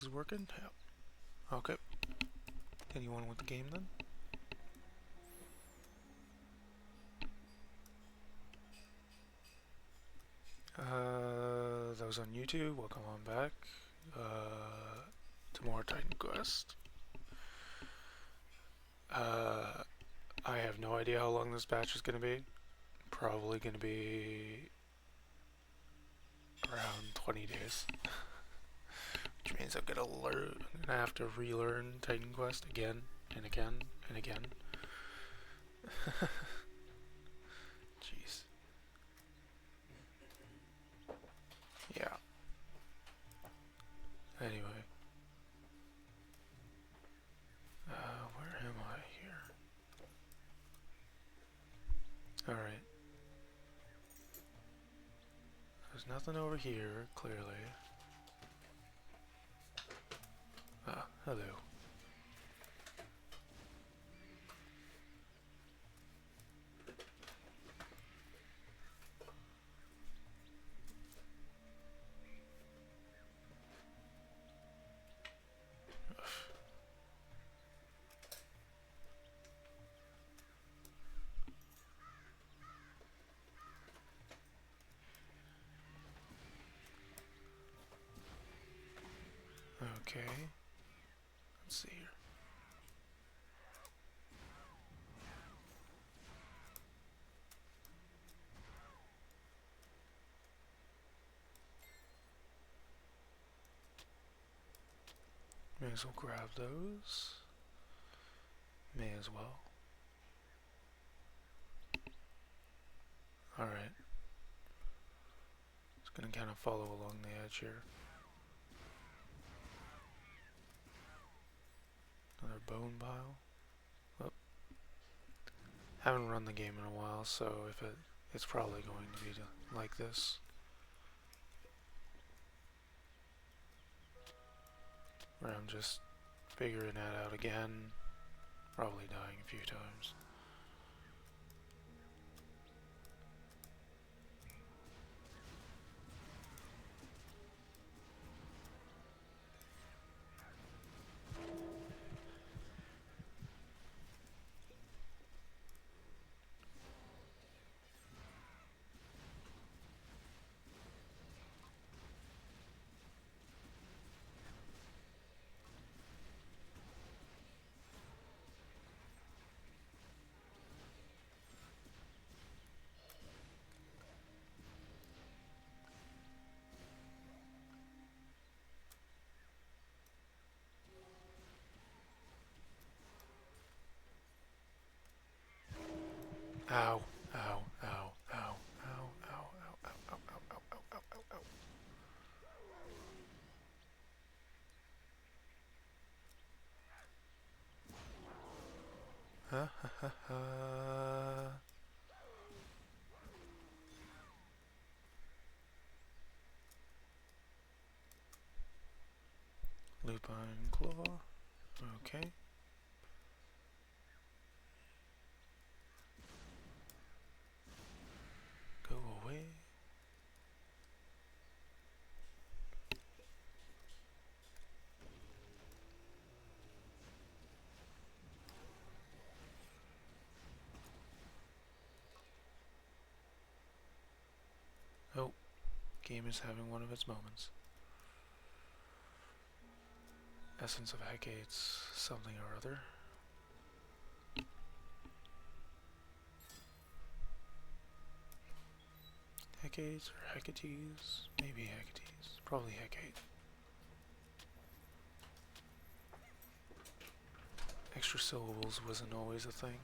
Is it working? Yeah. Okay. Anyone with the game then? That was on YouTube. Welcome on back. To more Titan Quest. I have no idea how long this batch is going to be. Probably going to be around 20 days. Which means I'm going to have to relearn Titan Quest again and again and again. Jeez. Yeah. Anyway. Where am I here? Alright. There's nothing over here, clearly. Ah, hello. Okay. Let's see here. May as well grab those. May as well. Alright. Just gonna kind of follow along the edge here. Another bone pile. Oh. Haven't run the game in a while, so it's probably going to be like this. Where I'm just figuring that out again. Probably dying a few times. Ow, ow, ow, ow, ow, ow, ow, ow, ow, ow, ow, ow, ow, ow, ow. Ha ha ha ha. Lupine claw. Okay. Go away. Oh, game is having one of its moments. Essence of Hecate's something or other. Hecates or Hecates? Maybe Hecates. Probably Hecate. Extra syllables wasn't always a thing.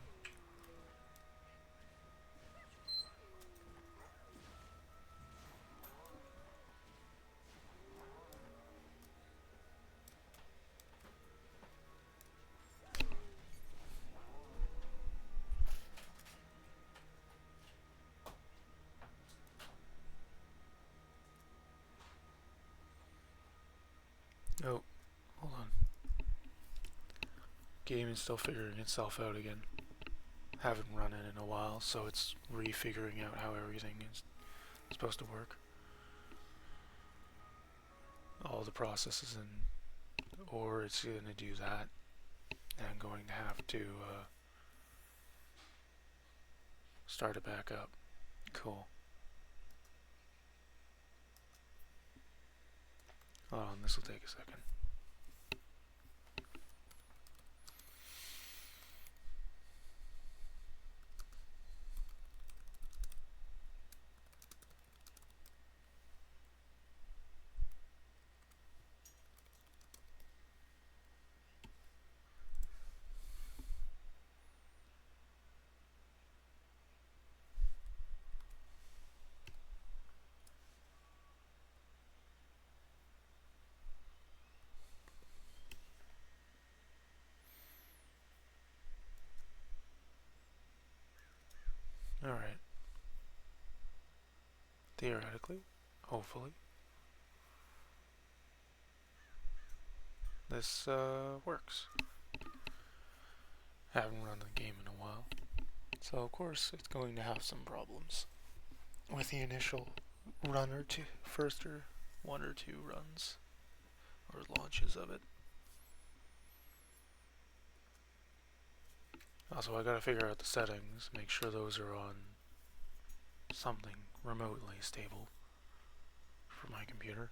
Oh, hold on. Game is still figuring itself out again. Haven't run it in a while, so it's refiguring out how everything is supposed to work. All the processes and or it's going to do that, and I'm going to have to start it back up. Cool. Hold on, this will take a second. Alright. Theoretically, hopefully, this works. Haven't run the game in a while, so of course it's going to have some problems with the initial run or two, first or one or two runs or launches of it. Also, I gotta figure out the settings, make sure those are on something remotely stable for my computer.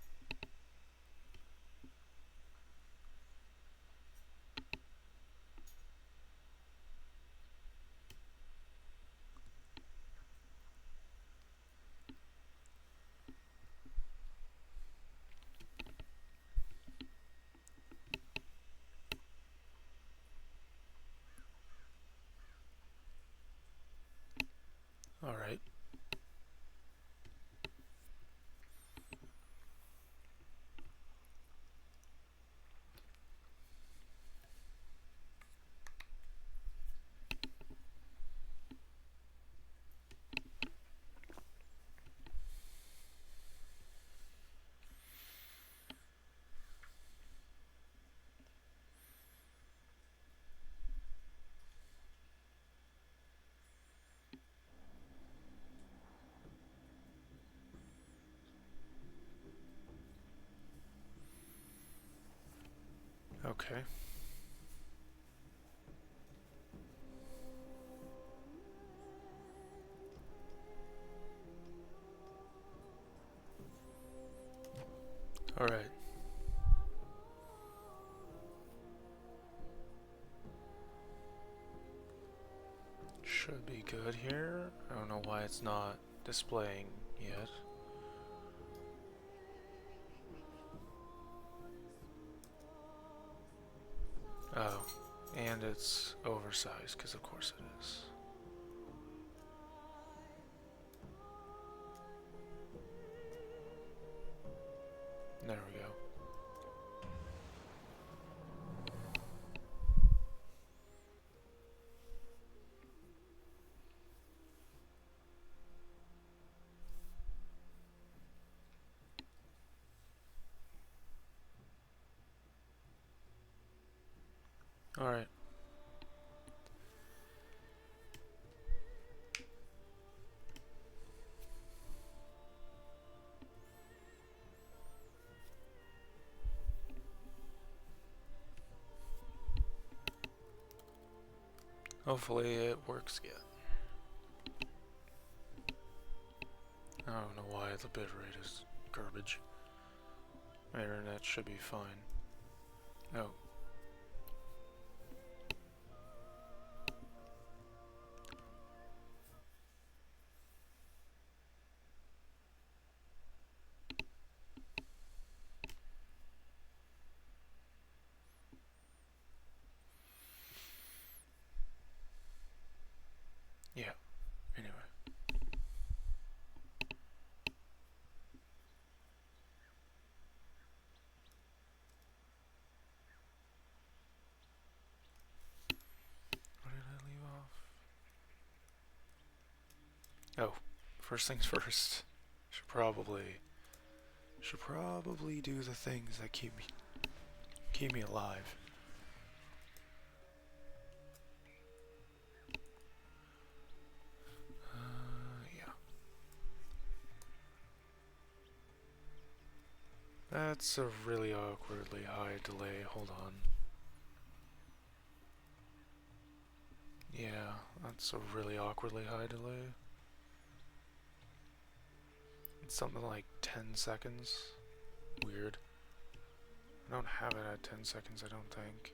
Alright. Okay. Alright. Should be good here. I don't know why it's not displaying yet. Oh, and it's oversized, because of course it is. There we go. Alright. Hopefully it works again. I don't know why the bitrate is garbage. My internet should be fine. Oh. Yeah. Anyway. What did I leave off? Oh, first things first. Should probably do the things that keep me alive. Yeah. That's a really awkwardly high delay. Hold on. Yeah, that's a really awkwardly high delay. It's something like 10 seconds. Weird. I don't have it at 10 seconds, I don't think.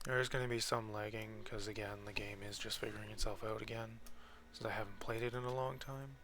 There's going to be some lagging, because again, the game is just figuring itself out again, since I haven't played it in a long time.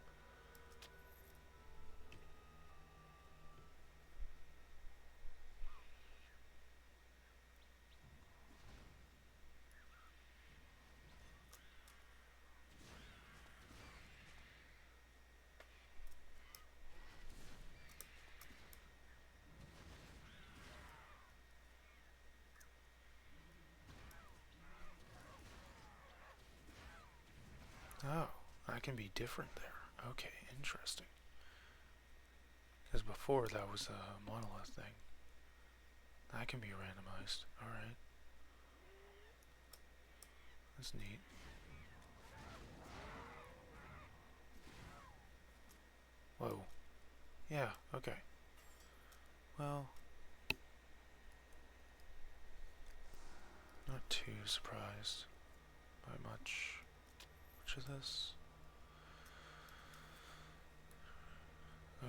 Oh, I can be different there. Okay, interesting. Because before that was a monolith thing. That can be randomized. Alright. That's neat. Whoa. Yeah, okay. Well, not too surprised by much of this.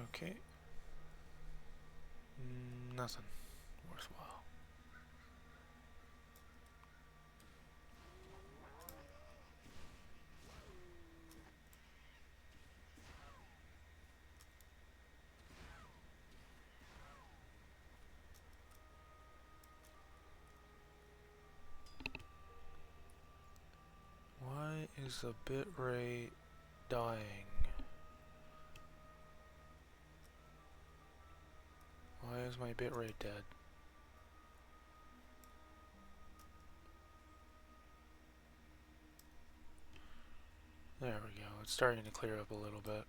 Okay. Nothing worthwhile. Why is the bitrate dying? Why is my bitrate dead? There we go. It's starting to clear up a little bit.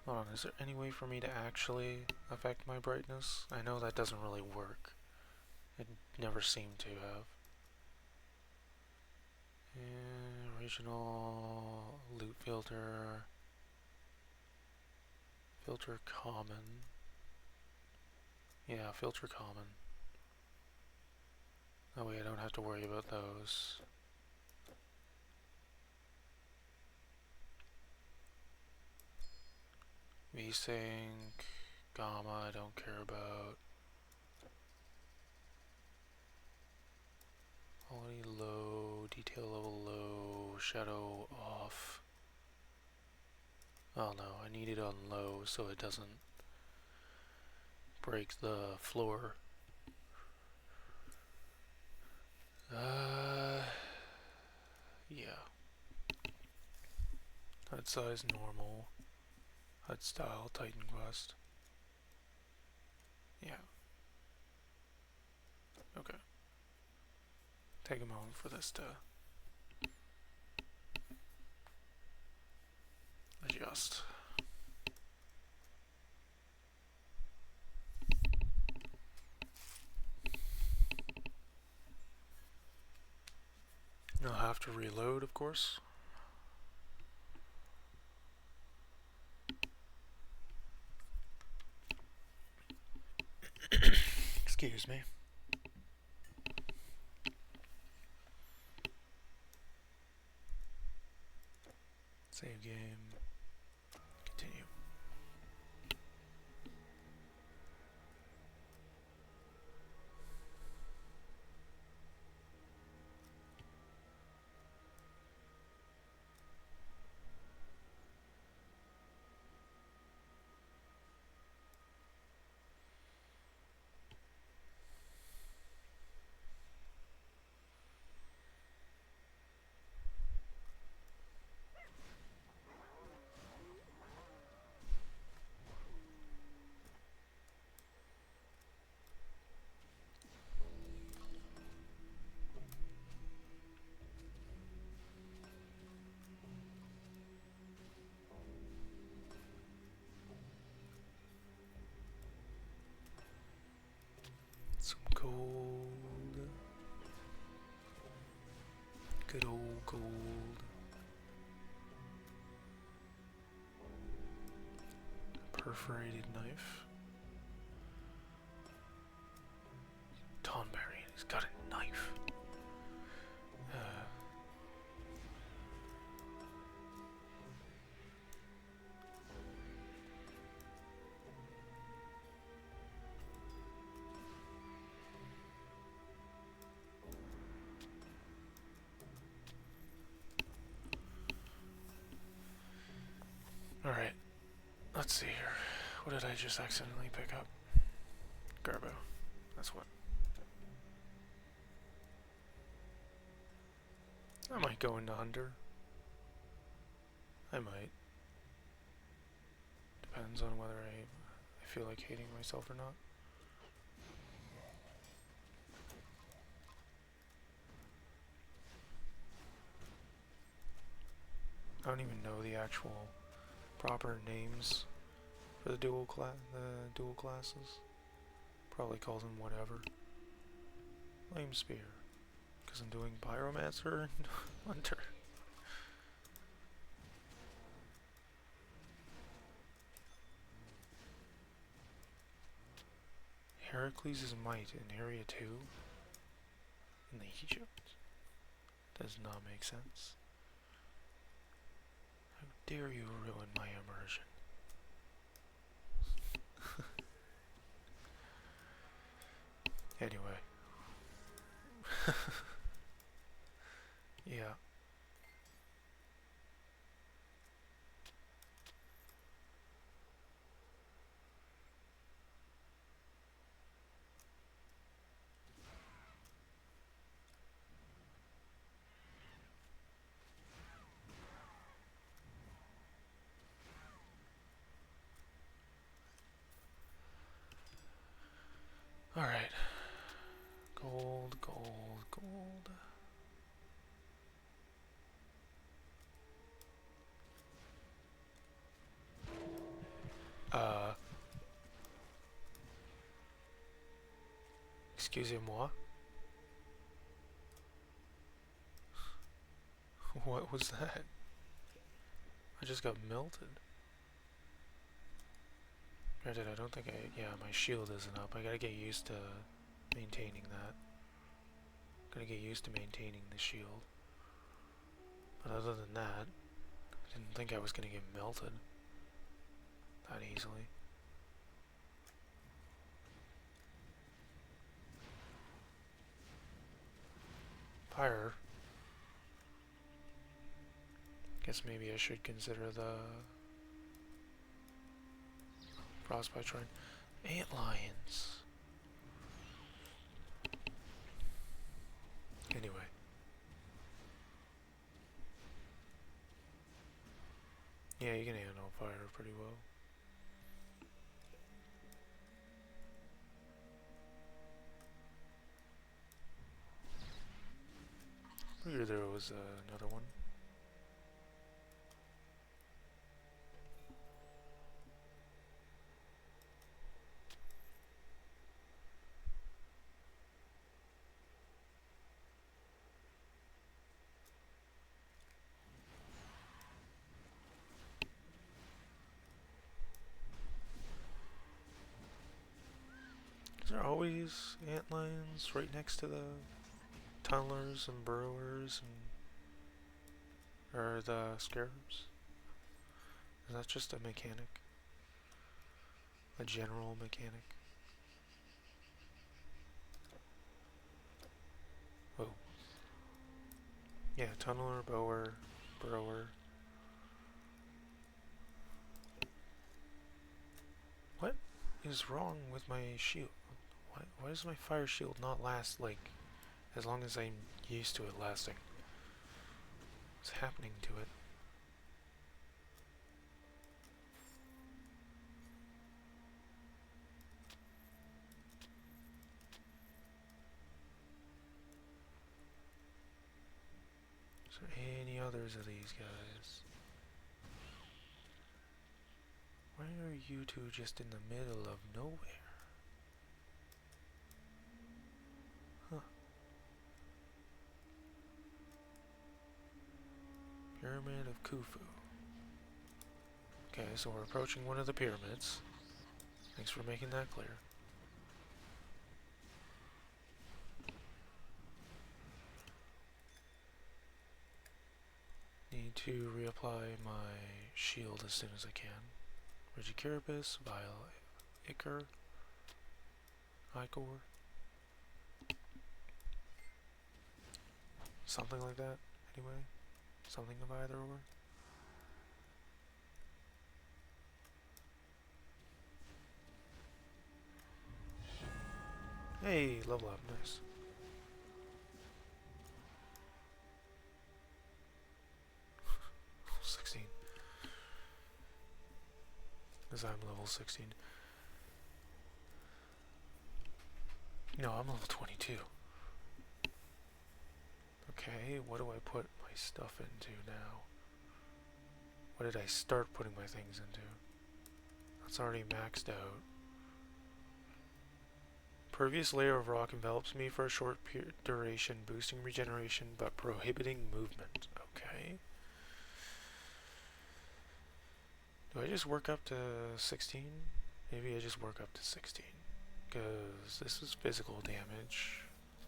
Hold on, is there any way for me to actually affect my brightness? I know that doesn't really work. It never seemed to have. Regional loot filter. Filter common. Yeah, filter common. That way I don't have to worry about those. VSync, gamma, I don't care about. Quality low, detail level low, shadow off. Oh no, I need it on low so it doesn't break the floor. Yeah. HUD size normal. HUD style Titan Quest. Yeah. Okay. Take a moment for this to adjust. I'll have to reload, of course. Excuse me. Save game. Continue. perforated knife. Tonberry, he's got a knife. Alright, let's see here. What did I just accidentally pick up? Garbo. That's what. I might go into Hunter. I might. Depends on whether I feel like hating myself or not. I don't even know the actual proper names for the dual classes. Probably call them whatever. Flame Spear, because I'm doing Pyromancer and Hunter. Heracles' might in Area 2 in the Egypt does not make sense. How dare you ruin my immersion? Anyway. Yeah. Alright. Gold, gold, gold. Excusez-moi. What was that? I just got melted. Granted, I don't think yeah, my shield isn't up. I gotta get used to maintaining that. Gotta get used to maintaining the shield. But other than that, I didn't think I was gonna get melted that easily. Fire. Guess maybe I should consider the Frostbite Shrine. Antlions. Anyway. Yeah, you can handle fire pretty well. Figured there was another one. Is there always antlions right next to the tunnelers and burrowers and or the scarabs? Is that just a mechanic? A general mechanic? Oh. Yeah, tunneler, burrower. What is wrong with my shield? Why does my fire shield not last, like, as long as I'm used to it lasting? What's happening to it? Is there any others of these guys? Why are you two just in the middle of nowhere? Huh. Pyramid of Khufu. Okay, so we're approaching one of the pyramids. Thanks for making that clear. Need to reapply my shield as soon as I can. Regicurabus, Vile Ichor, Icor. Something like that, anyway. Something of either or. Hey, level up, nice. Level 16. Because I'm level 16. No, I'm level 22. Okay, what do I put my stuff into now? What did I start putting my things into? That's already maxed out. Pervious layer of rock envelops me for a short duration, boosting regeneration but prohibiting movement. Okay. Do I just work up to 16? Maybe I just work up to 16. Because this is physical damage.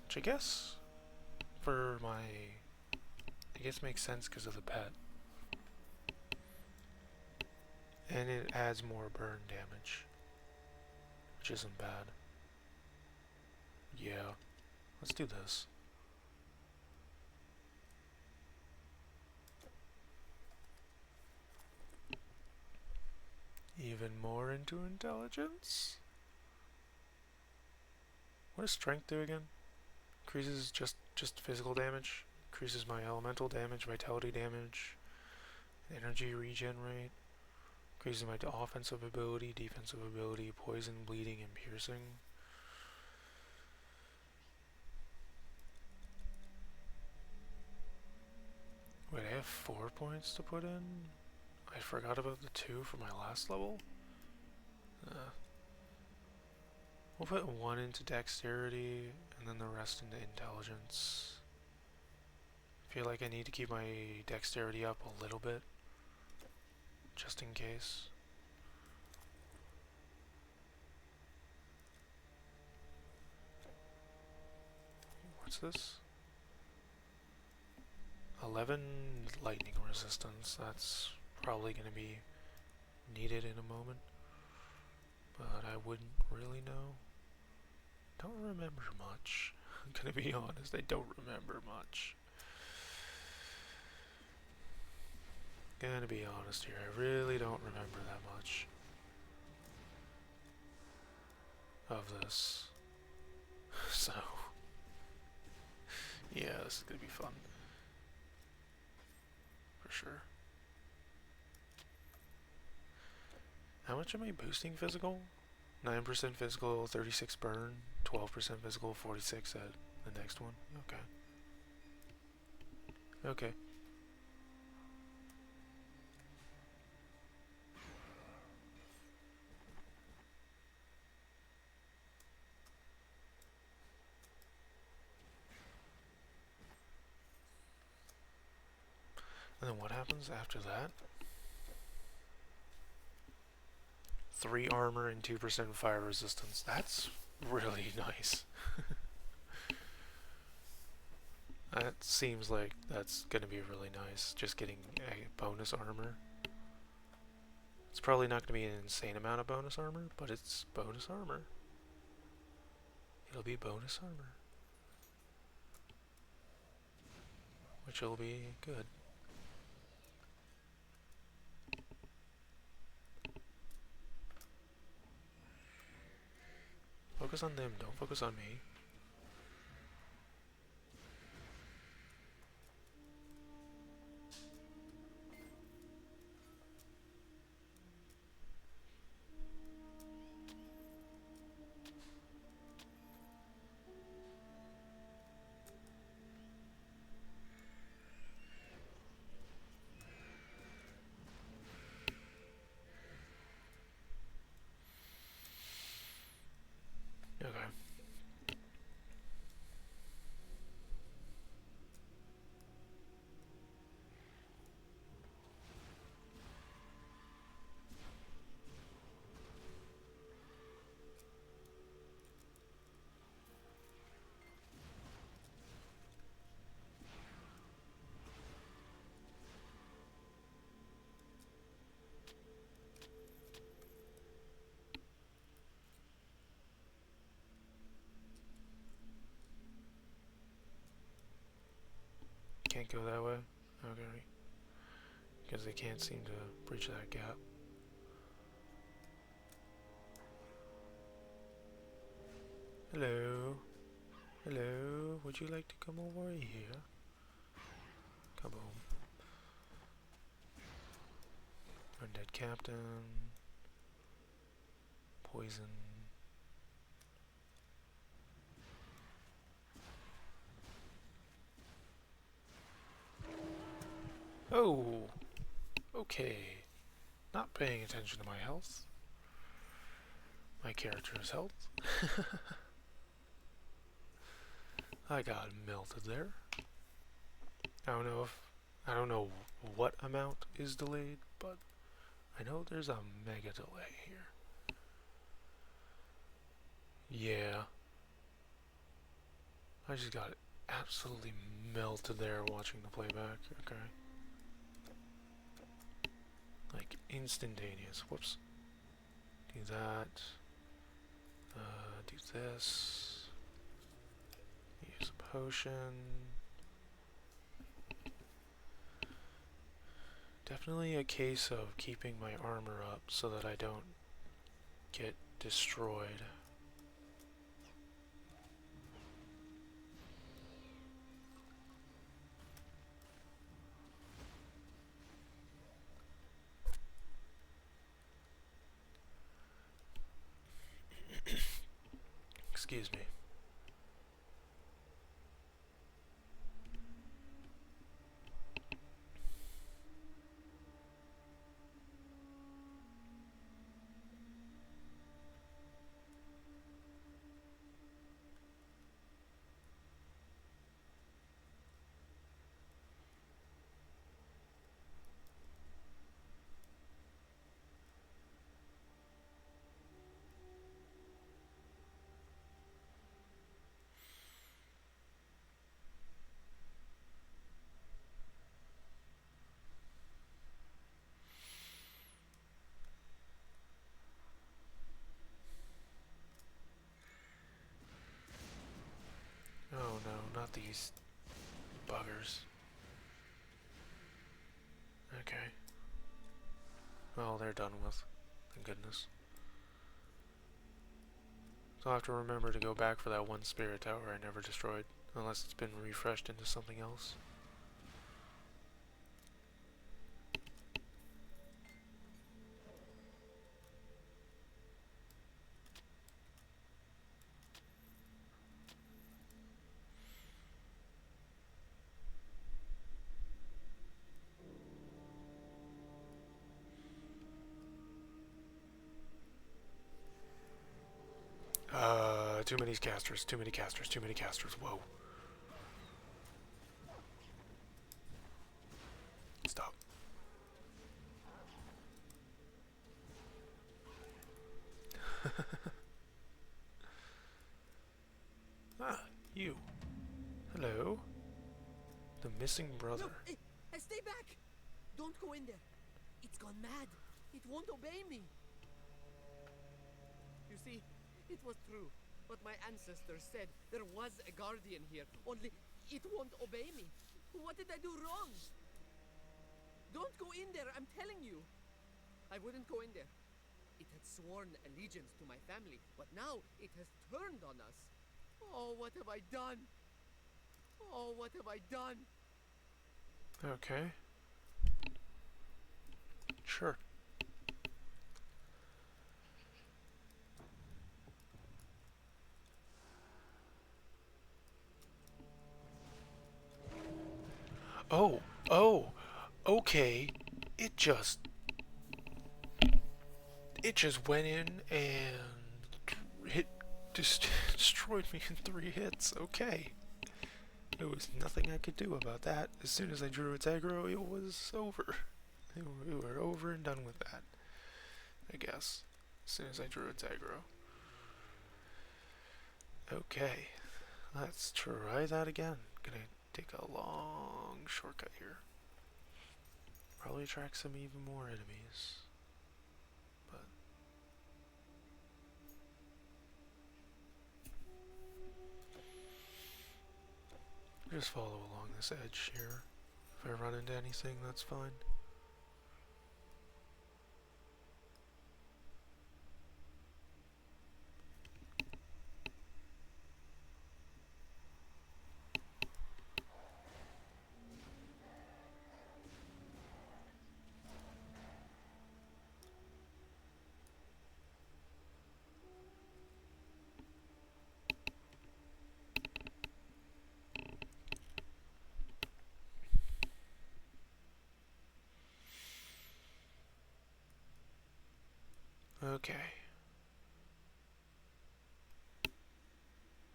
Which I guess for my... I guess makes sense because of the pet. And it adds more burn damage. Which isn't bad. Yeah. Let's do this. Even more into intelligence? What does strength do again? Increases just physical damage. Increases my elemental damage, vitality damage, energy regen rate. Increases my offensive ability, defensive ability, poison, bleeding, and piercing. Wait, I have 4 points to put in? I forgot about the 2 for my last level? We'll put 1 into dexterity, and then the rest into intelligence. I feel like I need to keep my dexterity up a little bit, just in case. What's this? 11 lightning resistance. That's probably going to be needed in a moment, but I wouldn't really know. Don't remember much. I'm gonna be honest, I don't remember much. Gonna be honest here, I really don't remember that much of this. So, yeah, this is gonna be fun. For sure. How much am I boosting physical? 9% physical, 36 burn, 12% physical, 46 at the next one. Okay. Okay. And then what happens after that? 3 armor and 2% fire resistance. That's really nice. That seems like that's gonna be really nice, just getting a bonus armor. It's probably not gonna be an insane amount of bonus armor, but it's bonus armor. It'll be bonus armor. Which will be good. Focus on them, don't focus on me. Okay. can't go that way? Okay. Because they can't seem to breach that gap. Hello? Hello? Would you like to come over here? Come on. Undead Captain. Poison. Oh! Okay. Not paying attention to my health. My character's health. I got melted there. I don't know what amount is delayed, but I know there's a mega delay here. Yeah. I just got absolutely melted there watching the playback. Okay. Like instantaneous. Whoops. Do that. Do this. Use a potion. Definitely a case of keeping my armor up so that I don't get destroyed. Excuse me. Oh no, not these buggers. Okay. Well, they're done with. Thank goodness. So I'll have to remember to go back for that one spirit tower I never destroyed. Unless it's been refreshed into something else. Too many casters, too many casters, too many casters. Whoa. Stop. Ah, you. Hello. The missing brother. No, stay back! Don't go in there. It's gone mad. It won't obey me. You see, it was true. What my ancestors said. There was a guardian here. Only it won't obey me. What did I do wrong? Don't go in there, I'm telling you. I wouldn't go in there. It had sworn allegiance to my family, but now it has turned on us. Oh, what have I done? Oh, what have I done? Okay. Sure. Oh, okay. It just went in and destroyed me in 3 hits. Okay. There was nothing I could do about that. As soon as I drew its aggro, it was over. We were over and done with that, I guess. As soon as I drew its aggro. Okay. Let's try that again. Gonna take a long shortcut here. Probably attract some even more enemies. But just follow along this edge here. If I run into anything, that's fine. Okay.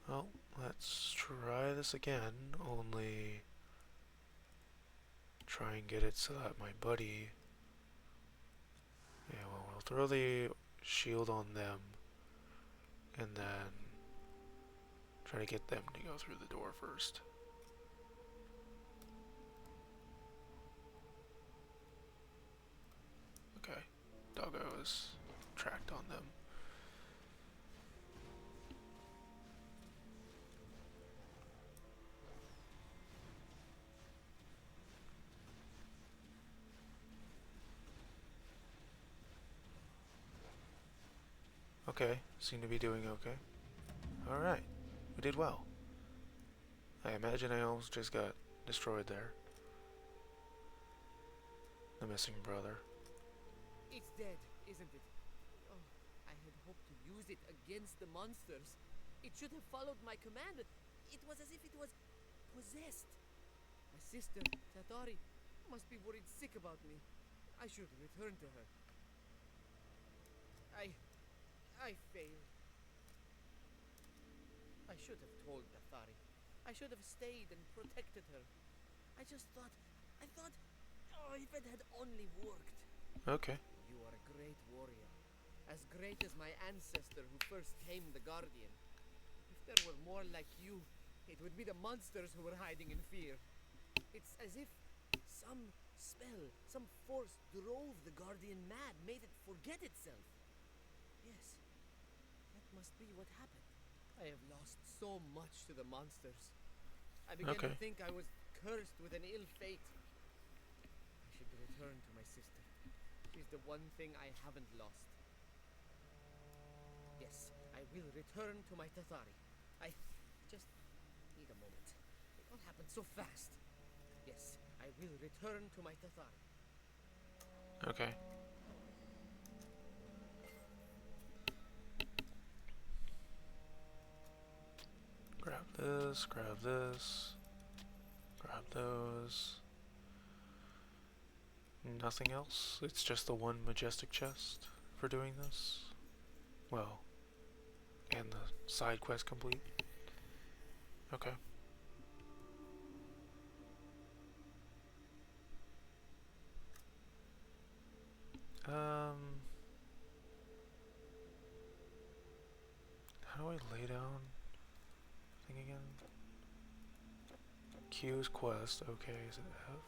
Well, let's try this again, only try and get it so that my buddy... Yeah, well, we'll throw the shield on them, and then try to get them to go through the door first. Okay, Doggo is tracked on them. Okay, seem to be doing okay. Alright, we did well. I imagine I almost just got destroyed there. The missing brother. It's dead, isn't it? Oh, I had hoped to use it against the monsters. It should have followed my command. It was as if it was possessed. My sister, Tatori, must be worried sick about me. I should return to her. I failed. I should have told Tathari. I should have stayed and protected her. I thought, oh, if it had only worked. Okay. You are a great warrior. As great as my ancestor who first tamed the Guardian. If there were more like you, it would be the monsters who were hiding in fear. It's as if some spell, some force drove the Guardian mad, made it forget itself. Yes, that must be what happened. I have lost so much to the monsters. I began to think I was cursed with an ill fate. I should return to my sister. She's the one thing I haven't lost. Yes, I will return to my Tathari. I just need a moment. It all happened so fast. Yes, I will return to my Tathari. Okay. Grab this, grab this, grab those. Nothing else? It's just the one majestic chest for doing this? Well, and the side quest complete? Okay. How do I lay down thing again? Q is quest, okay, is it F?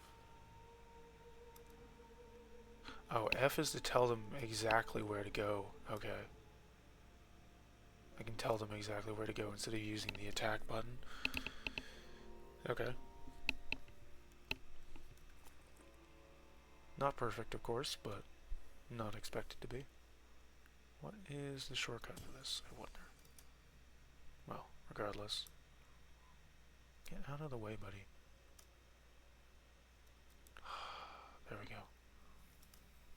Oh, F is to tell them exactly where to go, okay. I can tell them exactly where to go instead of using the attack button. Okay. Not perfect, of course, but not expected to be. What is the shortcut for this, I wonder? Well, regardless. Get out of the way, buddy. There we go.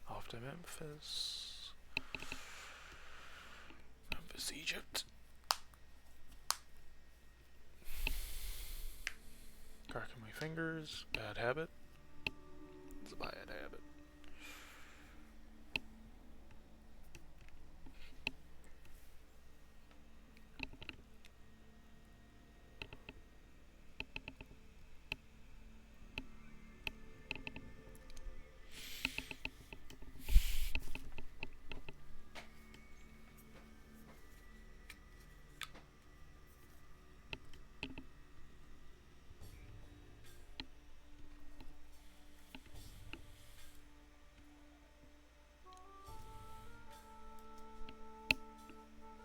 Off to Memphis. Memphis, Egypt. Cracking my fingers. Bad habit. It's a bad habit.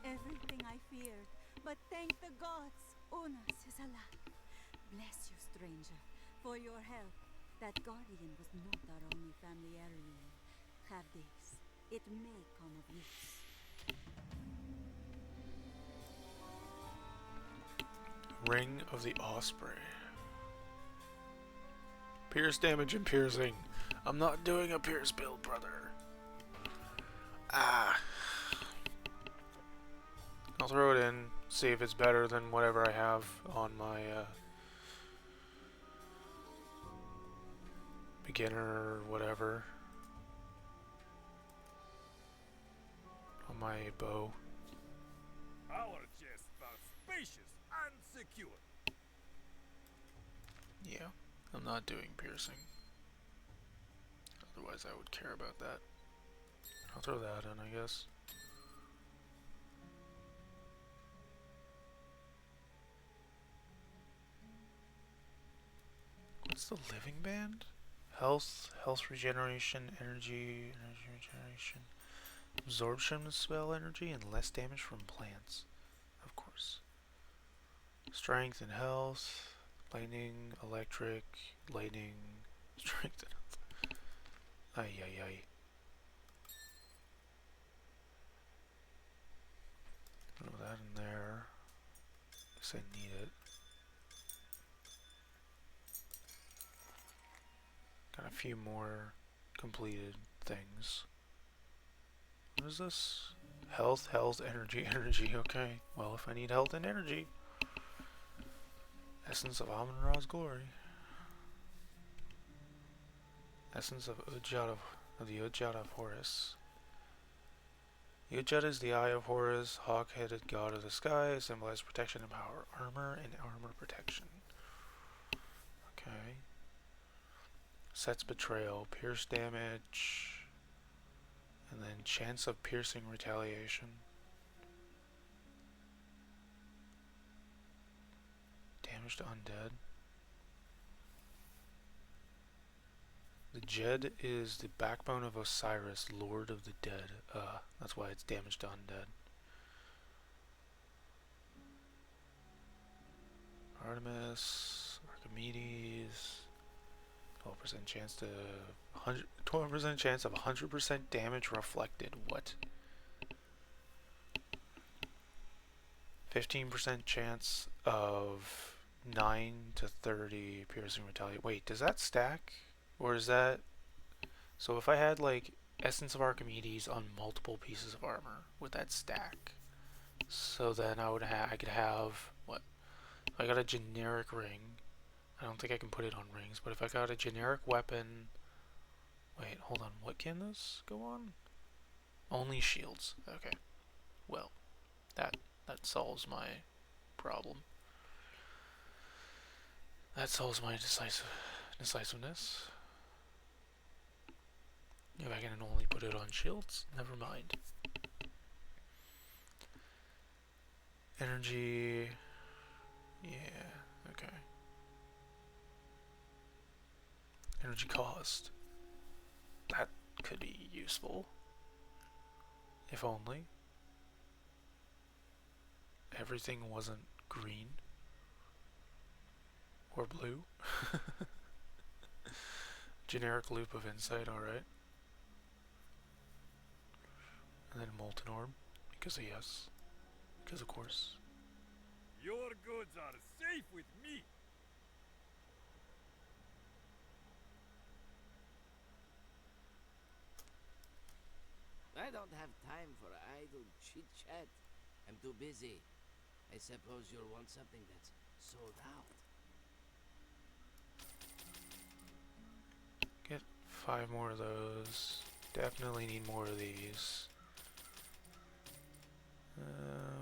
Everything I feared, but thank the gods, Unas is alive. bless you, stranger, for your help. That guardian was not our only family heirloom. Have this. It may come of use. Ring of the Osprey. Pierce damage and piercing. I'm not doing a pierce build, brother. Ah. I'll throw it in, see if it's better than whatever I have on my beginner or whatever. On my bow. Our chests are spacious and secure. Yeah, I'm not doing piercing. Otherwise I would care about that. I'll throw that in, I guess. What's the living band? Health regeneration, energy regeneration, absorption of spell energy, and less damage from plants. Of course. Strength and health, lightning, electric, lightning, strength and health. Ay ay ay. Throw that in there. Guess I need it. Got a few more completed things. What is this? Health, energy, energy. Okay. Well, if I need health and energy. Essence of Amun-Ra's glory. Essence of Udjat of the Udjat of Horus. The Udjat is the eye of Horus, hawk-headed god of the sky, symbolizes protection and power, armor and armor protection. Okay. Sets betrayal, pierce damage, and then chance of piercing retaliation. Damage to undead. The Jed is the backbone of Osiris, Lord of the Dead. That's why it's damage to undead. Artemis, Archimedes. 12% chance to 12% chance of 100% damage reflected. What? 15% chance of 9 to 30 piercing retaliate. Wait, does that stack? Or is that... So if I had like Essence of Archimedes on multiple pieces of armor, would that stack? So then I could have what? I got a generic ring. I don't think I can put it on rings, but if I got a generic weapon... Wait, hold on. What can this go on? Only shields. Okay. Well, that solves my problem. That solves my decisiveness. If I can only put it on shields, never mind. Energy... Yeah, okay. Energy cost. That could be useful. If only. Everything wasn't green. Or blue. Generic loop of insight, alright. And then molten orb. Because of yes. Because of course. Your goods are safe with me. I don't have time for idle chit-chat. I'm too busy. I suppose you'll want something that's sold out. Get 5 more of those. Definitely need more of these.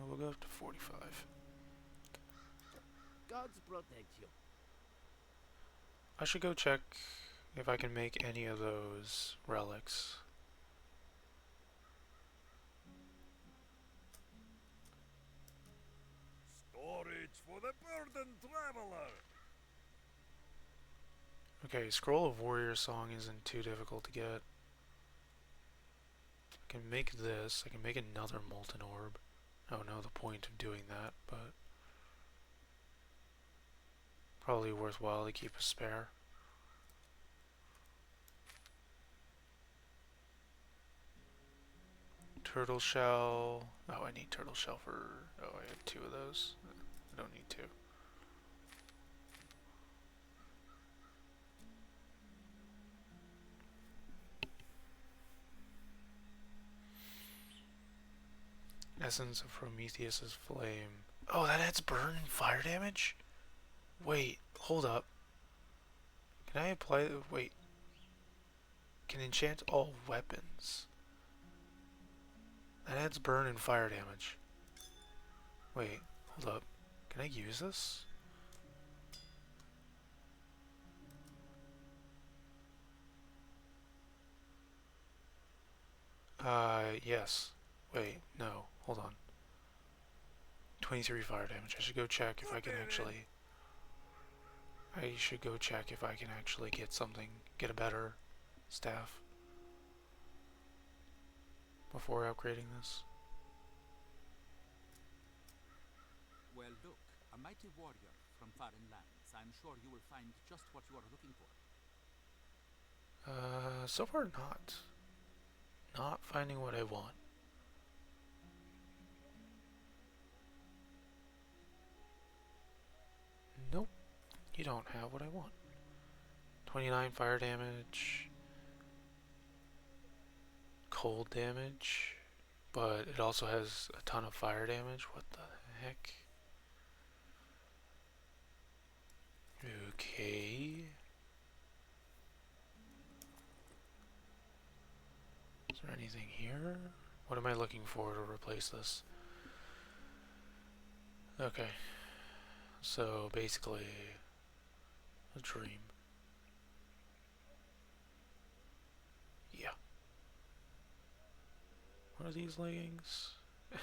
We'll go up to 45. Gods protect you. I should go check if I can make any of those relics. Storage for the burdened traveler. Okay, Scroll of Warrior Song isn't too difficult to get. I can make this. I can make another Molten Orb. I don't know the point of doing that, but Probably worthwhile to keep a spare. Turtle shell. Oh, I need turtle shell for... Oh, I have 2 of those. I don't need 2. Essence of Prometheus's flame. Oh, that adds burn and fire damage? Wait, hold up. Can I apply... Wait. Can enchant all weapons. That adds burn and fire damage. Wait, hold up. Can I use this? Yes. Wait, no. Hold on. 23 fire damage. I should go check if I can actually... I should go check if I can actually get something, get a better staff before upgrading this. Well, look, a mighty warrior from foreign lands. I'm sure you will find just what you are looking for. So far not. Not finding what I want. Nope. You don't have what I want. 29 fire damage. Cold damage. But it also has a ton of fire damage. What the heck? Okay. Is there anything here? What am I looking for to replace this? Okay. So basically, a dream. Yeah. What are these leggings?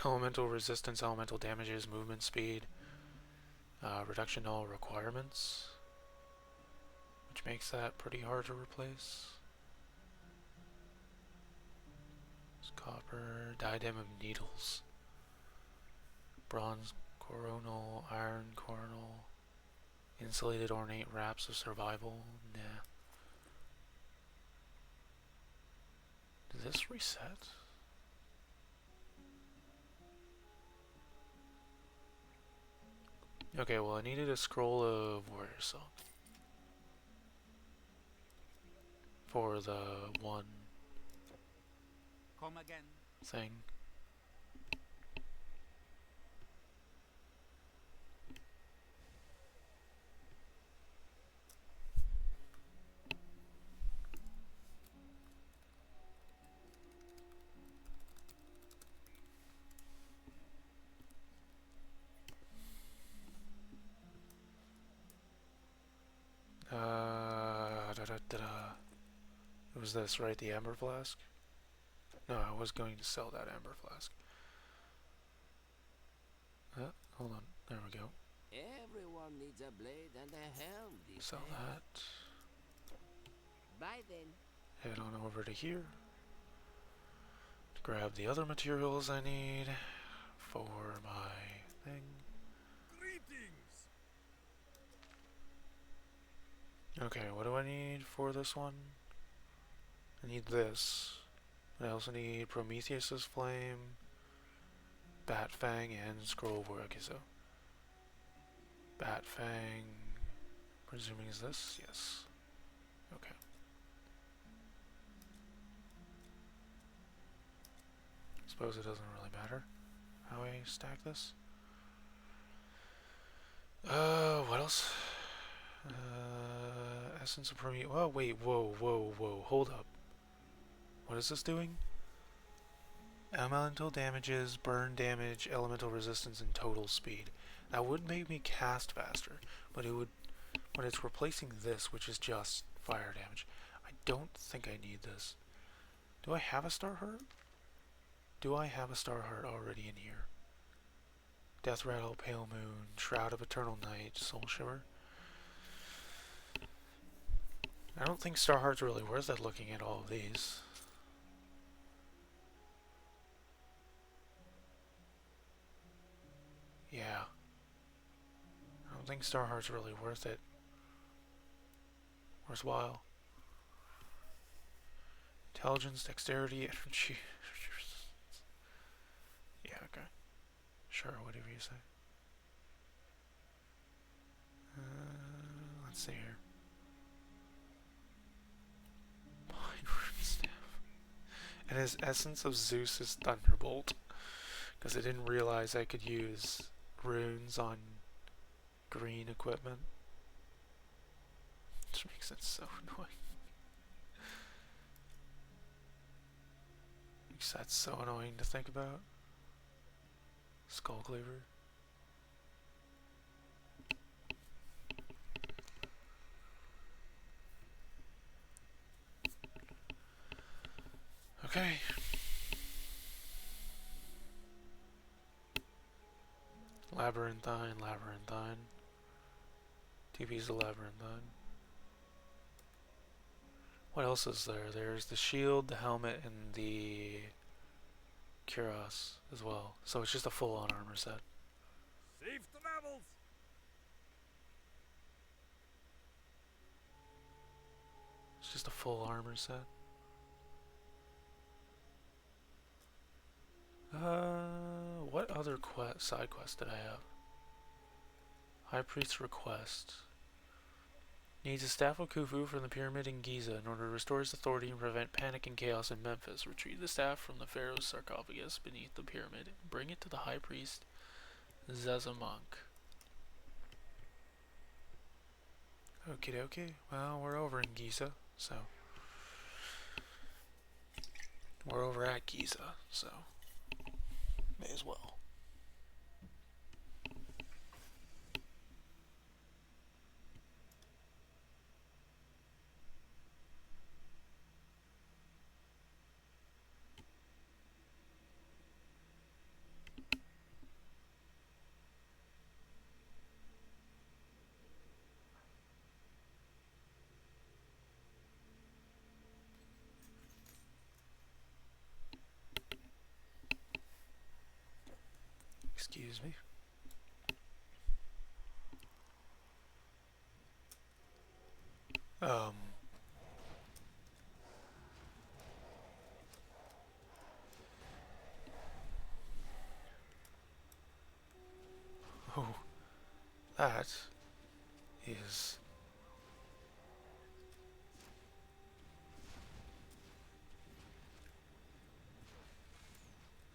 Elemental resistance, elemental damages, movement speed, reduction to all requirements, which makes that pretty hard to replace. It's copper, diadem of needles, bronze coronal, iron coronal, insulated ornate wraps of survival. Nah. Does this reset? Okay, well I needed a scroll of warrior song for the one Come again. thing. It was this, right? The amber flask? No, I was going to sell that amber flask. Hold on. There we go. Everyone needs a blade and a helm these Sell days. that. Bye then. Head on over to here. To grab the other materials I need for my thing. Greetings! Okay, what do I need for this one? I need this. I also need Prometheus's Flame, Bat Fang, and Scroll of Warwick. So, Bat Fang, presuming is this? Yes. Okay. Suppose it doesn't really matter how I stack this. What else? Essence of Prometheus. Oh, wait, whoa, hold up. What is this doing? Elemental damages, burn damage, elemental resistance, and total speed. That would make me cast faster, but it would, when it's replacing this, which is just fire damage. I don't think I need this. Do I have a Star Heart? Do I have a Star Heart already in here? Death Rattle, Pale Moon, Shroud of Eternal Night, Soul Shiver. I don't think Star Heart's really worth it looking at all of these. Yeah. I don't think Star Heart's really worth it Where's intelligence, dexterity, energy. Yeah, okay. Sure, whatever you say. Let's see here. Mind Rune Staff. And his Essence of Zeus is Thunderbolt. Because I didn't realize I could use runes on green equipment. Which makes it so annoying. Because that's so annoying to think about. Skull Cleaver. Okay. Labyrinthine. TV's a labyrinthine. What else is there? There's the shield, the helmet, and the cuirass as well. So it's just a full-on armor set. Safe travels! It's just a full armor set. What other side quest did I have? High Priest's Request. Needs a Staff of Khufu from the pyramid in Giza in order to restore his authority and prevent panic and chaos in Memphis. Retrieve the staff from the pharaoh's sarcophagus beneath the pyramid and bring it to the High Priest Zazamonk. Okie dokie. Well, we're over in Giza, so... We're over at Giza, so... May as well. Excuse me. Oh, that is...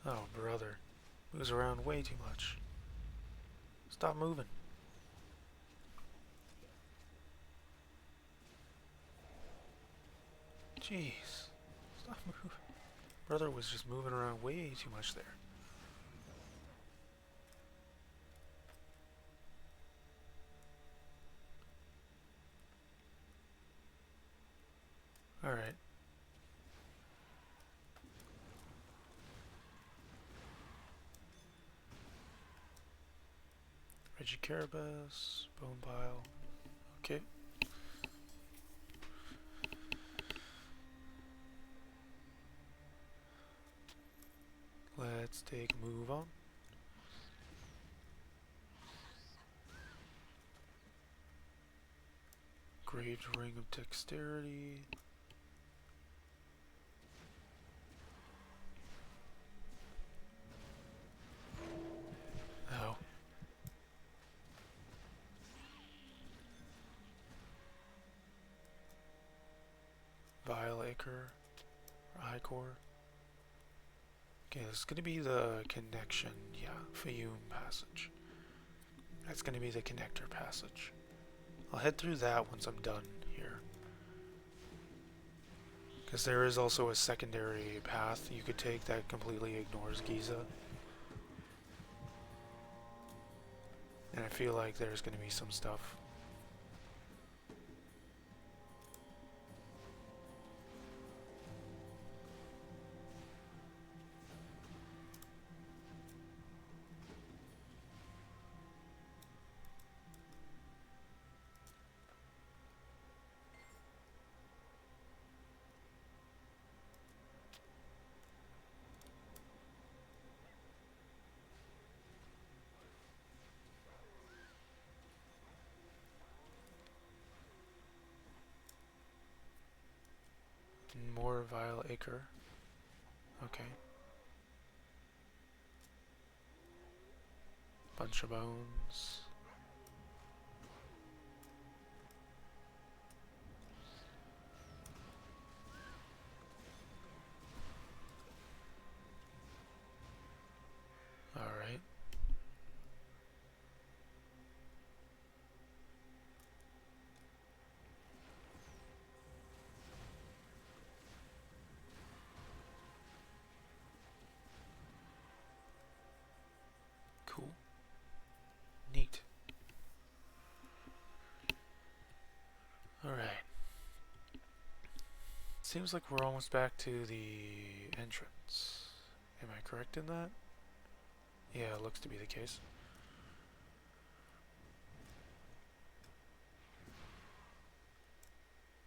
Oh, brother. Moves around way too much. Stop moving. Jeez. Stop moving. Brother was just moving around way too much there. Alright. Regicarabas, Bone Pile. Okay. Let's take a move on. Graved Ring of Dexterity. Oh. Vile Acre. Ichor. Okay, this is going to be the connection, yeah, Fayum Passage. That's going to be the connector passage. I'll head through that once I'm done here. Because there is also a secondary path you could take that completely ignores Giza. And I feel like there's going to be some stuff. Acre. Okay. Bunch of bones. Alright. Cool. Neat. Alright. Seems like we're almost back to the entrance. Am I correct in that? Yeah, it looks to be the case.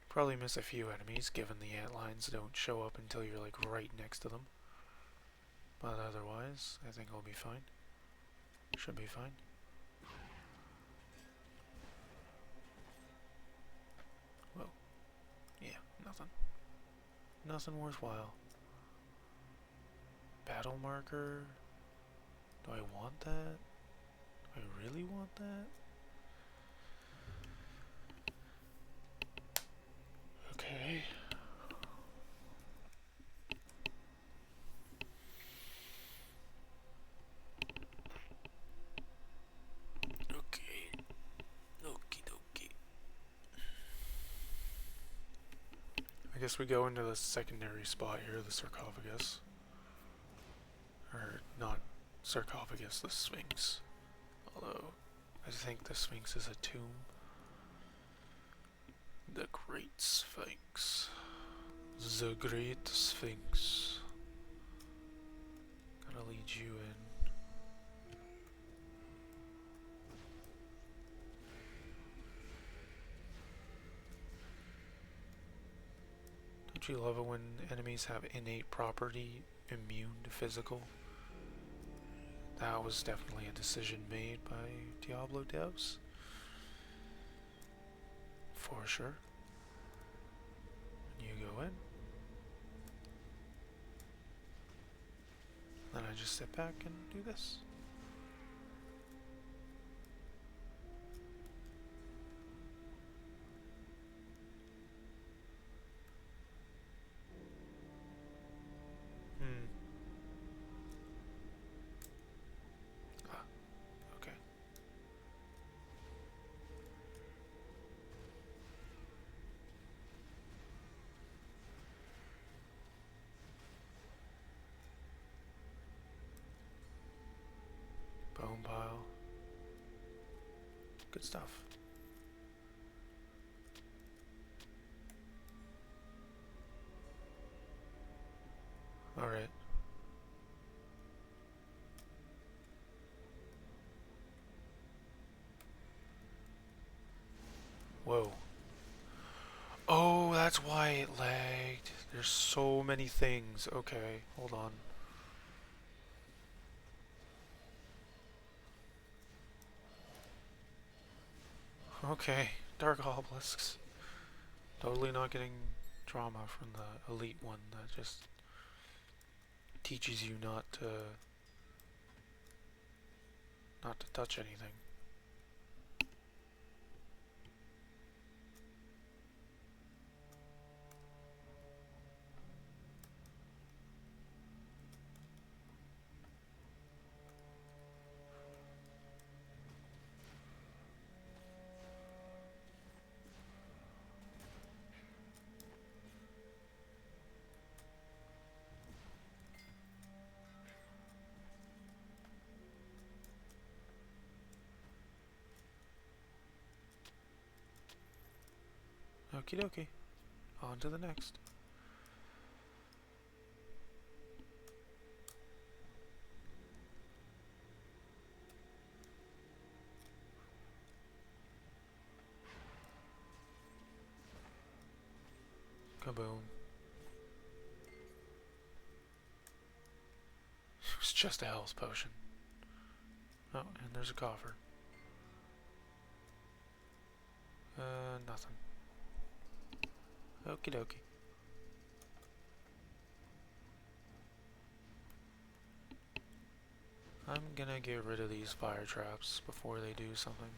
Probably miss a few enemies, given the antlines don't show up until you're like right next to them. But otherwise, I think I'll be fine. Should be fine. Whoa. Yeah, nothing. Nothing worthwhile. Battle marker? Do I want that? Do I really want that? Okay. Okay. Okie dokie. I guess we go into the secondary spot here, the sarcophagus. Or not sarcophagus, the Sphinx. Although, I think the Sphinx is a tomb. The Great Sphinx. The Great Sphinx. Gotta lead you in. Don't you love it when enemies have innate property immune to physical? That was definitely a decision made by Diablo devs. For sure. And you go in. Then I just sit back and do this. Okay. Bone pile. Good stuff. Alright. Whoa. Oh, that's why it lagged. There's so many things. Okay, hold on. Okay, dark obelisks. Totally not getting trauma from the elite one that just teaches you not to touch anything. Okie dokie. On to the next. Kaboom. It's just a health potion. Oh, and there's a coffer. Nothing. Okie dokie. I'm gonna get rid of these fire traps before they do something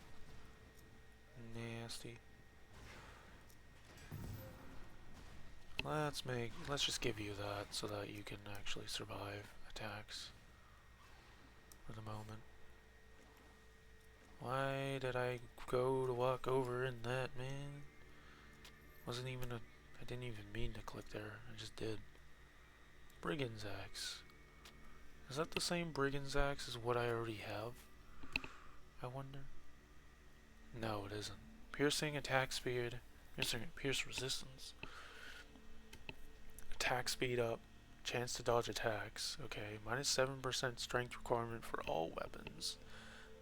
nasty. Let's just give you that so that you can actually survive attacks for the moment. Why did I go to walk over in that, man? I didn't even mean to click there. I just did. Brigand's Axe. Is that the same Brigand's Axe as what I already have? I wonder. No, it isn't. Piercing attack speed. Pierce resistance. Attack speed up. Chance to dodge attacks. Okay. Minus 7% strength requirement for all weapons.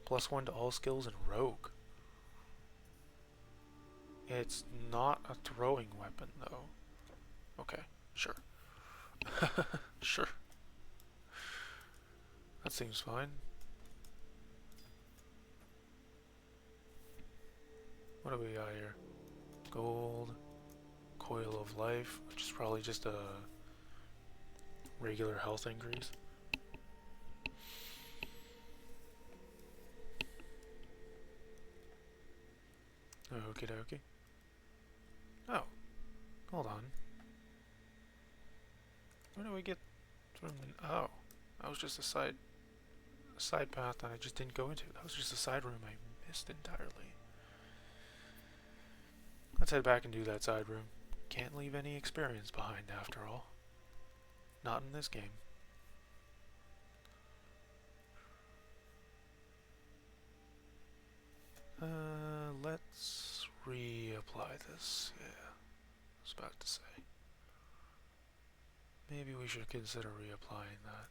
+1 to all skills and rogue. It's not a throwing weapon though. Okay. Sure. Sure. That seems fine. What do we got here? Gold. Coil of Life, which is probably just a regular health increase. Okie dokie. Oh. Hold on. Where do we get from the... Oh. That was just a side path that I just didn't go into. That was just a side room I missed entirely. Let's head back and do that side room. Can't leave any experience behind after all. Not in this game. Let's reapply this. Yeah, I was about to say. Maybe we should consider reapplying that.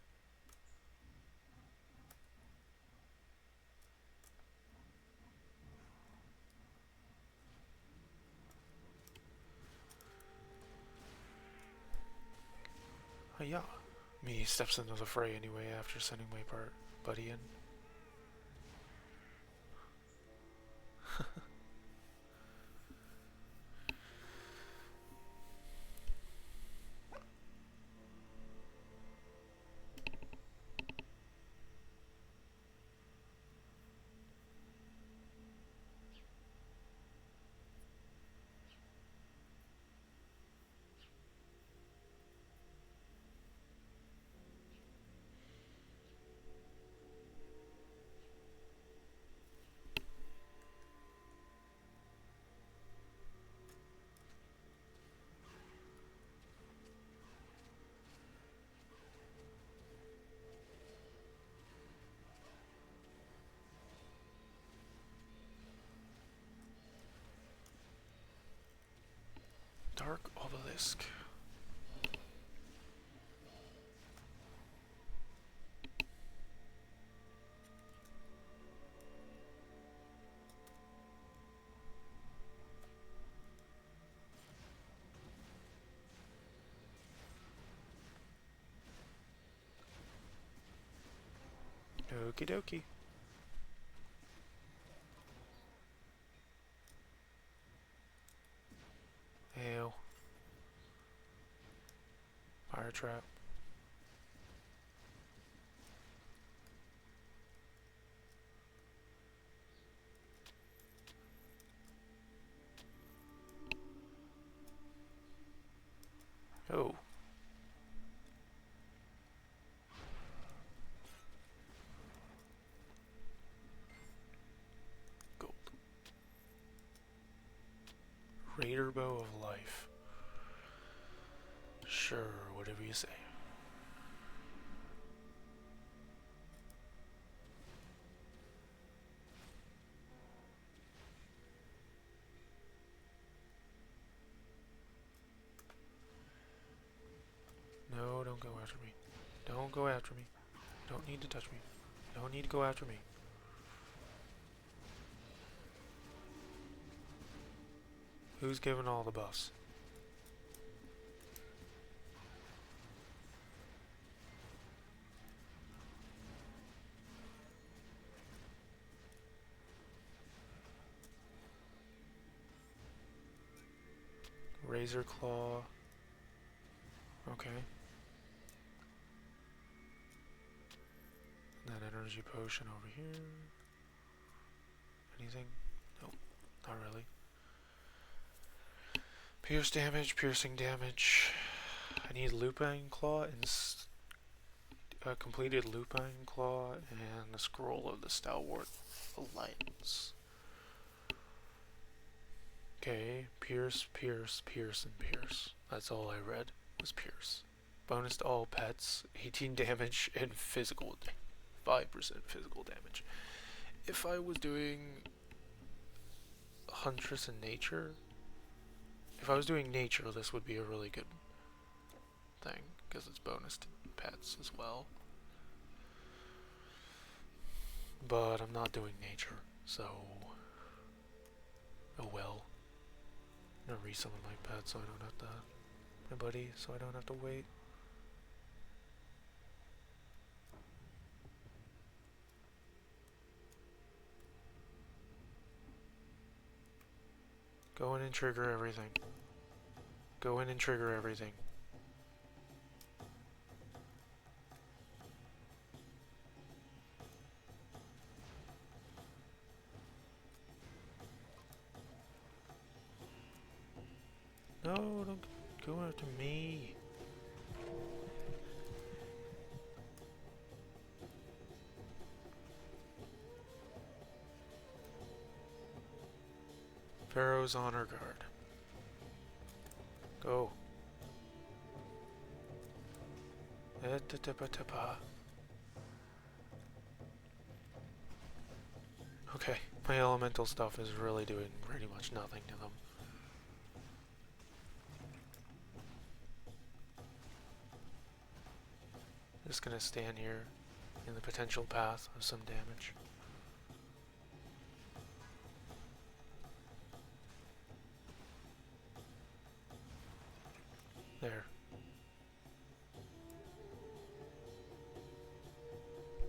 Hiya. Me steps into the fray anyway after sending my buddy in. Dark Obelisk. Okie dokie. Ew. Fire trap. Oh. Gold. Raider Bow of Life. Sure, whatever you say. No, don't go after me. Don't go after me. Don't need to touch me. Don't need to go after me. Who's giving all the buffs? Razor Claw. Okay. That energy potion over here. Anything? Nope, not really. Pierce damage, piercing damage. I need Lupine Claw and completed Lupine Claw and the Scroll of the Stalwart Alliance. Okay, pierce, pierce, pierce, and pierce. That's all I read was pierce. Bonus to all pets, 18 damage and 5% physical damage. If I was doing Huntress and Nature, if I was doing Nature, this would be a really good thing, because it's bonus to pets as well. But I'm not doing Nature, so oh well. I'm gonna resummon my pet so I don't have to, my buddy, so I don't have to wait. Go in and trigger everything. Go in and trigger everything. No, don't go after me. Pharaoh's Honor Guard. Go. Okay, my elemental stuff is really doing pretty much nothing to them. Just gonna stand here in the potential path of some damage. There.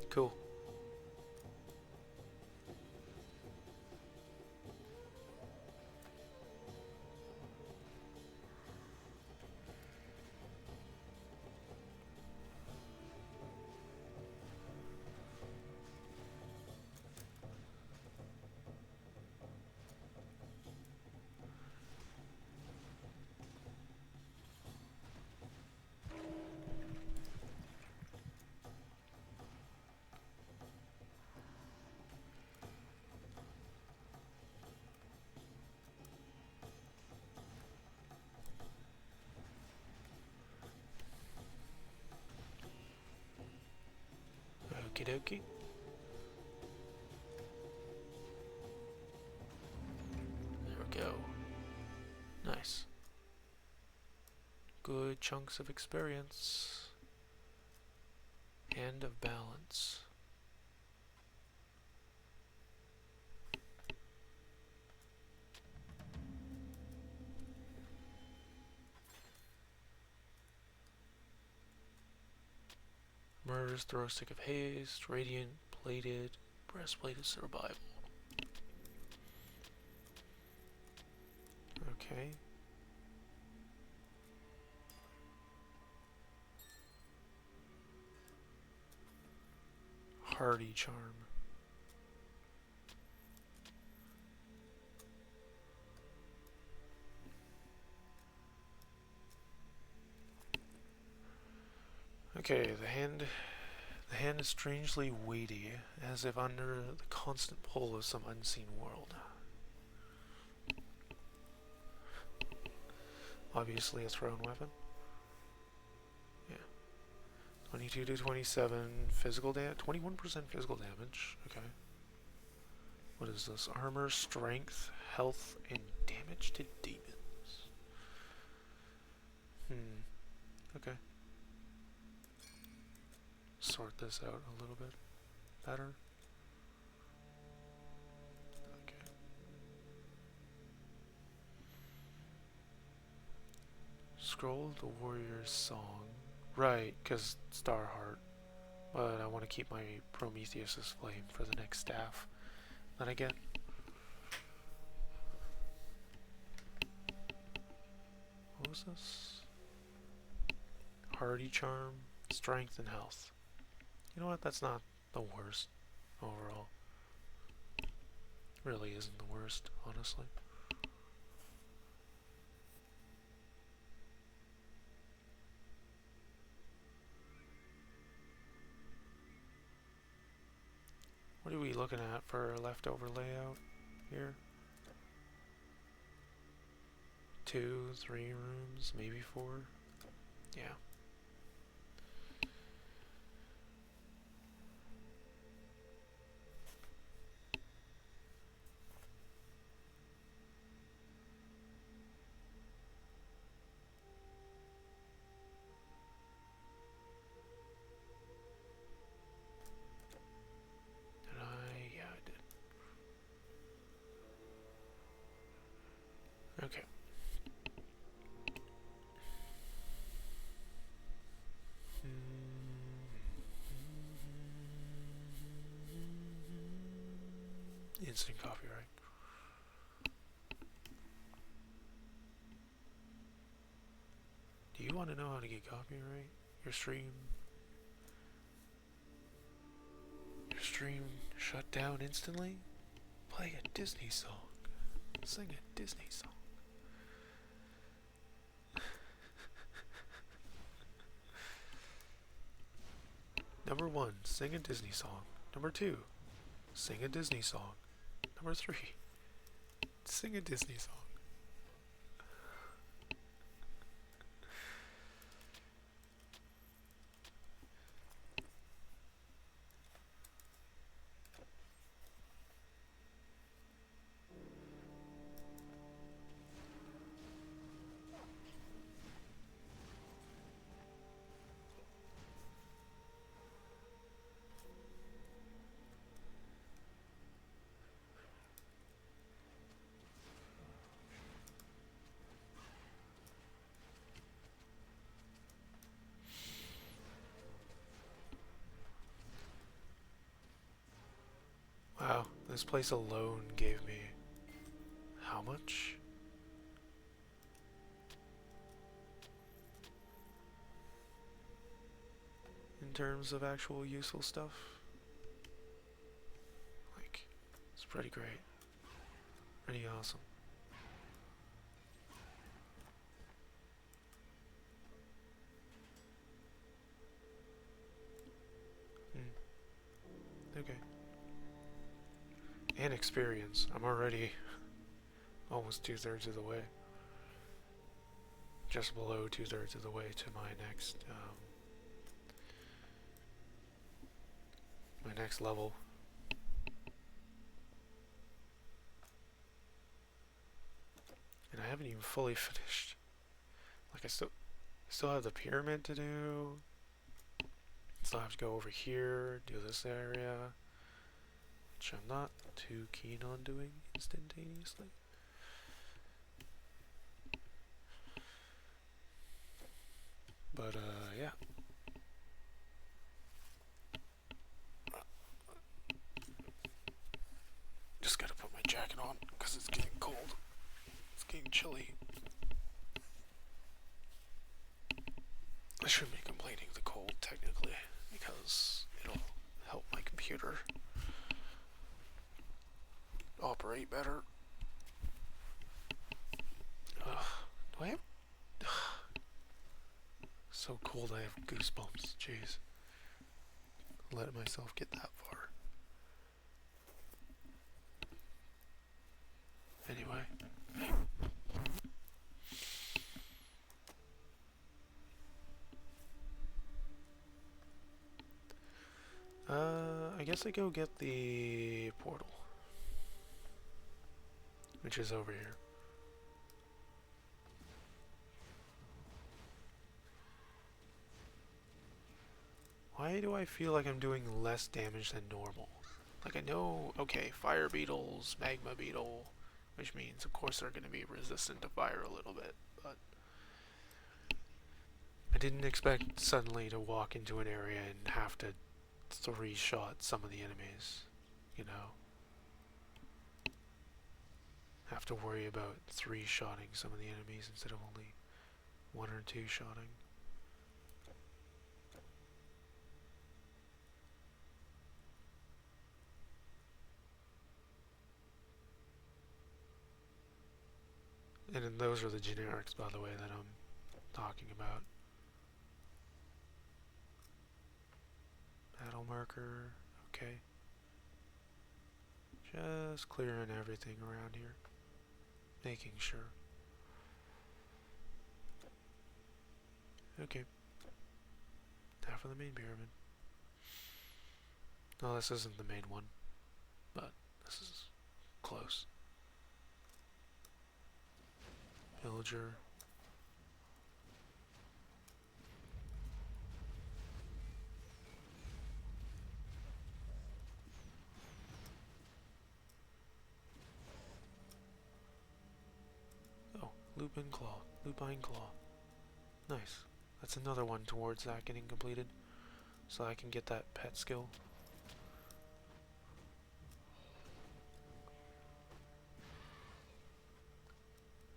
Cool. Okie dokie. There we go. Nice. Good chunks of experience. Hand of balance. Murder's throw stick of haste, radiant plated, breastplate of survival. Okay. Hardy charm. Okay, the hand is strangely weighty, as if under the constant pull of some unseen world. Obviously a thrown weapon. Yeah. 22 to 27 physical damage, 21% physical damage. Okay. What is this? Armor, strength, health, and damage to demons. Okay. Sort this out a little bit better. Okay. Scroll of the Warrior's Song. Right, because Starheart. But I want to keep my Prometheus's Flame for the next staff that I get. What was this? Hardy Charm, Strength, and Health. You know what? That's not the worst overall. Really isn't the worst, honestly. What are we looking at for a leftover layout here? 2, 3 rooms, maybe 4? Yeah. Did I? Yeah, I did. Okay. Instant copyright. Do you want to know how to get copyright? Your stream shut down instantly? Play a Disney song. Sing a Disney song. Number 1, sing a Disney song. Number 2, sing a Disney song. Number 3, sing a Disney song. Wow, this place alone gave me how much? In terms of actual useful stuff? Like, it's pretty great. Pretty awesome. Okay. And experience. I'm already almost 2/3 of the way. Just below 2/3 of the way to my next level. And I haven't even fully finished. Like I still have the pyramid to do. Still have to go over here, do this area, which I'm not too keen on doing instantaneously. But yeah. Just gotta put my jacket on because it's getting cold. It's getting chilly. I shouldn't be complaining of the cold technically because it'll help my computer operate better. Do I have... So cold I have goosebumps. Jeez. Let myself get that far. Anyway. I guess I go get the portal. Which is over here. Why do I feel like I'm doing less damage than normal? Like I know, okay, fire beetles, magma beetle, which means of course they're going to be resistant to fire a little bit, but I didn't expect suddenly to walk into an area and have to 3-shot some of the enemies, you know? Have to worry about 3-shotting some of the enemies instead of only 1 or 2-shotting. And then those are the generics, by the way, that I'm talking about. Battle marker, okay. Just clearing everything around here. Making sure. Okay. Time for the main pyramid. No, this isn't the main one, but this is close. Villager. Oh, Lupine Claw. Lupine Claw. Nice. That's another one towards that getting completed, so I can get that pet skill.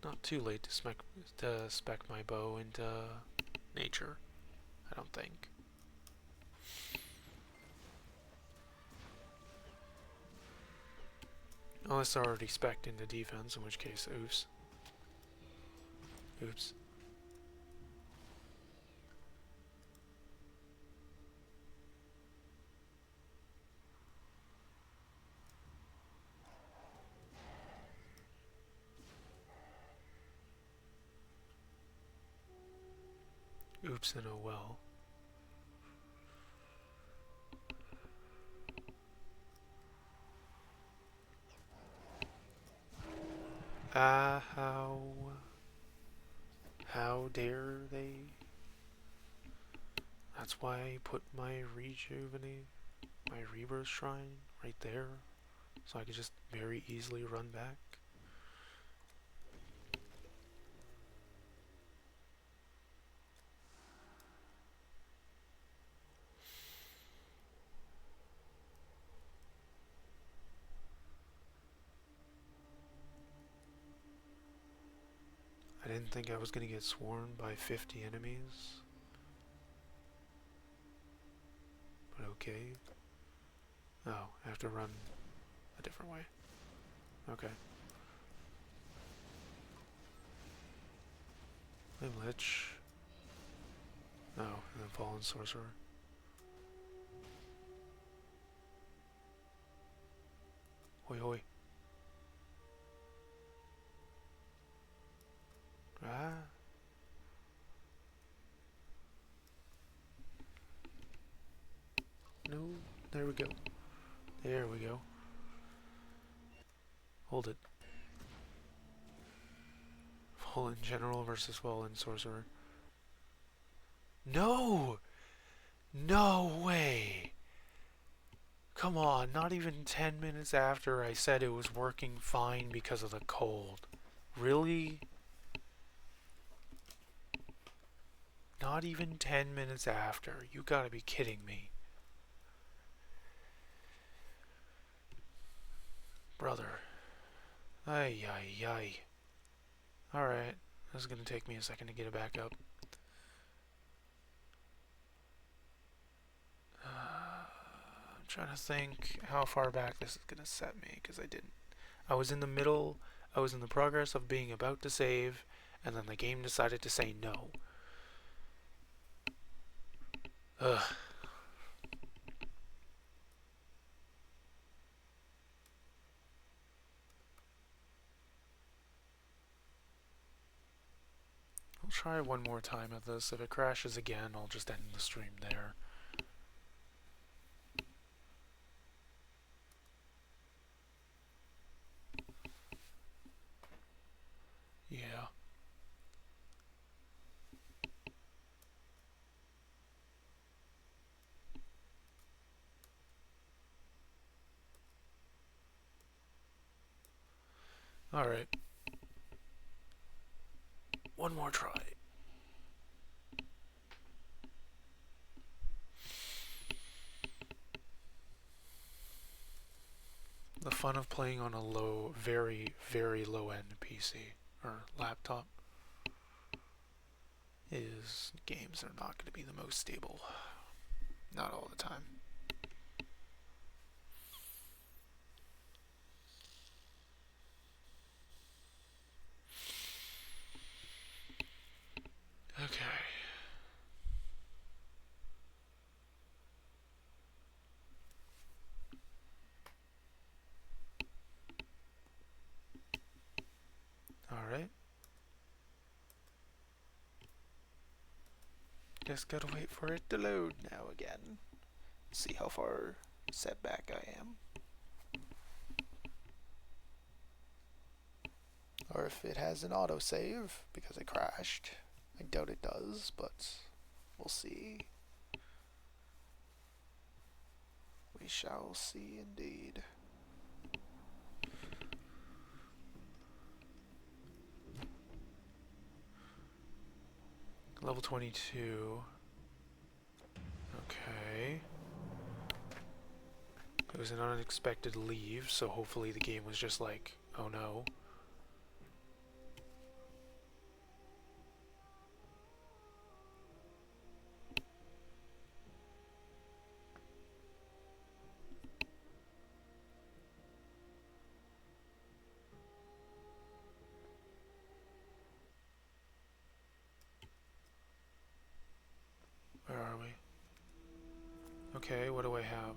Not too late to spec my bow into nature, I don't think. Unless they're already spec'd into defense, in which case, oops. Oops. Oops and oh well. How dare they? That's why I put my rebirth shrine right there, so I could just very easily run back. I didn't think I was gonna get swarmed by 50 enemies. But okay. Oh, I have to run a different way. Okay. Flame Lich. Oh, and then Fallen Sorcerer. Hoi hoi. Ah. No. There we go. There we go. Hold it. Fallen General versus Fallen Sorcerer. No! No way! Come on, not even 10 minutes after I said it was working fine because of the cold. Really? Not even 10 minutes after. You gotta be kidding me. Brother. Ay, ay, ay. Alright. This is gonna take me a second to get it back up. I'm trying to think how far back this is gonna set me, because I didn't. I was in the middle, I was in the progress of being about to save, and then the game decided to say no. Ugh. I'll try one more time at this. If it crashes again, I'll just end the stream there. Yeah. Alright. One more try. The fun of playing on a low, very, very low-end PC or laptop is games are not going to be the most stable. Not all the time. Just gotta wait for it to load now again. See how far setback I am. Or if it has an autosave because it crashed. I doubt it does, but we'll see. We shall see indeed. Level 22. Okay. It was an unexpected leave, so hopefully the game was just like, oh no. Where are we? Okay, what do I have?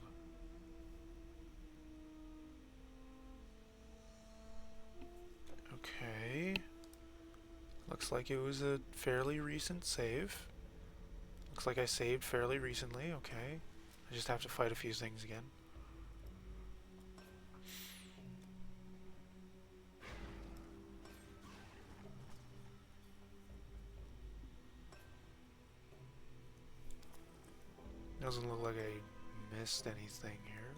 Okay. Looks like it was a fairly recent save. Looks like I saved fairly recently, okay. I just have to fight a few things again. Doesn't look like I missed anything here.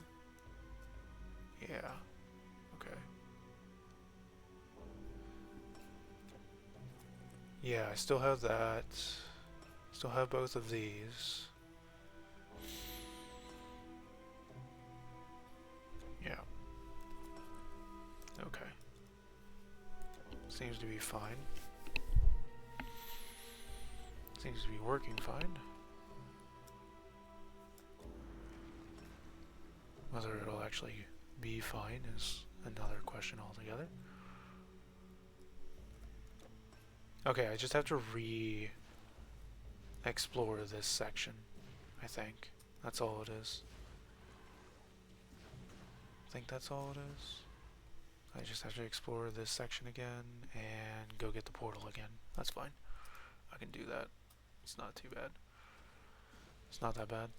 Yeah. Okay. Yeah, I still have that. Still have both of these. Yeah. Okay. Seems to be fine. Seems to be working fine. Whether it'll actually be fine is another question altogether. Okay, I just have to explore this section, I think. That's all it is. I think that's all it is. I just have to explore this section again and go get the portal again. That's fine. I can do that. It's not too bad. It's not that bad.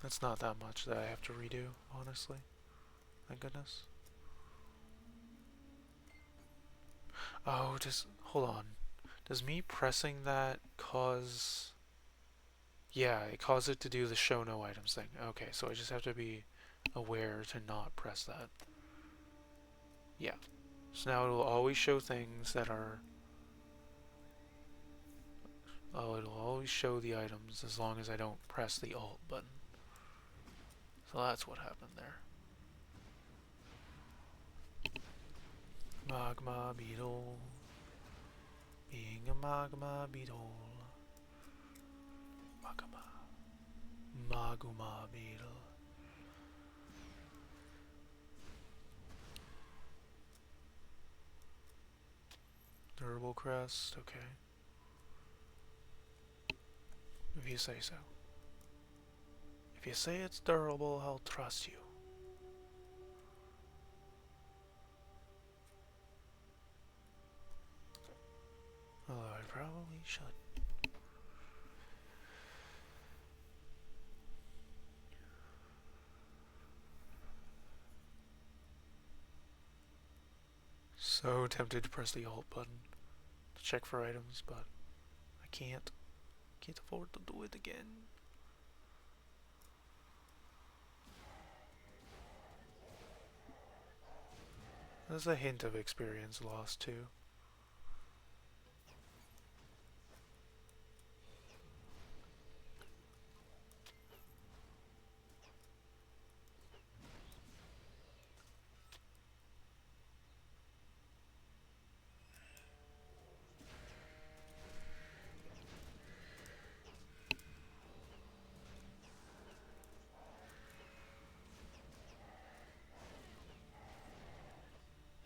That's not that much that I have to redo, honestly. Thank goodness. Oh, hold on. Does me pressing that cause... Yeah, it caused it to do the show no items thing. Okay, so I just have to be aware to not press that. Yeah. So now it will always show things that are... Oh, it'll always show the items as long as I don't press the Alt button. So that's what happened there. Magma beetle. Being a magma beetle. Magma. Maguma beetle. Durable crest, okay. If you say so. If you say it's durable, I'll trust you. Although I probably should. So tempted to press the Alt button to check for items, but I can't. Can't afford to do it again. There's a hint of experience lost too.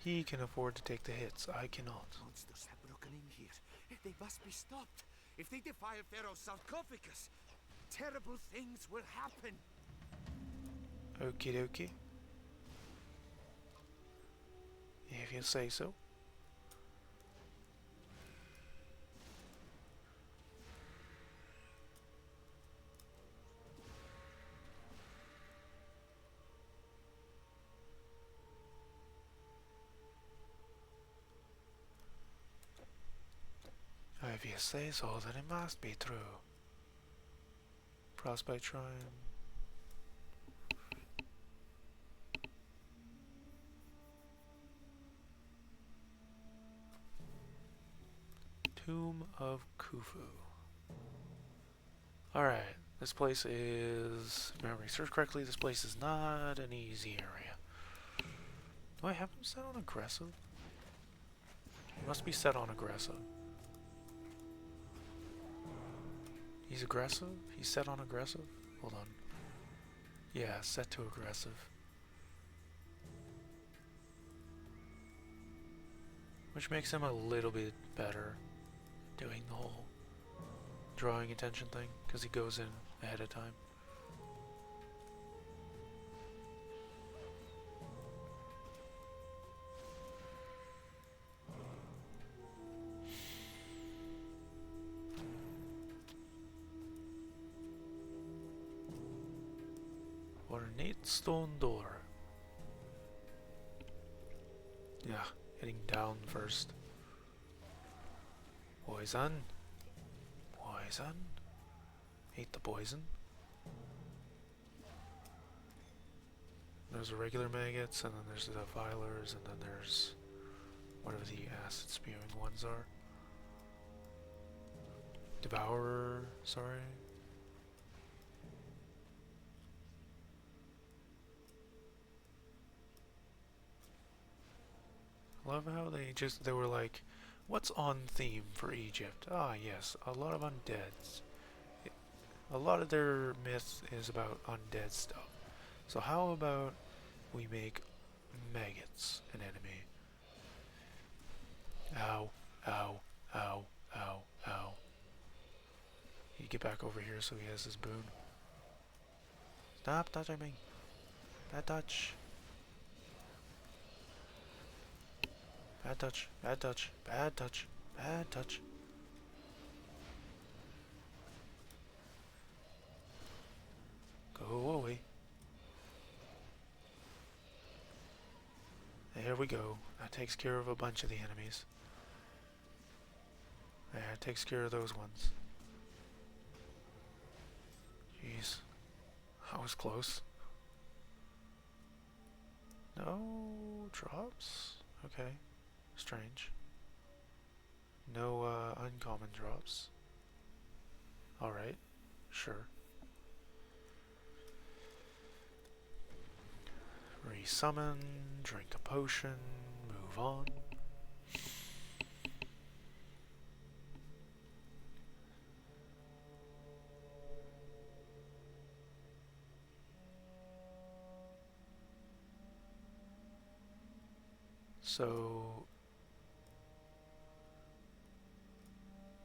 He can afford to take the hits. I cannot. Monsters have broken in here. They must be stopped. If they defile Pharaoh's sarcophagus, terrible things will happen. Okie dokie. If you say so. If you say so, then it must be true. Frostbite Shrine. Tomb of Khufu. Alright, this place is, if I remember research correctly, this place is not an easy area. Do I have him set on aggressive? He must be set on aggressive. He's aggressive? He's set on aggressive? Hold on. Yeah, set to aggressive. Which makes him a little bit better doing the whole drawing attention thing, because he goes in ahead of time. Ornate stone door. Yeah, heading down first. Poison. Poison. Hate the poison. There's the regular maggots, and then there's the defilers, and then there's whatever the acid spewing ones are. Devourer, sorry. I love how they were like, what's on theme for Egypt? Ah yes, a lot of undeads. A lot of their myth is about undead stuff. So how about we make maggots an enemy? Ow, ow, ow, ow, ow. You get back over here so he has his boon. Stop touching me. Bad touch. Bad touch, bad touch, bad touch, bad touch. Go away. There we go. That takes care of a bunch of the enemies. That takes care of those ones. Jeez. That was close. No drops? Okay. Strange. No uncommon drops. Alright. Sure. Resummon, drink a potion, move on. So,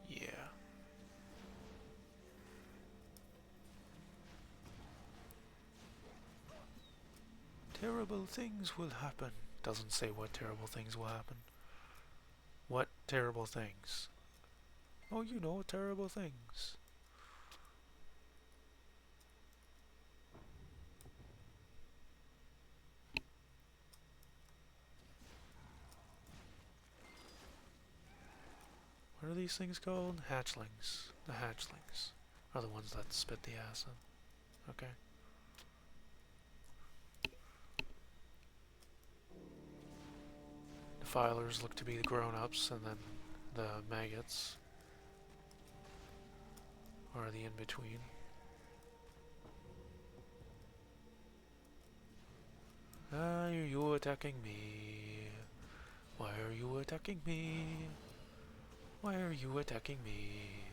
yeah. Terrible things will happen. Doesn't say what terrible things will happen. What terrible things? Oh, you know, terrible things. What are these things called? Hatchlings. The hatchlings are the ones that spit the acid. Okay. Defilers look to be the grown-ups, and then the maggots are the in-between. Why are you attacking me? Why are you attacking me? Why are you attacking me?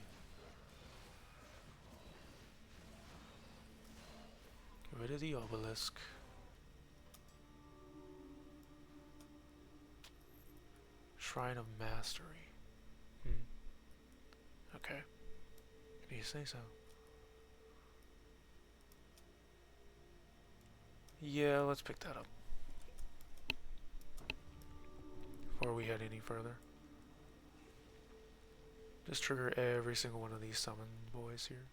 Get rid of the obelisk. Shrine of Mastery. Hmm. Okay. If you say so. Yeah, let's pick that up. Before we head any further. Just trigger every single one of these summon boys here.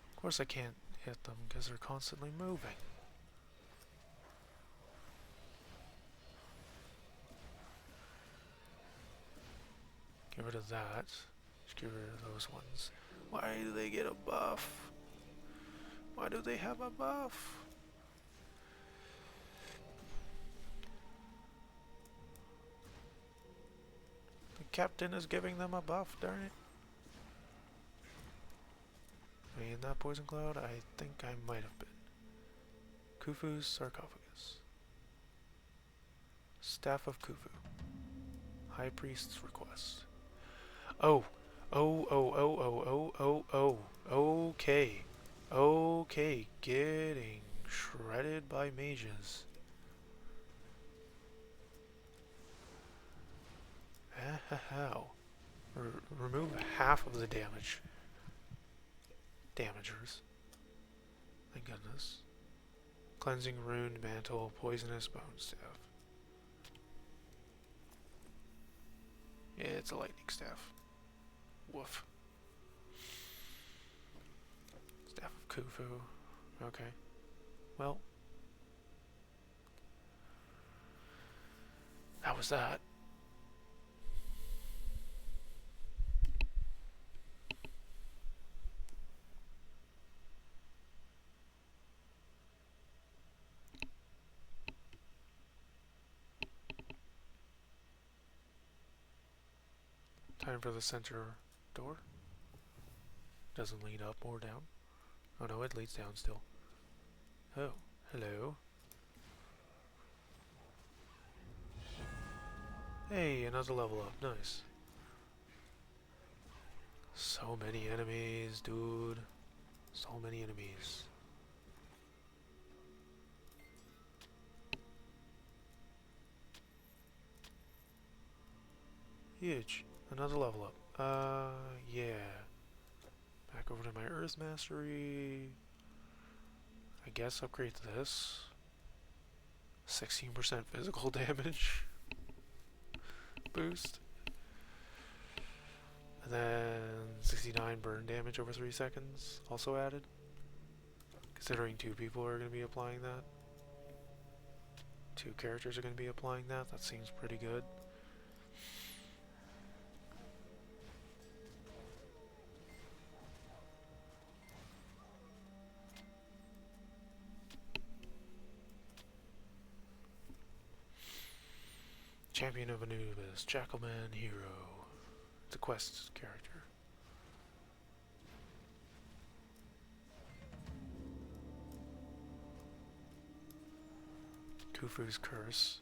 Of course I can't hit them because they're constantly moving. Get rid of that. Just get rid of those ones. Why do they get a buff? Why do they have a buff? The captain is giving them a buff, darn it. Are you in that poison cloud? I think I might have been. Khufu's sarcophagus. Staff of Khufu. High Priest's request. Oh. Okay. Okay. Getting shredded by mages. How? Remove half of the damage. Damagers. Thank goodness. Cleansing Rune, Mantle, Poisonous Bone Staff. Yeah, it's a lightning staff. Woof. Staff of Khufu. Okay. Well. That was that. Time for the center door. Doesn't lead up or down. Oh no, it leads down still. Oh, hello. Hey, another level up. Nice. So many enemies, dude. So many enemies. Huge. Another level up. Yeah. Back over to my Earth Mastery. I guess upgrade to this. 16% physical damage boost. And then 69 burn damage over 3 seconds also added. Considering 2 people are going to be applying that. 2 characters are going to be applying that. That seems pretty good. Champion of Anubis, Jackalman Hero. It's a quest character. Khufu's Curse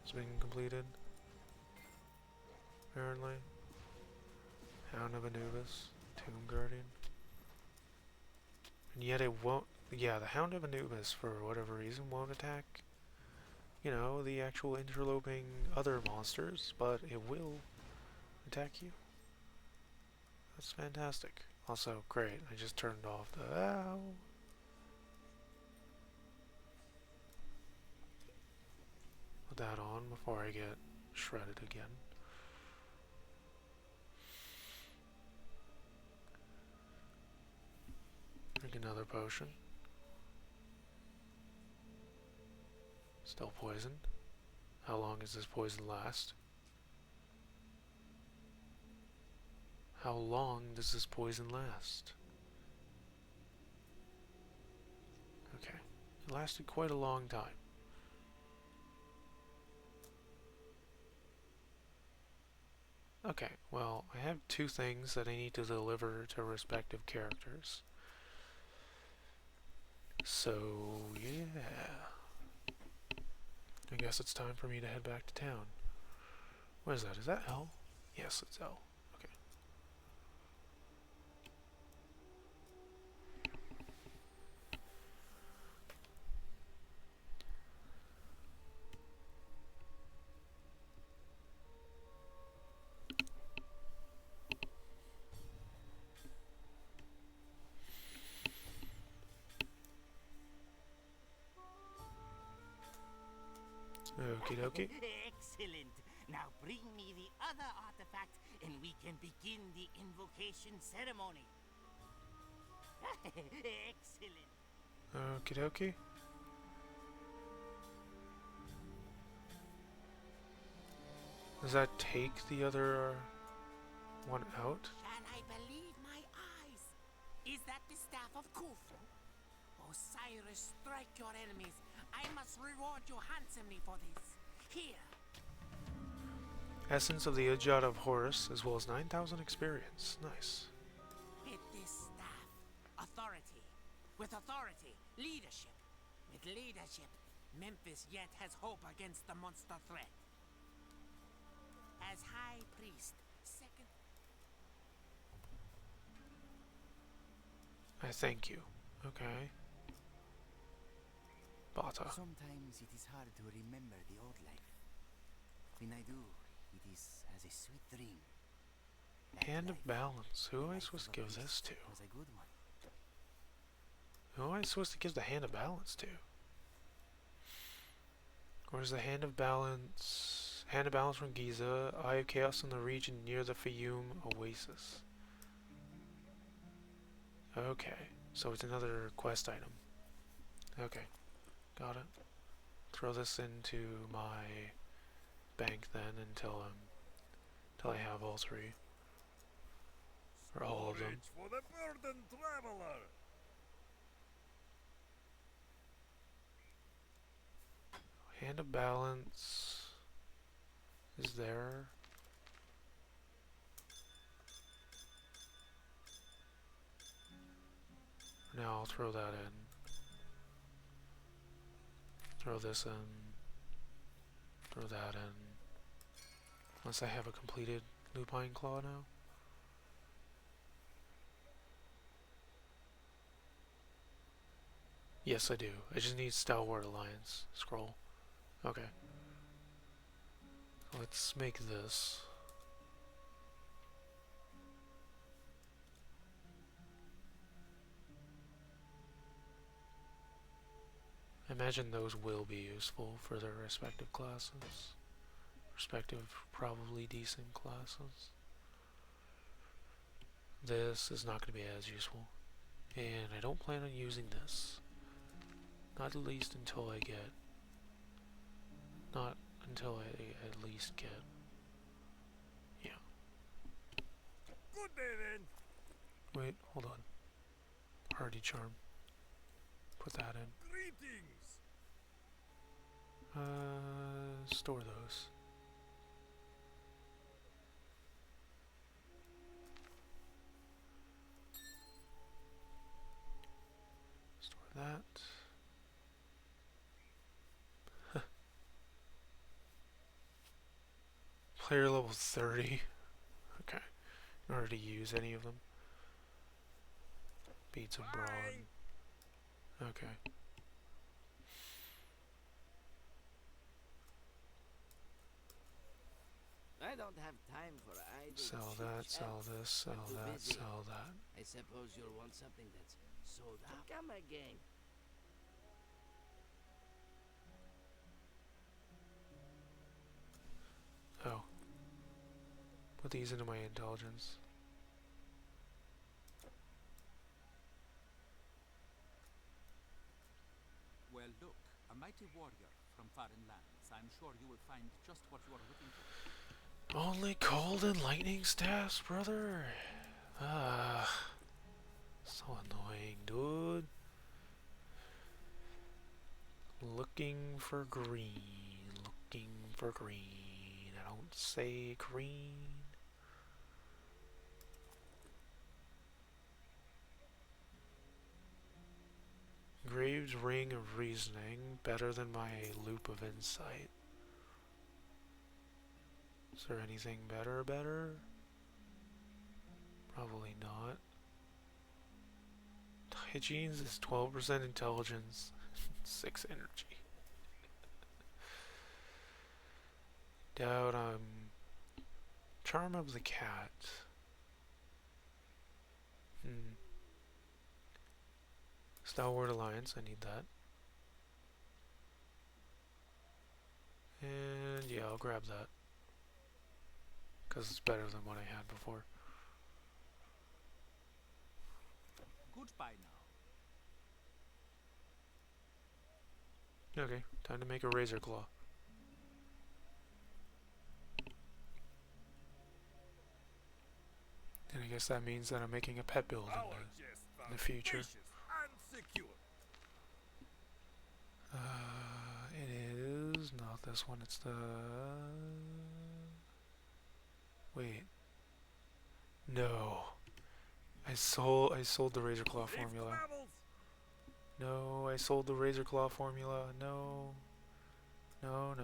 has been completed. Apparently. Hound of Anubis, Tomb Guardian. And yet it won't. Yeah, the Hound of Anubis, for whatever reason, won't attack, you know, the actual interloping other monsters, but it will attack you. That's fantastic. Also, great, I just turned off the ow. Put that on before I get shredded again. Drink another potion. Still poisoned. How long does this poison last? How long does this poison last? Okay. It lasted quite a long time. Okay, well, I have two things that I need to deliver to respective characters. So, yeah. I guess it's time for me to head back to town. What is that? Is that L? Yes, it's L. Okay. Okie dokie. Excellent. Now bring me the other artifact and we can begin the invocation ceremony. Excellent. Okie dokie. Does that take the other one out? Shall I believe my eyes? Is that the staff of Khufu? Osiris, strike your enemies. I must reward you handsomely for this. Here. Essence of the Ijad of Horus, as well as 9,000 experience. Nice. With this staff, authority. With authority, leadership. With leadership, Memphis yet has hope against the monster threat. As High Priest, second... I thank you. Okay. Bata. Sometimes it is hard to remember the old life. When I do, it is as a sweet dream. That Hand of life, Balance. Who the am I life supposed of to a give this priest, to? was a good one. Who am I supposed to give the Hand of Balance to? Where's the Hand of Balance? Hand of Balance from Giza. Eye of Chaos in the region near the Fayum Oasis. Okay. So it's another quest item. Okay. Got it. Throw this into my bank then until I have all three. Or all of them. Storage for the burdened traveler. Hand of Balance is there. Now I'll throw that in. Throw this in. Throw that in. Unless I have a completed Lupine Claw now. Yes, I do. I just need Stalwart Alliance scroll. Okay. Let's make this. I imagine those will be useful for their respective classes. Respective, probably decent classes. This is not going to be as useful. And I don't plan on using this. Not at least until I get... Not until I at least get... Yeah. Good day then. Wait, hold on. Hardy Charm. Put that in. Greetings. Store those. Store that. Player level 30. Okay. In order to use any of them. Beads of Brawn. Okay. I don't have time for idle Sell that, chit-chat. sell this, sell I'm too that, busy. sell that. I suppose you'll want something that's sold out. Come again. Oh. Put these into my intelligence. Well, look, a mighty warrior from foreign lands. I'm sure you will find just what you are looking for. Only cold and lightning staffs, brother. Ah. So annoying, dude. Looking for green. Looking for green. I don't say green. Engraved Ring of Reasoning, better than my Loop of Insight. Is there anything better? Probably not. Hygiene's is 12% intelligence, 6 energy. Doubt Charm of the Cat. Stalwart Alliance, I need that. And yeah, I'll grab that. Because it's better than what I had before. Goodbye now. Okay, time to make a Razor Claw. And I guess that means that I'm making a pet build in the future. It is not this one, it's the... Wait. No. I sold the Razor Claw formula. No, I sold the Razor Claw formula. No. No.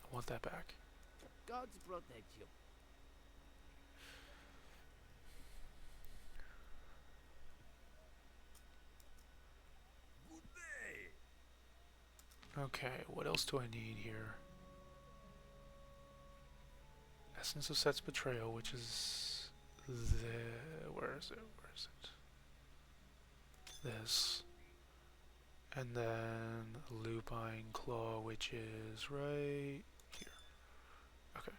I want that back. Gods protect you. Okay, what else do I need here? Essence of Set's Betrayal, which is where is it? This. And then Lupine Claw, which is right here. Okay.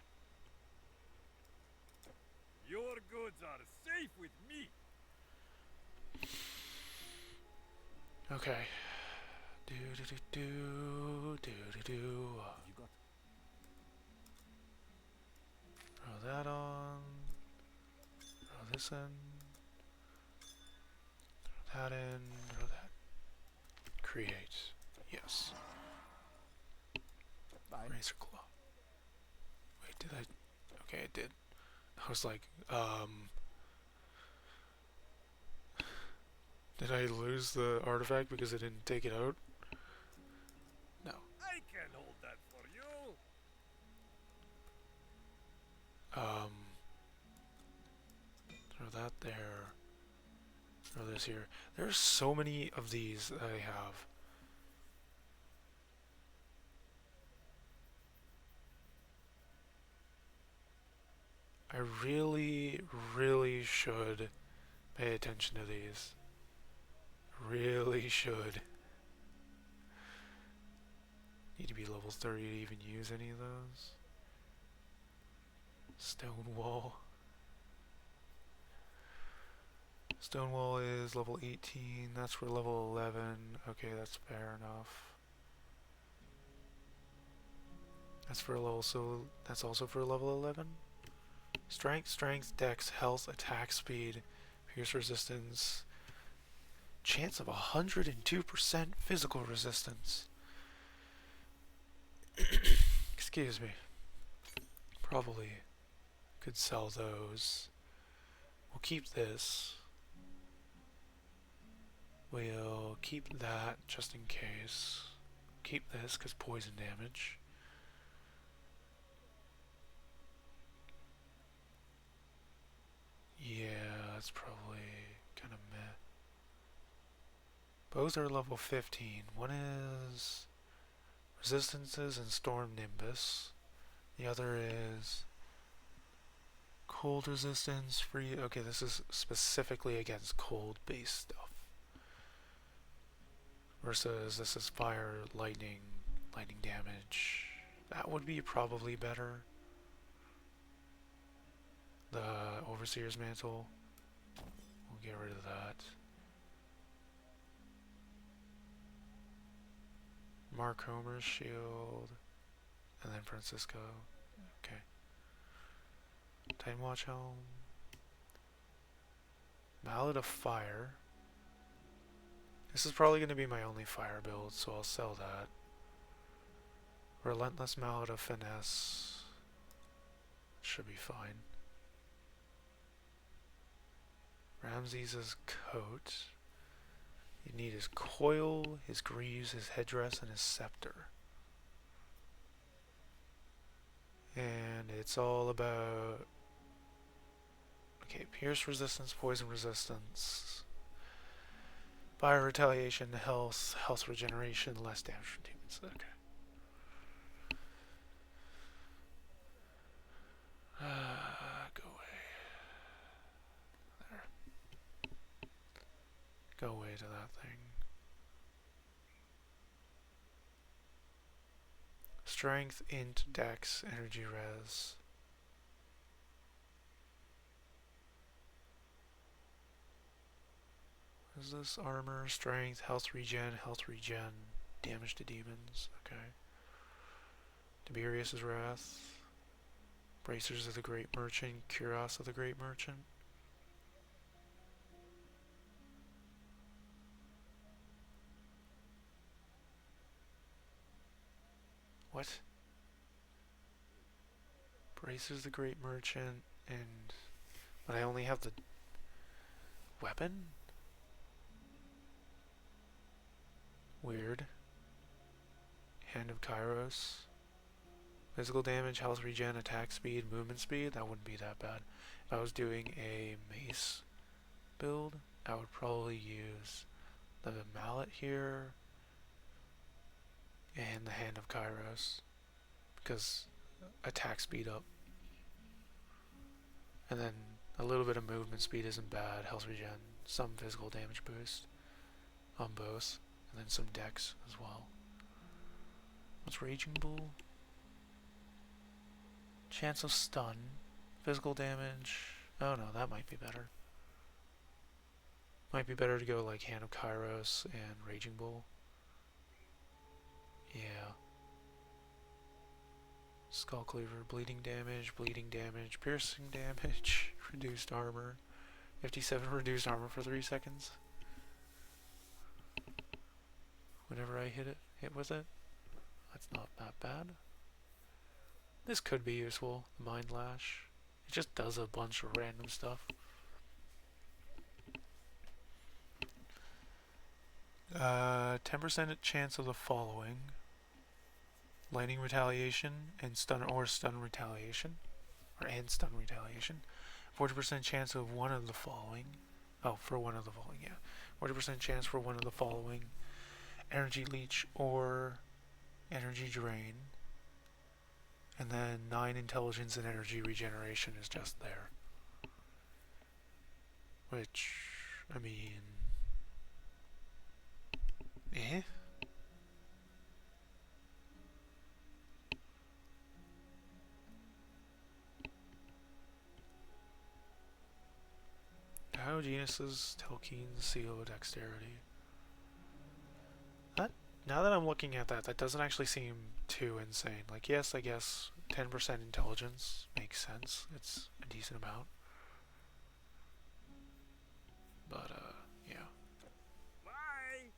Your goods are safe with me. Okay. Do. You got Throw that on. Throw this in. Throw that in. Throw that. Create. Yes. bye. Razor Claw. Wait, did I? Okay, it did. I was like, did I lose the artifact because I didn't take it out? No. I can hold that for you. Throw that there. Throw this here. There's so many of these that I have. I really should pay attention to these. Really should. Need to be level 30 to even use any of those. Stonewall. Stonewall is level 18. That's for level 11. Okay, that's fair enough. That's for level, so that's also for level 11. Strength, dex, health, attack speed, pierce resistance, chance of 102% physical resistance. Excuse me. Probably could sell those. We'll keep this. We'll keep that just in case. Keep this because poison damage. Yeah, that's probably kind of meh. Bows are level 15. One is Resistances and Storm Nimbus. The other is Cold Resistance, free. Okay, this is specifically against cold based stuff. Versus this is fire, lightning damage. That would be probably better. The Overseer's Mantle. We'll get rid of that. Mark Homer's Shield. And then Francisco. Okay. Time Watch Helm. Mallet of Fire. This is probably going to be my only fire build, so I'll sell that. Relentless Mallet of Finesse. Should be fine. Ramses' coat. You need his coil, his greaves, his headdress, and his scepter. And it's all about... Okay, pierce resistance, poison resistance, fire retaliation, health, health regeneration, less damage from demons. Okay. Go away. There. Go away to that thing. Strength, int, dex, energy res. What is this? Armor, strength, health regen, damage to demons. Okay. Tiberius' Wrath. Bracers of the Great Merchant, Cuirass of the Great Merchant. What? Bracers of the Great Merchant, and... But I only have the weapon? Weird. Hand of Kairos. Physical damage, health regen, attack speed, movement speed. That wouldn't be that bad. If I was doing a mace build, I would probably use the mallet here and the Hand of Kairos, because attack speed up. And then a little bit of movement speed isn't bad, health regen, some physical damage boost on both, and then some dex as well. What's Raging Bull? Chance of stun, physical damage. Oh no, that might be better. Might be better to go like Hand of Kairos and Raging Bull. Yeah. Skull Cleaver, bleeding damage, piercing damage, reduced armor. 57 reduced armor for 3 seconds. Whenever I hit with it. That's not that bad. This could be useful, the Mind Lash. It just does a bunch of random stuff. 10% chance of the following. Lightning retaliation and stun retaliation. And stun retaliation. 40% chance of one of the following. Oh, for one of the following, yeah. 40% chance for one of the following. Energy leech or energy drain. And then 9 intelligence and energy regeneration is just there. Which, I mean... Eh? Diogenes' Telkeen Seal of Dexterity. Now that I'm looking at that, that doesn't actually seem too insane. Like, yes, I guess 10% intelligence makes sense. It's a decent amount. But, yeah. Bye!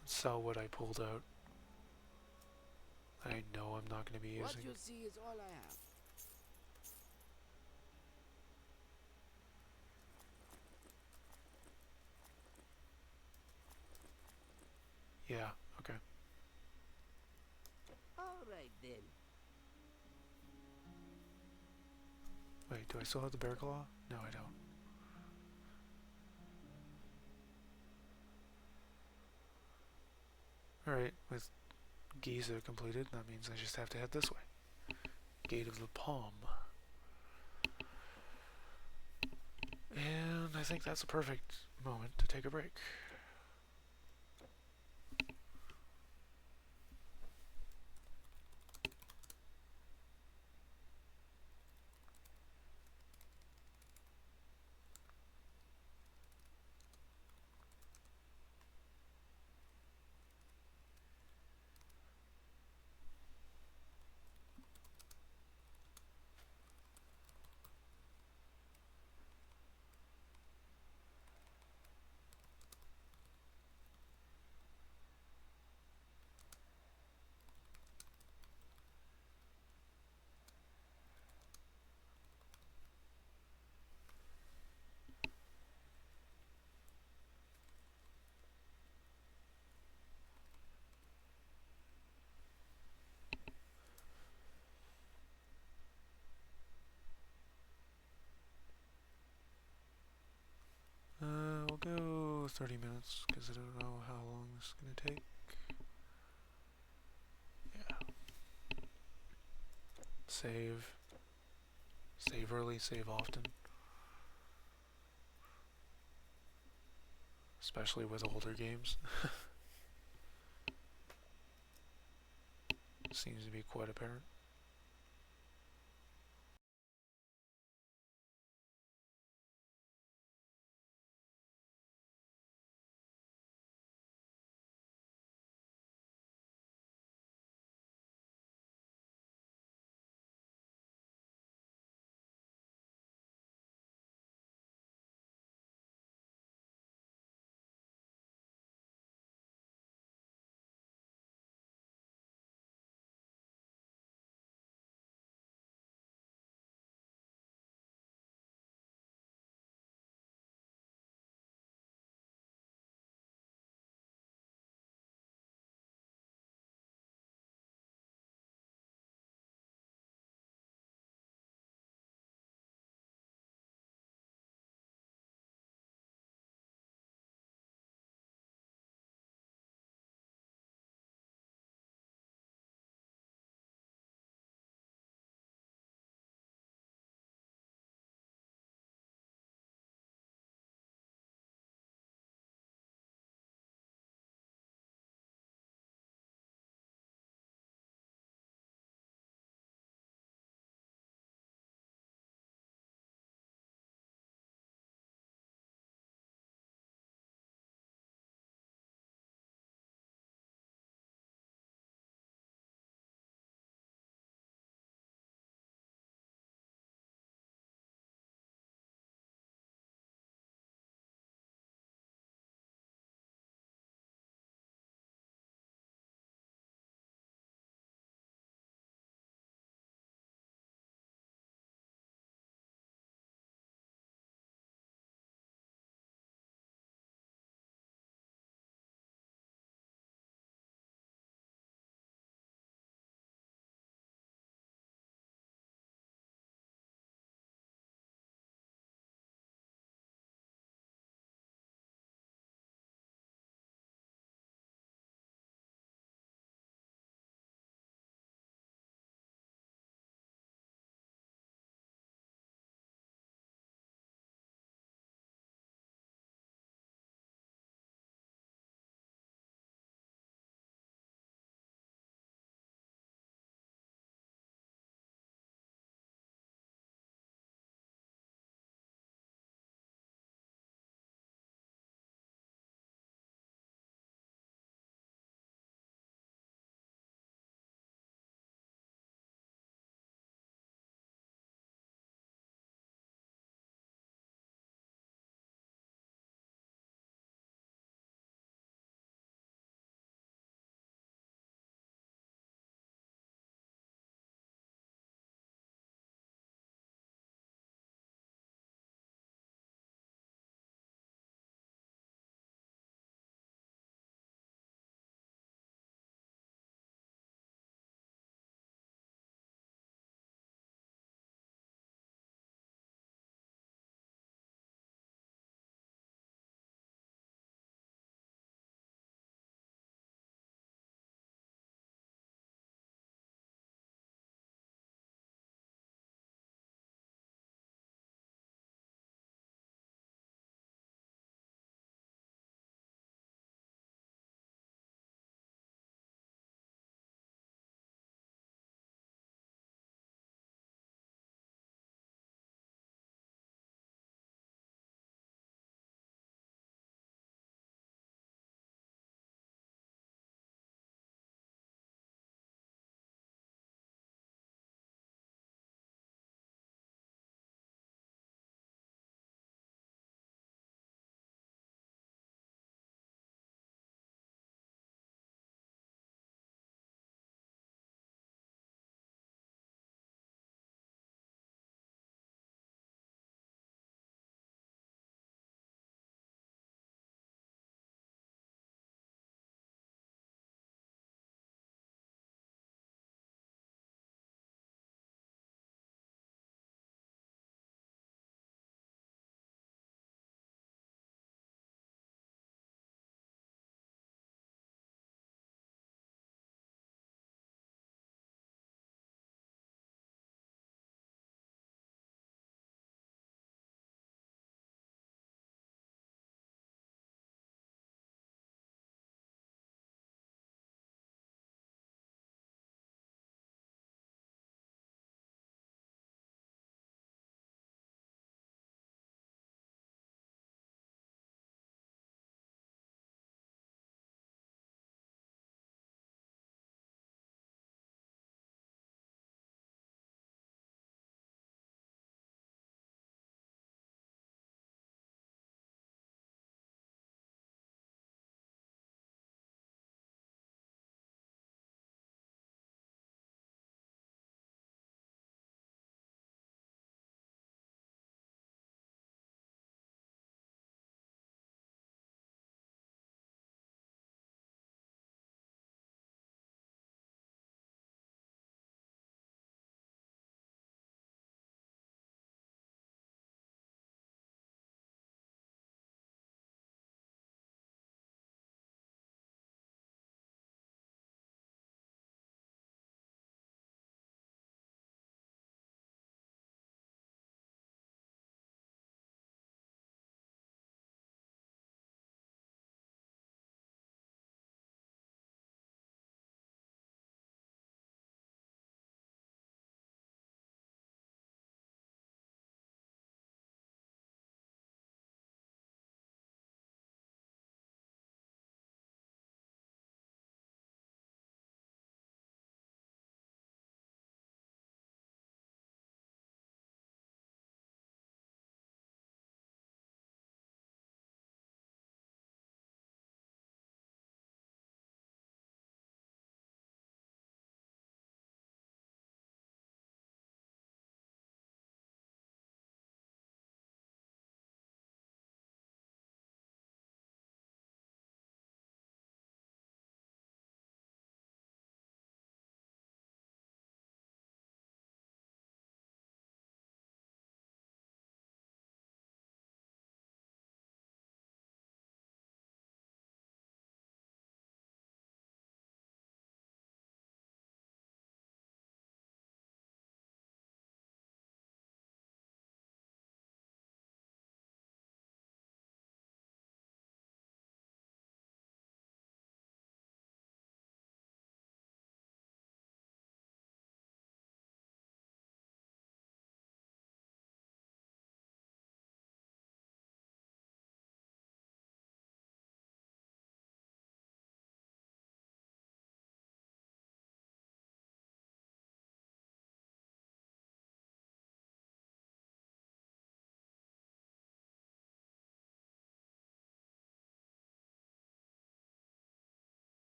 Let's sell what I pulled out. I know I'm not going to be using. What you see is all I have. Yeah, okay. All right then. Wait, do I still have the bear claw? No, I don't. Alright, with Giza completed, that means I just have to head this way. Gate of the Palm. And I think that's a perfect moment to take a break. go 30 minutes because I don't know how long this is going to take. Yeah. Save. Save early, save often. Especially with older games. Seems to be quite apparent.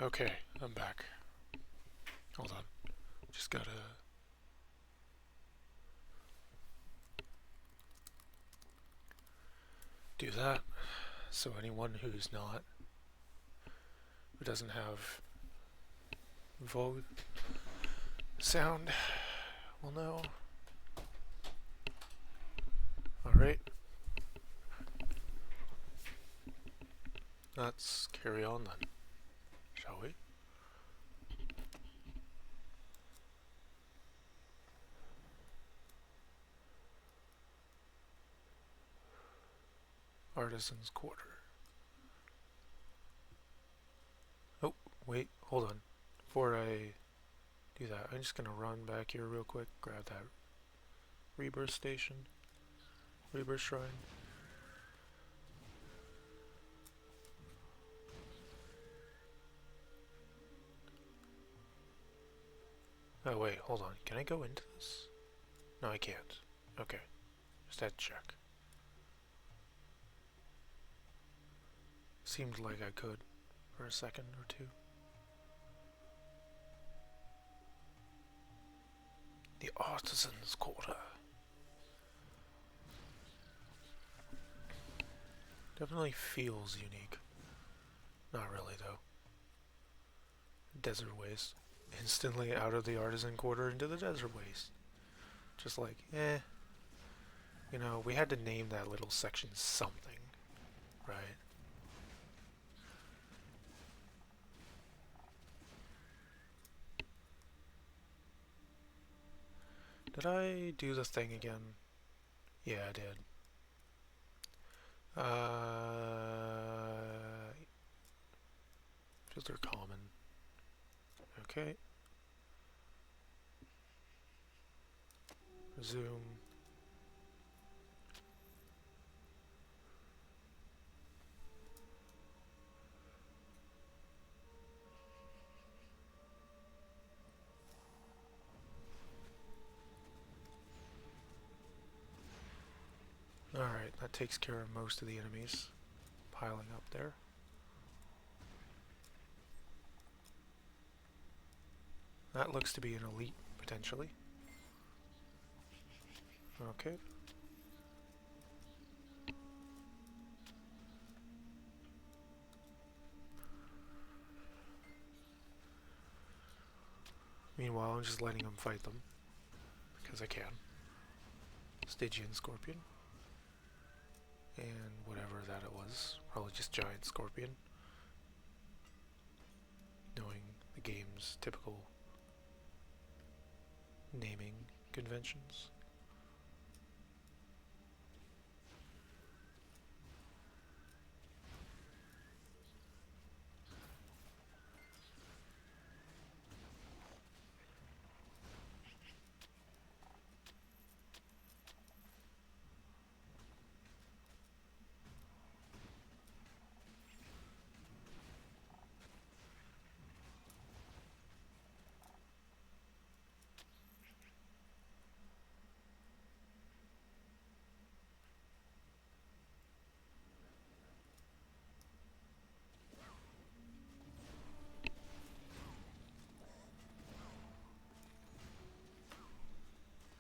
Okay, I'm back. Hold on. Just gotta... do that. So anyone who's not... who doesn't have... VOD sound will know. Alright. Let's carry on then, shall we? Artisan's Quarter. Oh, wait, hold on. Before I do that, I'm just gonna run back here real quick, grab that rebirth station, rebirth shrine. Oh wait, hold on. Can I go into this? No, I can't. Okay. Just had to check. Seemed like I could for a second or two. The Artisan's Quarter. Definitely feels unique. Not really though. Desert waste. Instantly out of the Artisan Quarter into the desert waste. Just like, eh. You know, we had to name that little section something, right? Did I do the thing again? Yeah, I did. Because they're common. Okay. Resume. Alright, that takes care of most of the enemies piling up there. That looks to be an elite, potentially. Okay. Meanwhile, I'm just letting them fight them. Because I can. Stygian Scorpion. And whatever that it was. Probably just Giant Scorpion. Knowing the game's typical naming conventions.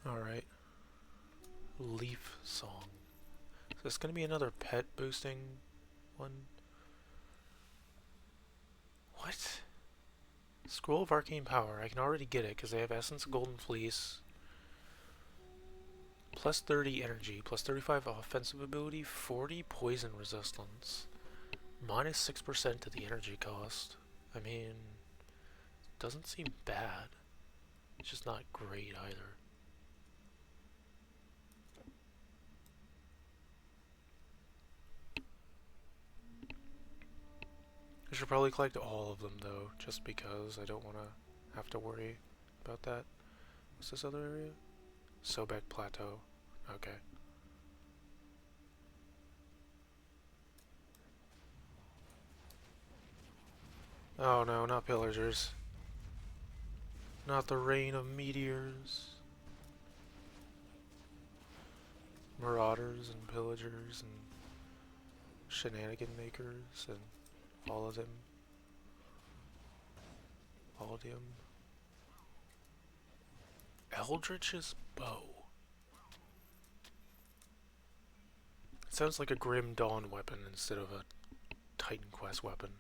Alright. Leaf Song. So this going to be another pet boosting one? What? Scroll of Arcane Power. I can already get it because they have Essence of Golden Fleece. Plus 30 energy, plus 35 offensive ability, 40 poison resistance. Minus 6% to the energy cost. I mean, doesn't seem bad. It's just not great either. I should probably collect all of them though, just because I don't want to have to worry about that. What's this other area? Sobek Plateau. Okay. Oh no, not pillagers. Not the rain of meteors. Marauders and pillagers and shenanigan makers and all of them. Laudium. Eldritch's Bow. It sounds like a Grim Dawn weapon instead of a Titan Quest weapon.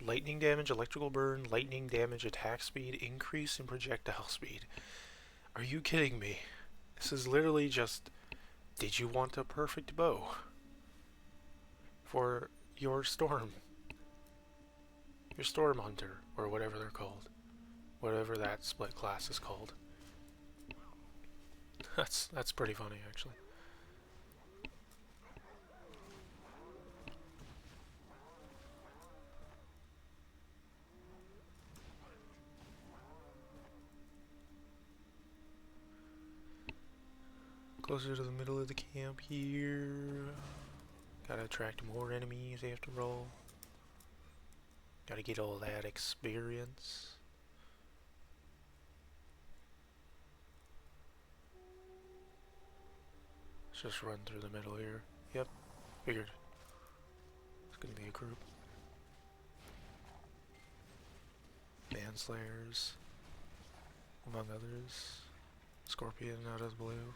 Lightning damage, electrical burn, lightning damage, attack speed, increase in projectile speed. Are you kidding me? This is literally just, did you want a perfect bow for your storm? Your storm hunter, or whatever they're called. Whatever that split class is called. That's pretty funny, actually. Closer to the middle of the camp here. Gotta attract more enemies after all. Gotta get all that experience. Let's just run through the middle here. Yep, figured. It's gonna be a group. Manslayers, among others. Scorpion out of the blue.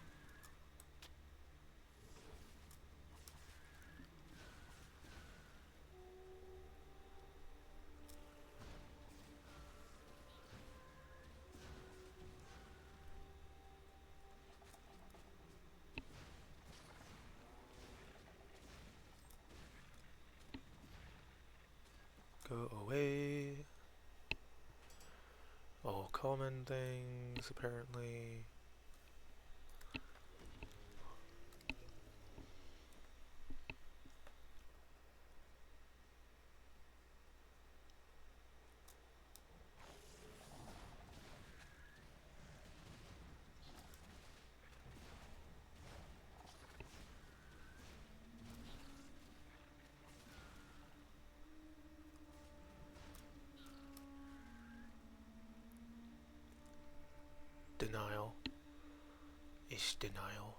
Go away. All common things, apparently. Denial. Ish denial.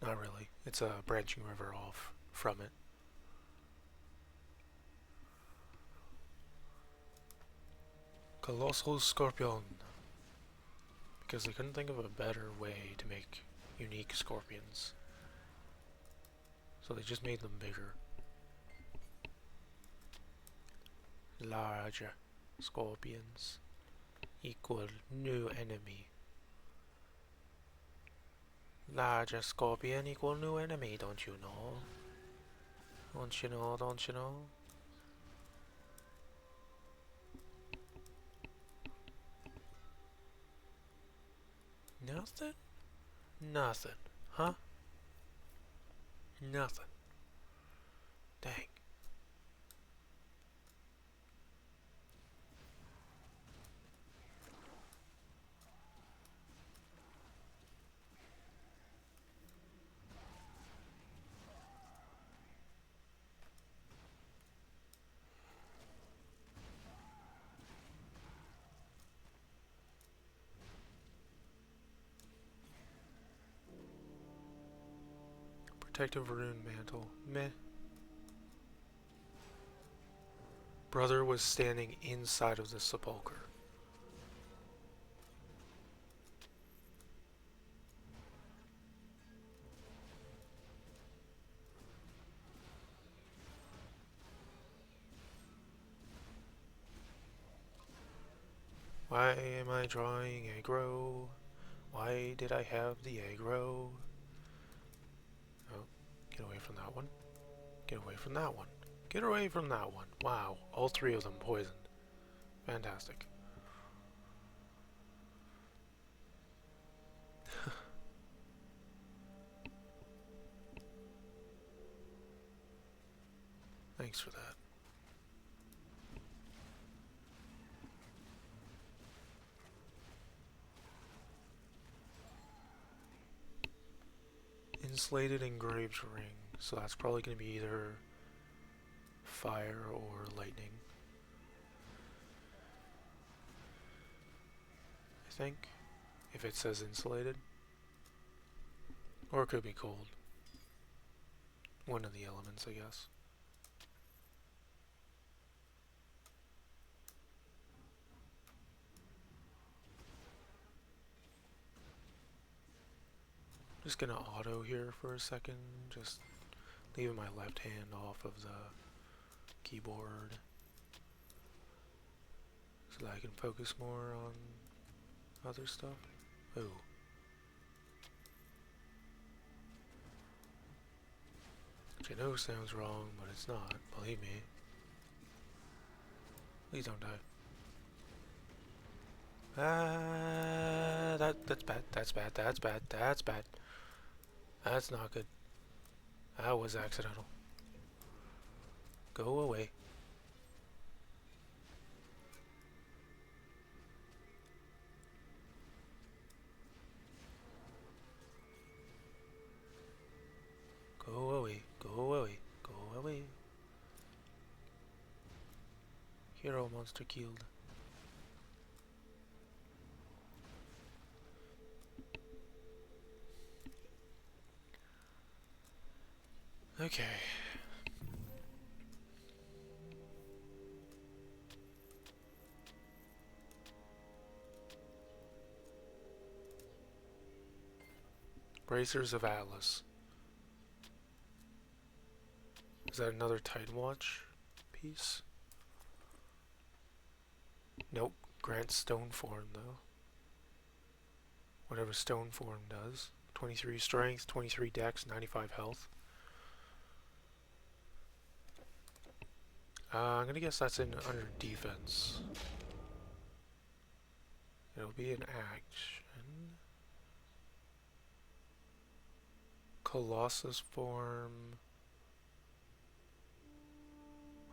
Not really. It's a branching river off from it. Colossal Scorpion. Because they couldn't think of a better way to make unique scorpions. So they just made them bigger. Larger scorpions equal new enemy. Larger scorpion equal new enemy, don't you know? Don't you know, don't you know? Nothing? Nothing, huh? Nothing. Dang. Protective rune mantle. Meh. Brother was standing inside of the sepulcher. Why am I drawing aggro? Why did I have the aggro? Oh, get away from that one. Get away from that one. Get away from that one. Wow, all three of them poisoned. Fantastic. Thanks for that. Insulated engraved ring. So that's probably going to be either fire or lightning. I think. If it says insulated. Or it could be cold. One of the elements, I guess. Just gonna auto here for a second, just leaving my left hand off of the keyboard so that I can focus more on other stuff. Oh. Which I know sounds wrong, but it's not, believe me. Please don't die. That's bad, that's bad, that's bad, that's bad. That's not good. That was accidental. Go away. Go away, go away, go away. Hero monster killed. Okay. Bracers of Atlas. Is that another Titan Watch piece? Nope. Grants stone form though. Whatever stone form does. 23 strength, 23 dex, 95 health. I'm gonna guess that's in under defense. It'll be an action. Colossus form.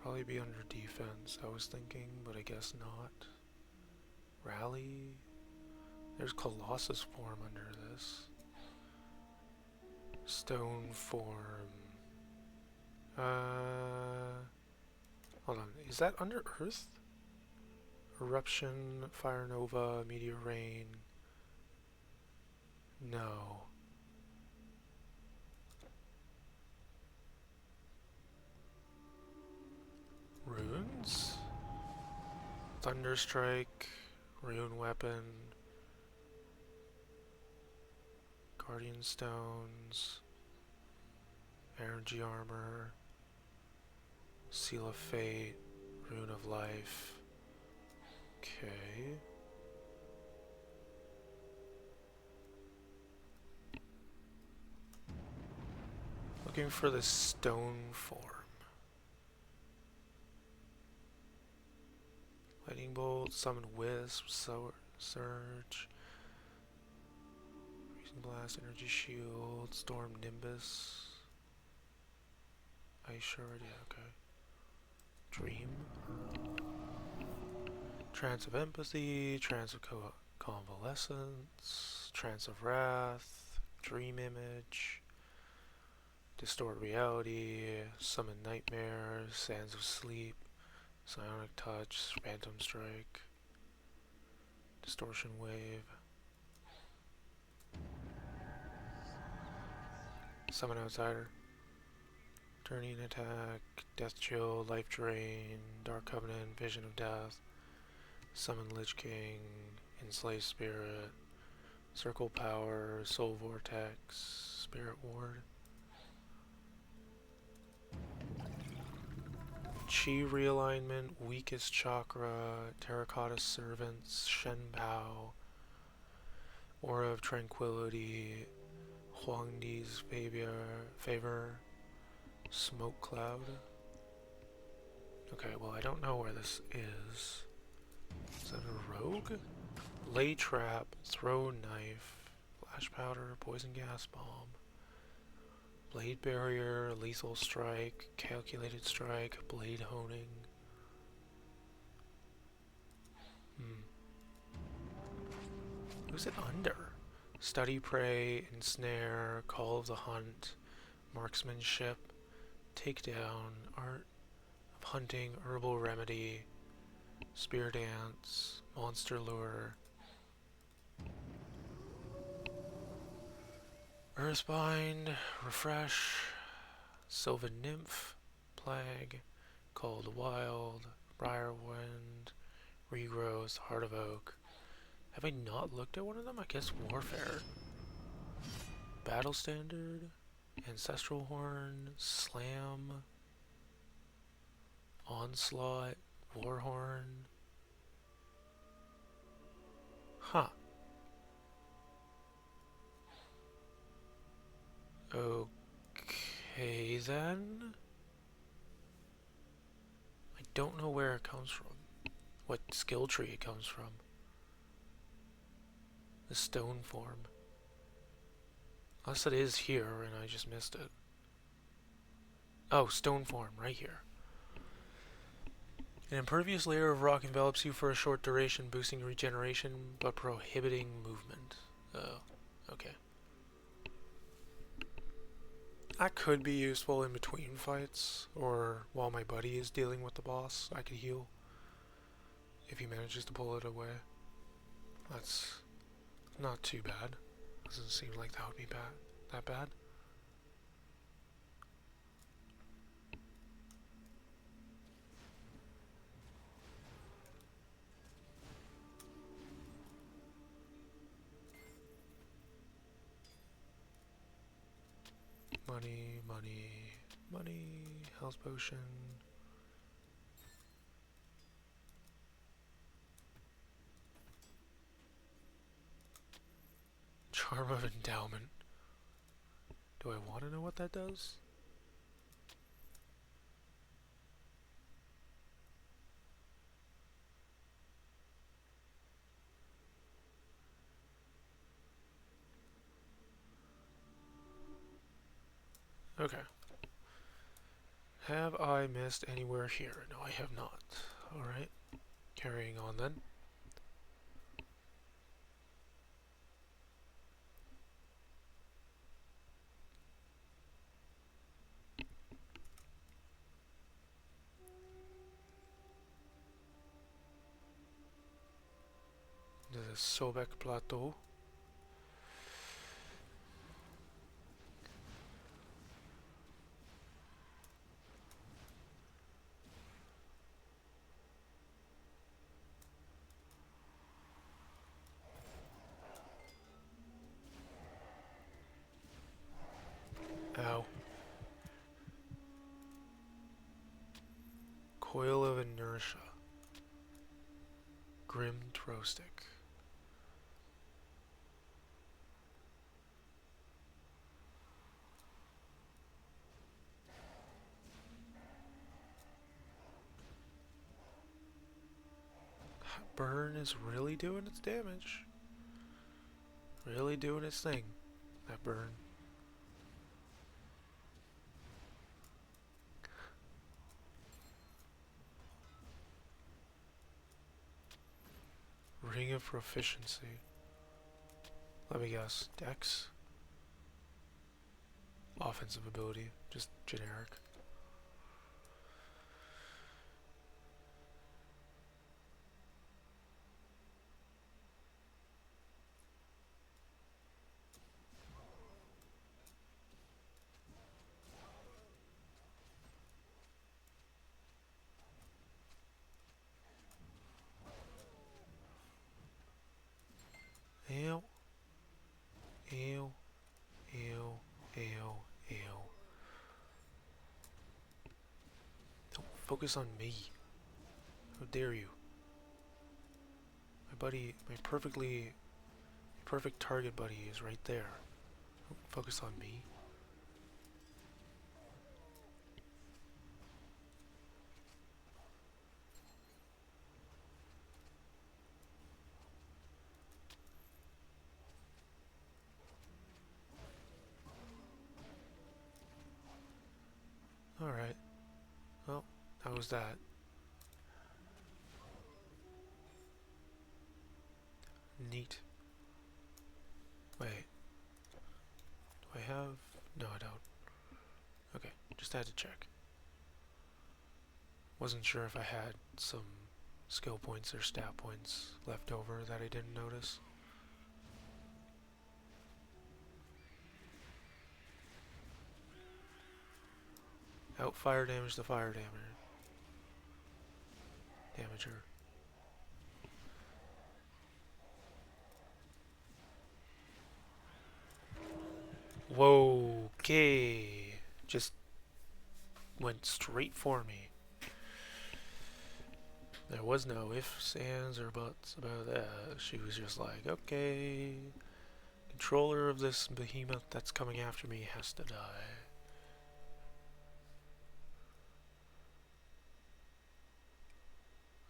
Probably be under defense, I was thinking, but I guess not. Rally. There's Colossus form under this. Stone form. Hold on. Is that under Earth? Eruption, Fire Nova, Meteor Rain. No. Runes? Thunderstrike, Rune Weapon, Guardian Stones, Energy Armor, Seal of Fate, Rune of Life. Okay. Looking for the stone form. Lightning Bolt, Summon Wisp, Surge, Freezing Blast, Energy Shield, Storm Nimbus, Ice Shard, yeah, okay. Dream. Trance of Empathy, Trance of Convalescence, Trance of Wrath, Dream Image, Distort Reality, Summon Nightmares, Sands of Sleep, Psionic Touch, Phantom Strike, Distortion Wave, Summon Outsider, Turning Attack, Death Chill, Life Drain, Dark Covenant, Vision of Death, Summon Lich King, Enslave Spirit, Circle Power, Soul Vortex, Spirit Ward, Chi Realignment, Weakest Chakra, Terracotta Servants, Shen Bao, Aura of Tranquility, Huangdi's Favor, Smoke Cloud. Okay, well I don't know where this is. Is that a rogue? Lay Trap, Throw Knife, Flash Powder, Poison Gas Bomb, Blade Barrier, Lethal Strike, Calculated Strike, Blade Honing. Who's it under? Study Prey, Ensnare, Call of the Hunt, Marksmanship, Takedown, Art of Hunting, Herbal Remedy, Spear Dance, Monster Lure, Earthbind, Refresh, Sylvan Nymph, Plague, Cold Wild, Briarwind, Regrowth, Heart of Oak. Have I not looked at one of them? I guess Warfare. Battle Standard, Ancestral Horn, Slam, Onslaught, Warhorn. Huh. Okay then. I don't know where it comes from. What skill tree it comes from. The stone form. Unless it is here and I just missed it. Oh, stone form, right here. An impervious layer of rock envelops you for a short duration, boosting regeneration but prohibiting movement. Oh, okay. That could be useful in between fights, or while my buddy is dealing with the boss, I could heal. If he manages to pull it away. That's not too bad. Doesn't seem like that would be that bad. Money, money, money, health potion. Charm of endowment. Do I want to know what that does? Okay. Have I missed anywhere here? No, I have not. Alright. Carrying on then. The Sobek Plateau. Ow. Coil of inertia. Grim throw stick. Burn is really doing its damage. Really doing its thing. That burn. Ring of proficiency. Let me guess. Dex? Offensive ability. Just generic. Ew. Ew. Ew. Ew. Ew. Don't focus on me. How dare you? My buddy, my perfect target buddy is right there. Don't focus on me. Alright. Well, that was that. Neat. Wait. Do I have... No, I don't. Okay, just had to check. Wasn't sure if I had some skill points or stat points left over that I didn't notice. Out fire damage the fire damager. Whoa, okay. Just went straight for me. There was no ifs, ands, or buts about that. She was just like, okay, controller of this behemoth that's coming after me has to die.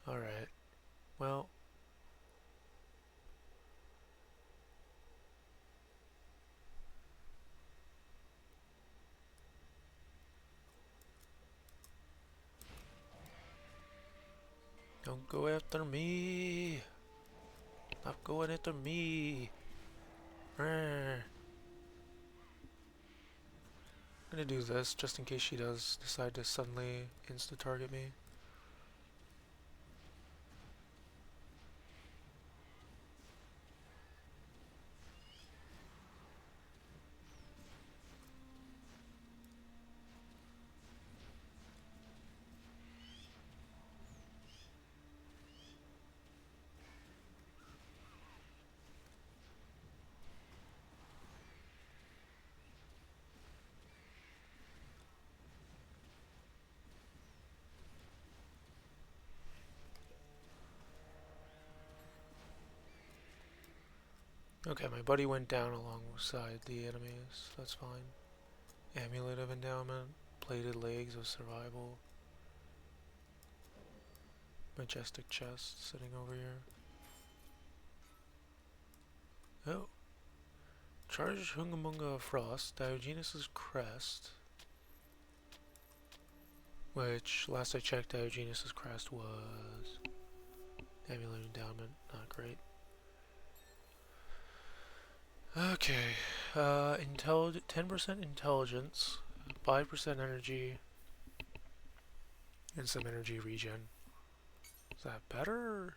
Alright, well. Don't go after me. Not going after me. I'm gonna do this just in case she does decide to suddenly insta-target me. Okay, my buddy went down alongside the enemies. That's fine. Amulet of Endowment, Plated Legs of Survival, Majestic Chest sitting over here. Oh. Charged Hungamunga of Frost, Diogenes' Crest. Which, last I checked, Diogenes' Crest was Amulet Endowment, not great. Okay, 10% intelligence, 5% energy, and some energy regen. Is that better?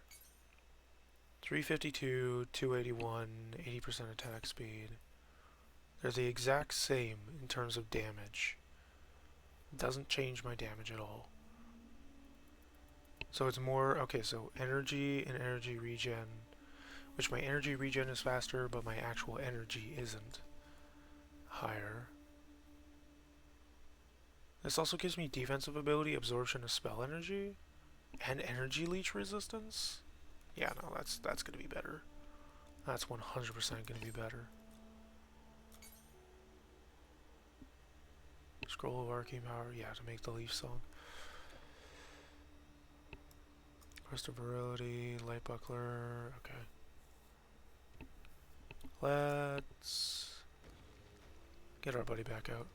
352, 281, 80% attack speed. They're the exact same in terms of damage. It doesn't change my damage at all. So it's more, okay, so energy and energy regen, which my energy regen is faster, but my actual energy isn't higher. This also gives me defensive ability, absorption of spell energy, and energy leech resistance. Yeah, no, that's gonna be better. That's 100% gonna be better. Scroll of Arcane Power, yeah, to make the Leaf Song. Crest of Virility, Light Buckler, okay. Let's get our buddy back out.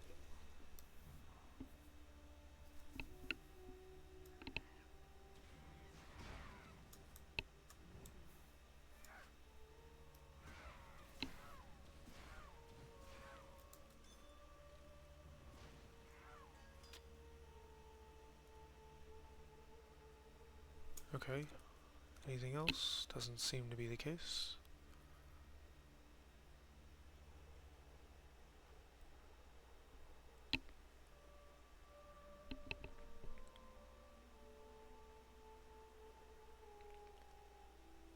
Okay. Anything else? Doesn't seem to be the case.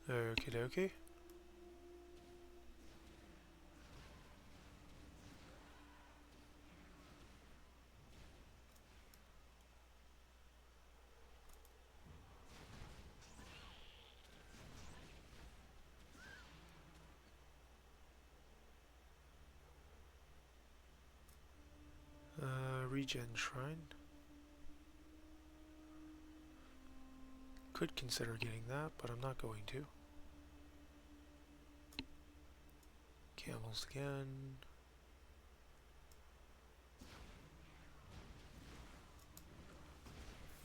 Okie dokie. Regen Shrine. Could consider getting that, but I'm not going to. Camels again.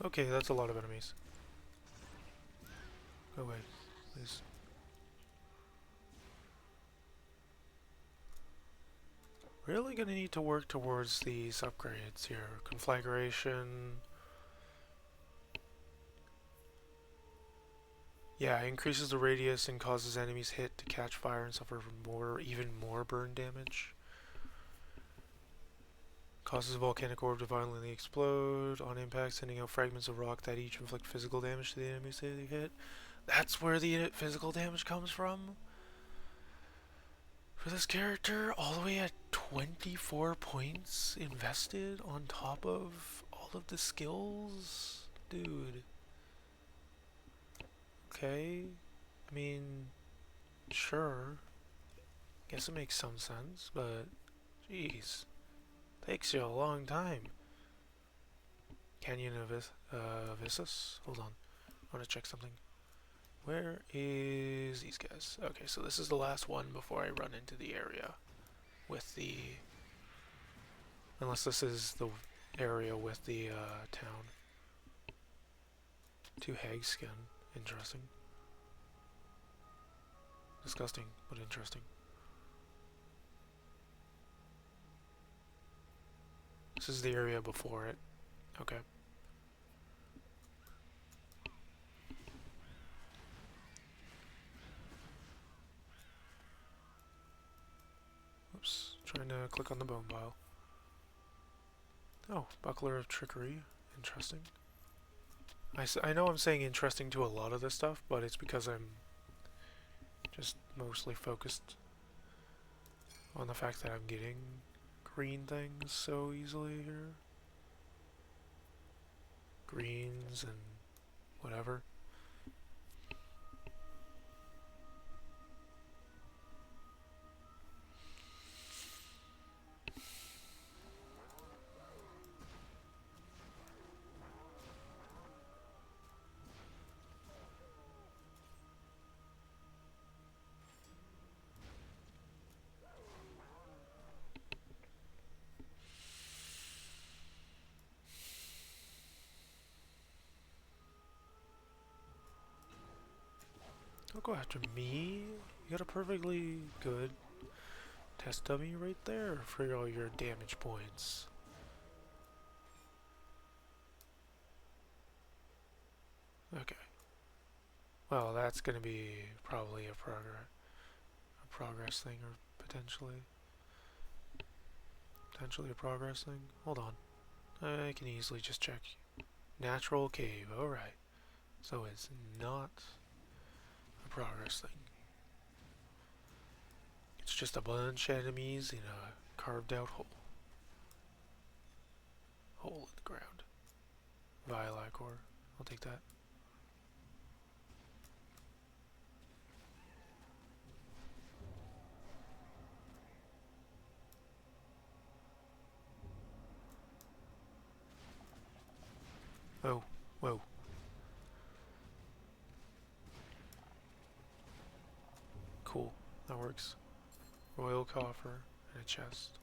Okay, that's a lot of enemies. Go away, please. Really gonna need to work towards these upgrades here. Conflagration. Yeah, increases the radius and causes enemies hit to catch fire and suffer even more burn damage. Causes a volcanic orb to violently explode on impact, sending out fragments of rock that each inflict physical damage to the enemies they hit. That's where the physical damage comes from? For this character, all the way at 24 points invested on top of all of the skills? Dude. Okay. I mean, sure. Guess it makes some sense, but jeez. Takes you a long time. Canyon of Abyssus? Hold on. I want to check something. Where is these guys? Okay, so this is the last one before I run into the area with the... Unless this is the area with the town. 2 hag skin. Interesting. Disgusting, but interesting. This is the area before it. Okay. Oops. Trying to click on the bone pile. Oh, Buckler of Trickery. Interesting. I know I'm saying interesting to a lot of this stuff, but it's because I'm just mostly focused on the fact that I'm getting green things so easily here. Greens and whatever. Don't go after me. You got a perfectly good test dummy right there for all your damage points. Okay. Well, that's gonna be probably a progress thing, or potentially a progress thing. Hold on. I can easily just check. Natural cave. Alright. So it's not a progress thing. It's just a bunch of enemies in a carved out hole. Hole in the ground. Violet core. I'll take that. Oh, whoa. Cool. That works. Royal coffer and a chest.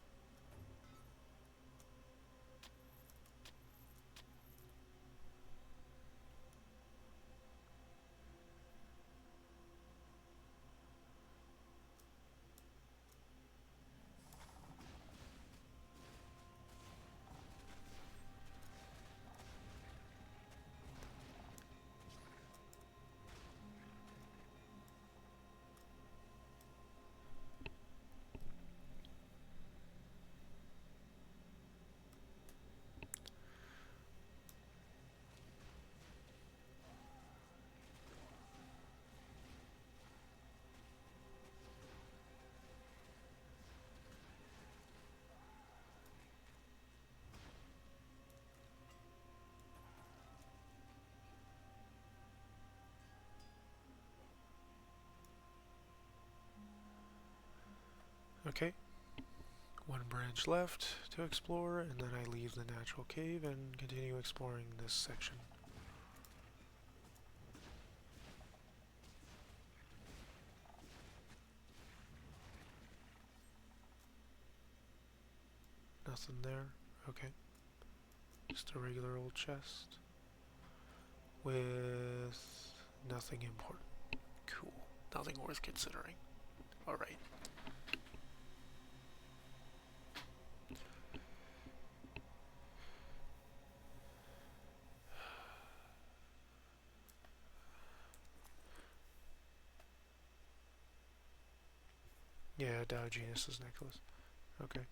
Okay. One branch left to explore, and then I leave the natural cave and continue exploring this section. Nothing there. Okay. Just a regular old chest with nothing important. Cool. Nothing worth considering. Alright. Yeah, Diogenes' necklace. Okay.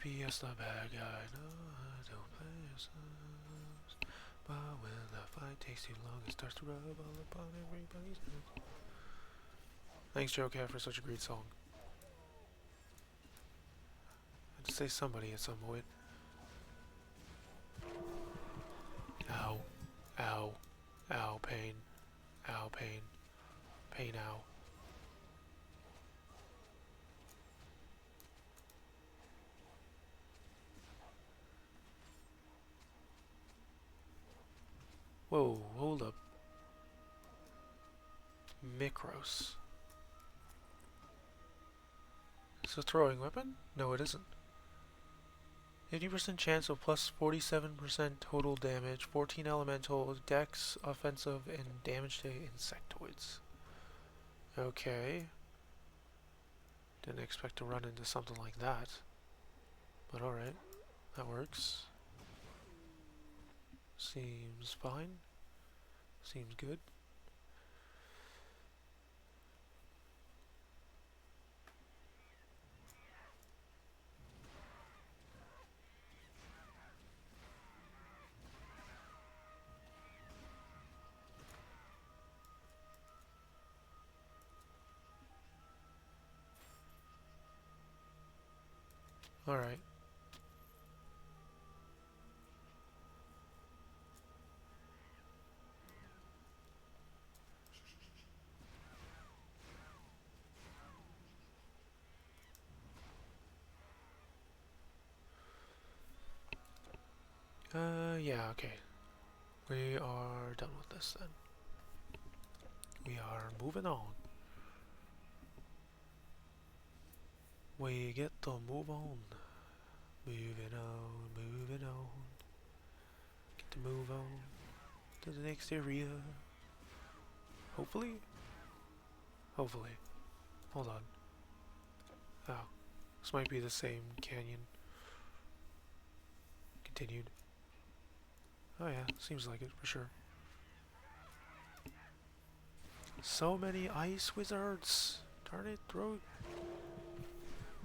be as the bad guy. No, I don't play yourself. But when the fight takes too long, it starts to rub all upon everybody's nose. Thanks, Joe Cat, for such a great song. I had to say somebody at some point. Ow. Ow. Ow, pain. Ow, pain. Pain, ow. Whoa, hold up. Micros. It's a throwing weapon? No, it isn't. 50% chance of plus 47% total damage, 14 elemental, dex, offensive, and damage to insectoids. Okay. Didn't expect to run into something like that. But alright, that works. Seems fine. Seems good. Alright. Yeah, okay. We are done with this then. We are moving on. We get to move on. Moving on, moving on. Get to move on to the next area. Hopefully? Hopefully. Hold on. Oh. This might be the same canyon. Continued. Oh yeah, seems like it for sure. So many ice wizards! Darn it, throw.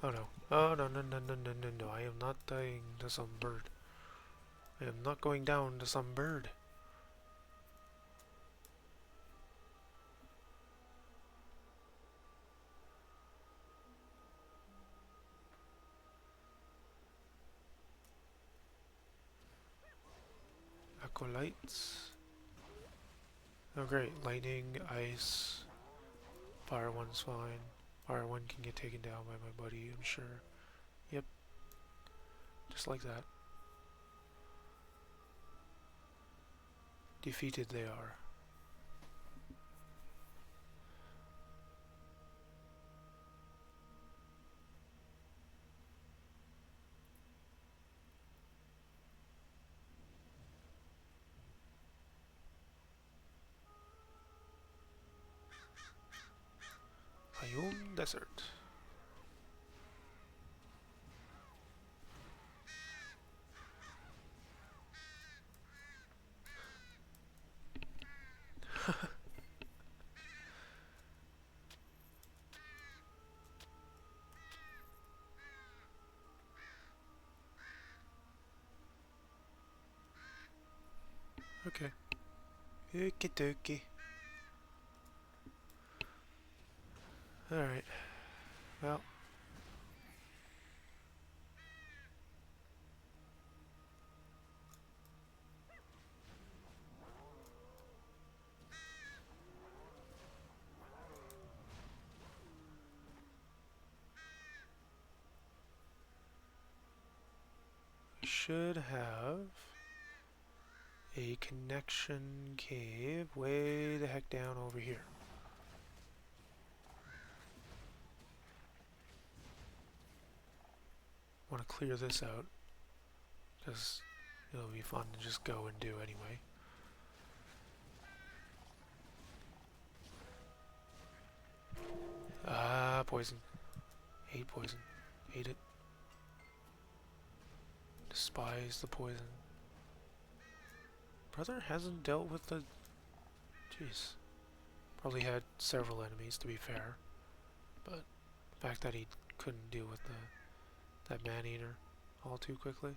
Oh no. Oh no, no, no, no, no, no, no. I am not dying to some bird. I am not going down to some bird. Acolytes. Oh great, lightning, ice, fire one's fine. Fire one can get taken down by my buddy, I'm sure. Yep. Just like that. Defeated they are. Ayum Desert. Okay. Okie dokie. Alright. Well. Should have a connection cave way the heck down over here. Want to clear this out because it'll be fun to just go and do anyway. Ah, poison. Hate poison. Hate it. Despise the poison. Brother hasn't dealt with the... Jeez. Probably had several enemies, to be fair. But the fact that he couldn't deal with that man-eater. all too quickly.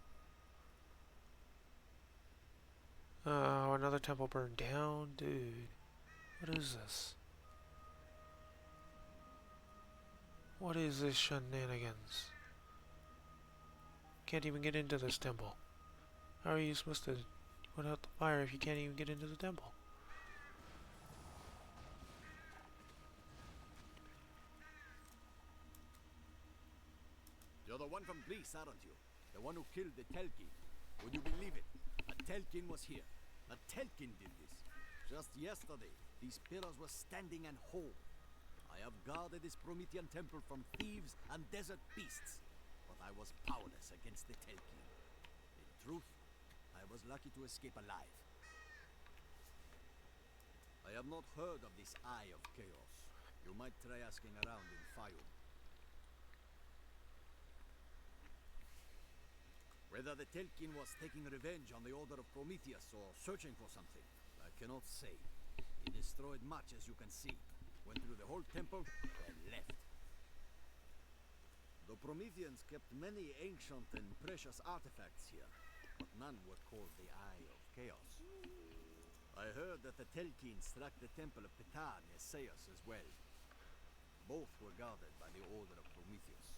Oh, another temple burned down? Dude. What is this? What is this shenanigans? Can't even get into this temple. How are you supposed to put out the fire if you can't even get into the temple? You're the one from Greece, aren't you? The one who killed the Telkin. Would you believe it? A Telkin was here. A Telkin did this. Just yesterday, these pillars were standing and whole. I have guarded this Promethean temple from thieves and desert beasts, but I was powerless against the Telkin. In truth, I was lucky to escape alive. I have not heard of this Eye of Chaos. You might try asking around in Fayum. Whether the Telkin was taking revenge on the Order of Prometheus or searching for something, I cannot say. He destroyed much, as you can see. Went through the whole temple and left. The Prometheans kept many ancient and precious artifacts here, but none were called the Eye of Chaos. I heard that the Telkin struck the temple of Ptah near Seus as well. Both were guarded by the Order of Prometheus.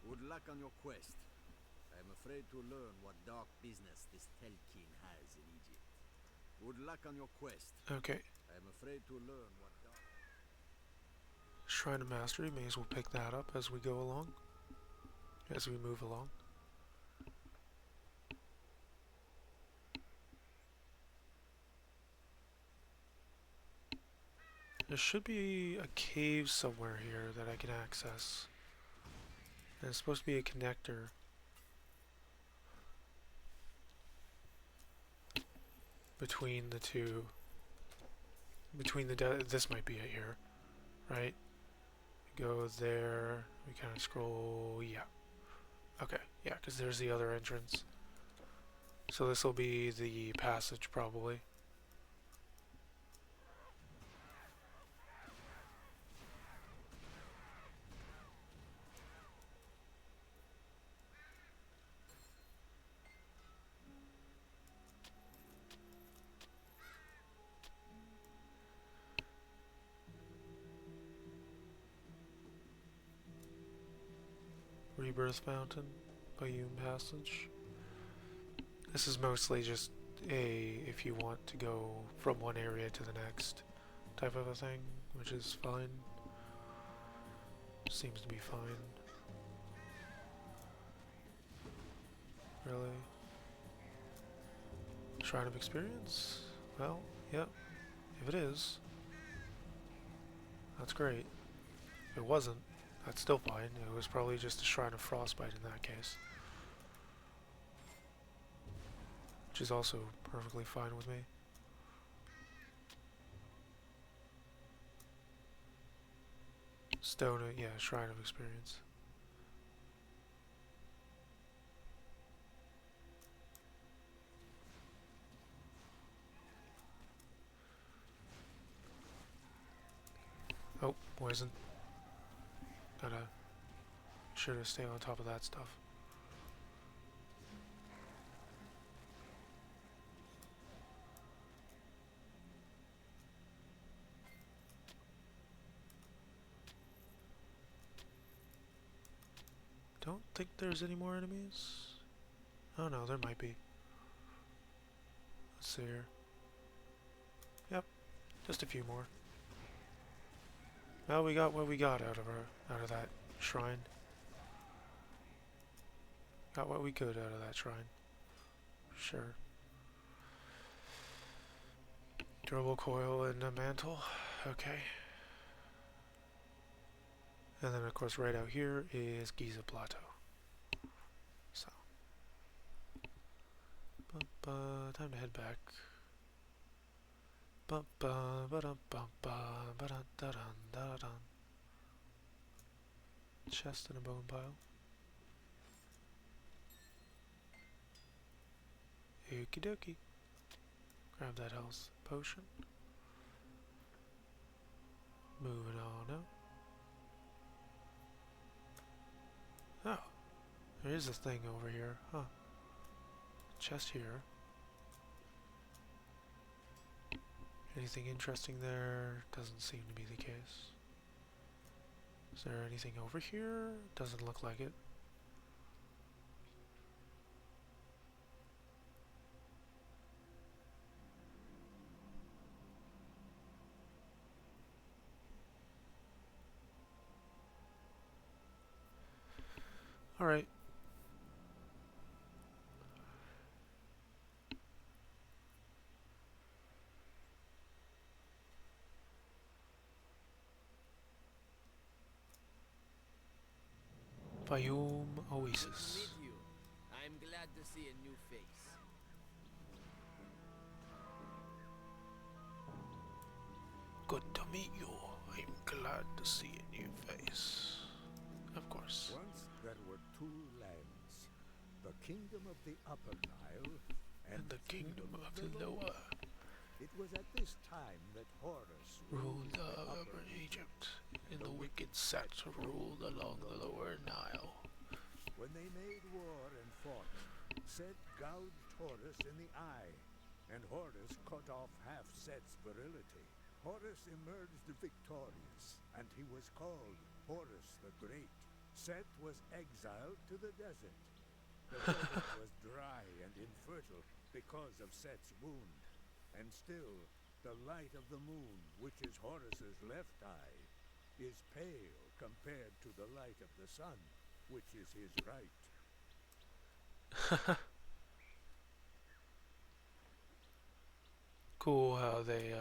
Good luck on your quest. I am afraid to learn what dark business this Telkin has in Egypt. Good luck on your quest. Okay. I am afraid to learn what dark... Shrine of Mastery, may as well pick that up as we go along. As we move along. There should be a cave somewhere here that I can access. And it's supposed to be a connector. Between the two. This might be it here. Right? Go there. We kind of scroll. Yeah. Okay. Yeah, because there's the other entrance. So this will be the passage probably. Rebirth Fountain, Bayum Passage. This is mostly just if you want to go from one area to the next type of a thing, which is fine. Seems to be fine. Really? Shrine of Experience? Well, yep. If it is, that's great. If it wasn't, that's still fine. It was probably just a Shrine of Frostbite in that case. Which is also perfectly fine with me. Stone, yeah, Shrine of Experience. Oh, poison. Gotta sure to stay on top of that stuff. Don't think there's any more enemies. Oh no, there might be. Let's see here. Yep, just a few more. Well, we got what we got out of that shrine. Got what we could out of that shrine. Sure. Durable coil and a mantle. Okay. And then of course right out here is Giza Plateau. So. Time to head back. Chest and a bone pile. Okie dokie. Grab that health potion. Moving on out. Oh. There is a thing over here. Huh. Chest here. Anything interesting there? Doesn't seem to be the case. Is there anything over here? Doesn't look like it. Alright. Biome Good to Oasis. meet you. I'm glad to see a new face. Good to meet you. I'm glad to see a new face. Of course. Once there were two lands, the kingdom of the Upper Nile And the kingdom of the lower It was at this time that Horus ruled the over Egypt, and the wicked Set ruled along the lower Nile. When they made war and fought, Set gouged Horus in the eye, and Horus cut off half Set's virility. Horus emerged victorious, and he was called Horus the Great. Set was exiled to the desert. The desert was dry and infertile because of Set's wound. And still, the light of the moon, which is Horus's left eye, is pale compared to the light of the sun, which is his right. Cool how they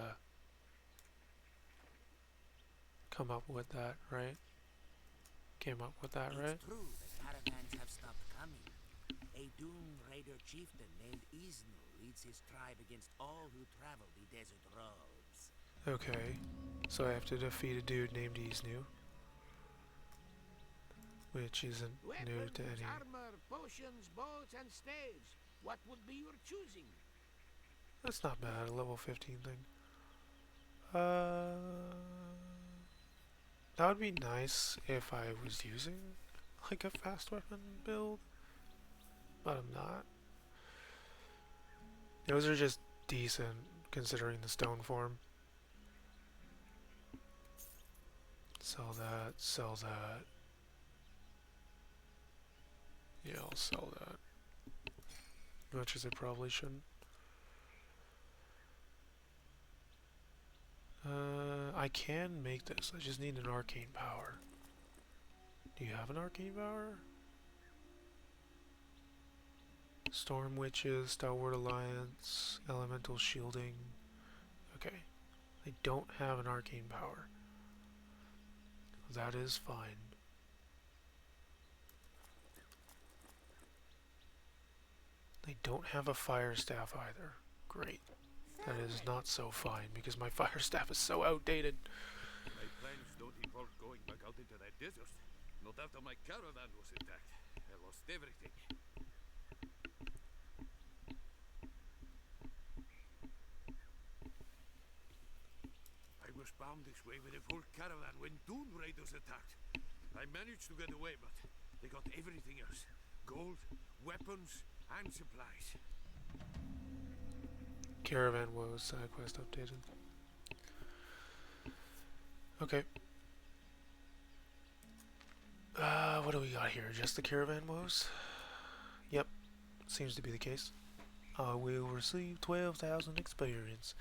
come up with that, right? Came up with that, right? It's true, the caravans have stopped coming. A Doom Raider chieftain named Isnu leads his tribe against all who travel the desert roads. Okay, so I have to defeat a dude named Isnu, which isn't new to any. Armor, potions, bows, and staves. What would be your choosing? That's not bad, a level 15 thing. That would be nice if I was using like a fast weapon build, but I'm not. Those are just decent considering the stone form. Sell that, sell that. Yeah, I'll sell that. Much as I probably shouldn't. I can make this. I just need an arcane power. Do you have an arcane power? Storm Witches, Stalwart Alliance, Elemental Shielding. Okay. I don't have an arcane power. That is fine. I don't have a fire staff either. Great. That is not so fine because my fire staff is so outdated. My plans don't involve going back out into that desert. Not after my caravan was attacked. I lost everything. I was bound this way with a full caravan when Dune Raiders attacked. I managed to get away, but they got everything else. Gold, weapons, and supplies. Caravan woes side quest updated. Okay. What do we got here? Just the caravan woes? Yep, seems to be the case. I will receive 12,000 experience.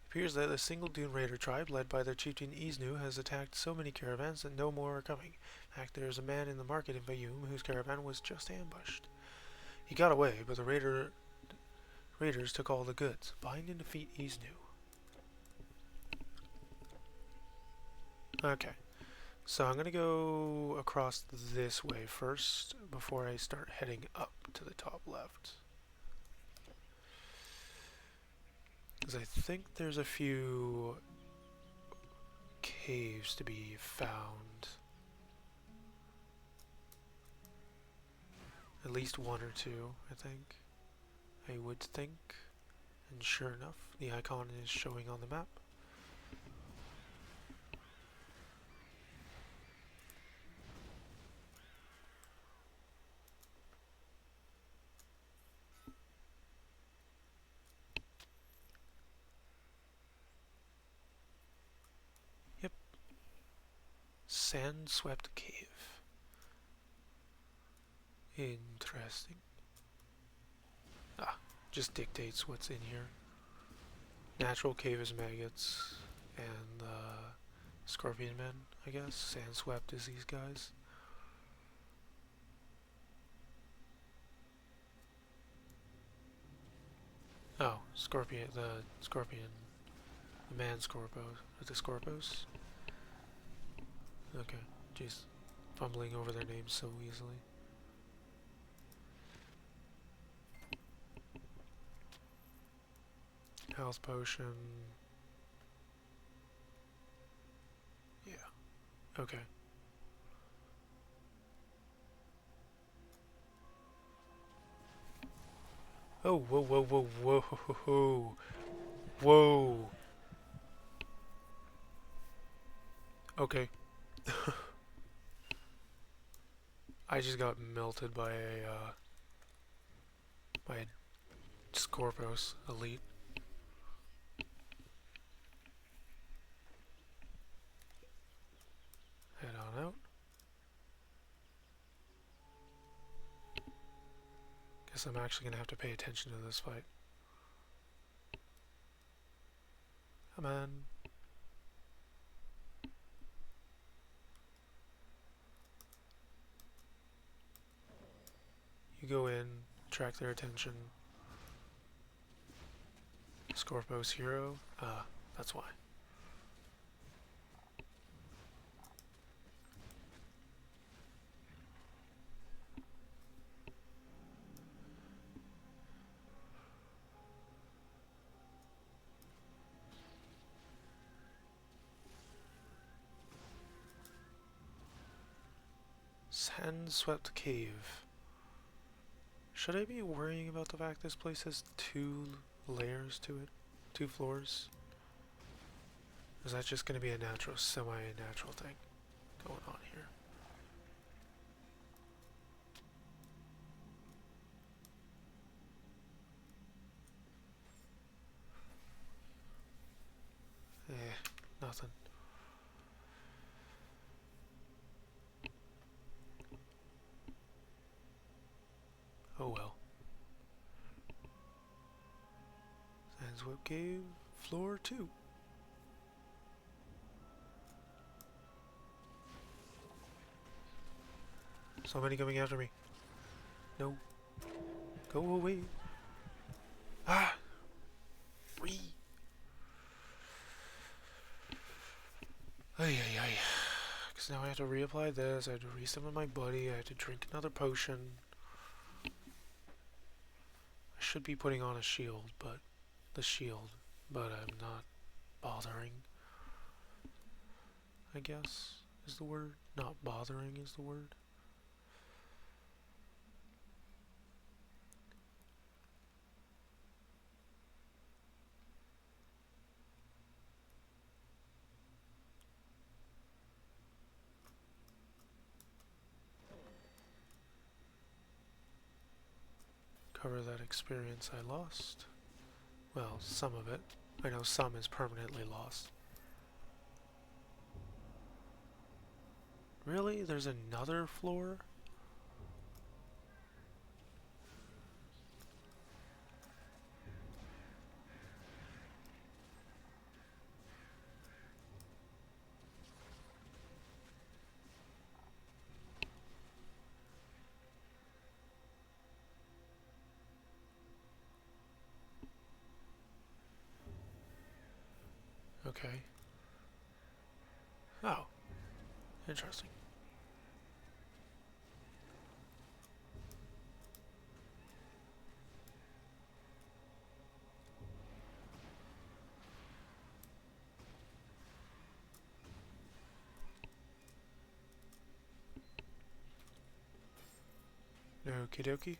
Appears that a single Dune Raider tribe, led by their chieftain Isnu, has attacked so many caravans that no more are coming. In fact, there is a man in the market in Bayum whose caravan was just ambushed. He got away, but the raiders took all the goods. Bind and defeat Isnu. Okay, so I'm gonna go across this way first before I start heading up to the top left. Because I think there's a few caves to be found. At least one or two, I think. I would think. And sure enough, the icon is showing on the map. Sand-swept cave. Interesting. Ah, just dictates what's in here. Natural cave is maggots and scorpion men, I guess. Sand-swept is these guys. Oh, scorpion, the man Scorpos, the Scorpos? Okay, jeez, fumbling over their names so easily. Health potion. Yeah, okay. Oh, whoa, whoa, whoa, whoa, whoa, whoa. Okay. I just got melted by a Scorpos elite. Head on out. Guess I'm actually gonna have to pay attention to this fight. Come on. You go in, attract their attention. Scorpos hero? Ah, that's why. Sand-swept cave. Should I be worrying about the fact this place has 2 layers to it? 2 floors? Is that just going to be a natural, semi-natural thing going on here? Nothing. Oh well. Sandswept cave, floor 2. So many coming after me. No. Go away. Ah! Free. Ay ay ay. Because now I have to reapply this, I have to resummon my buddy, I have to drink another potion. I should be putting on a shield, but I'm not bothering. I guess is the word. Not bothering is the word. Cover that experience I lost. Well, some of it. I know some is permanently lost. Really? There's another floor? Okay. Oh. Interesting. Okie dokie.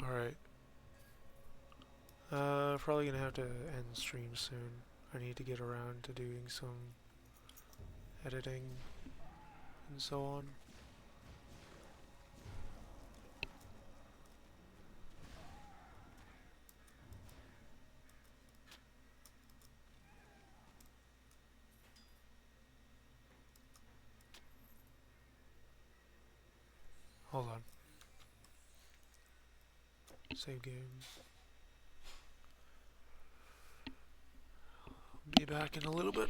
Alright. Probably gonna have to end stream soon. I need to get around to doing some editing and so on. Hold on. Save game. Be back in a little bit.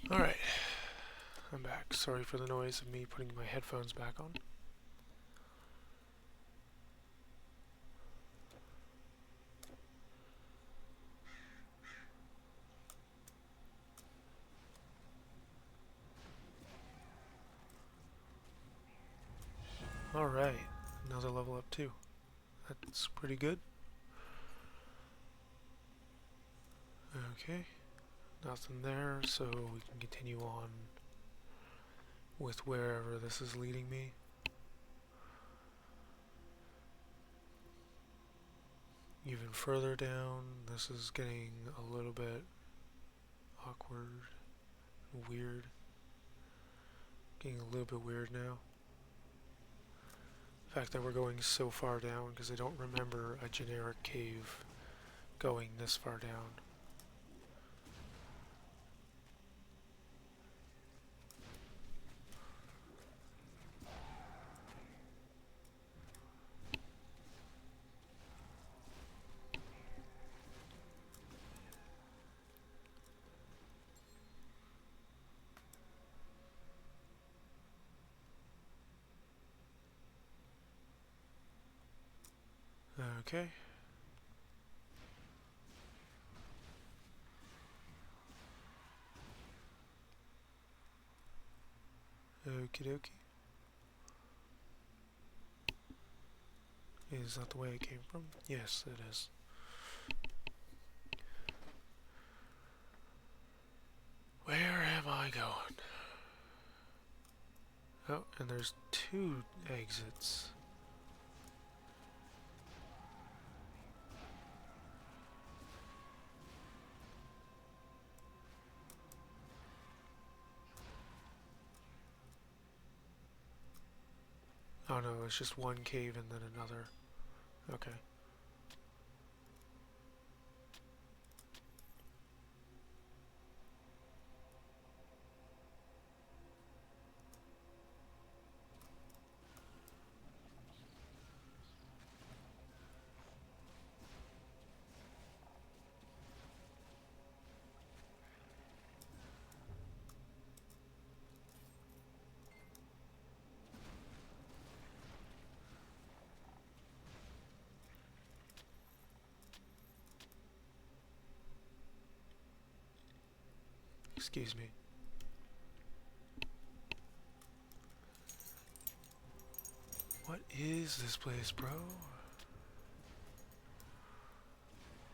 Alright, I'm back. Sorry for the noise of me putting my headphones back on. Alright, another level up too. That's pretty good. Okay, nothing there, so we can continue on with wherever this is leading me. Even further down, this is getting a little bit awkward, weird. Getting a little bit weird now. The fact that we're going so far down, because I don't remember a generic cave going this far down. Okay. Okie dokie. Is that the way it came from? Yes, it is. Where am I going? Oh, and there's 2 exits. Oh no, it's just one cave and then another. Okay. Excuse me. What is this place, bro?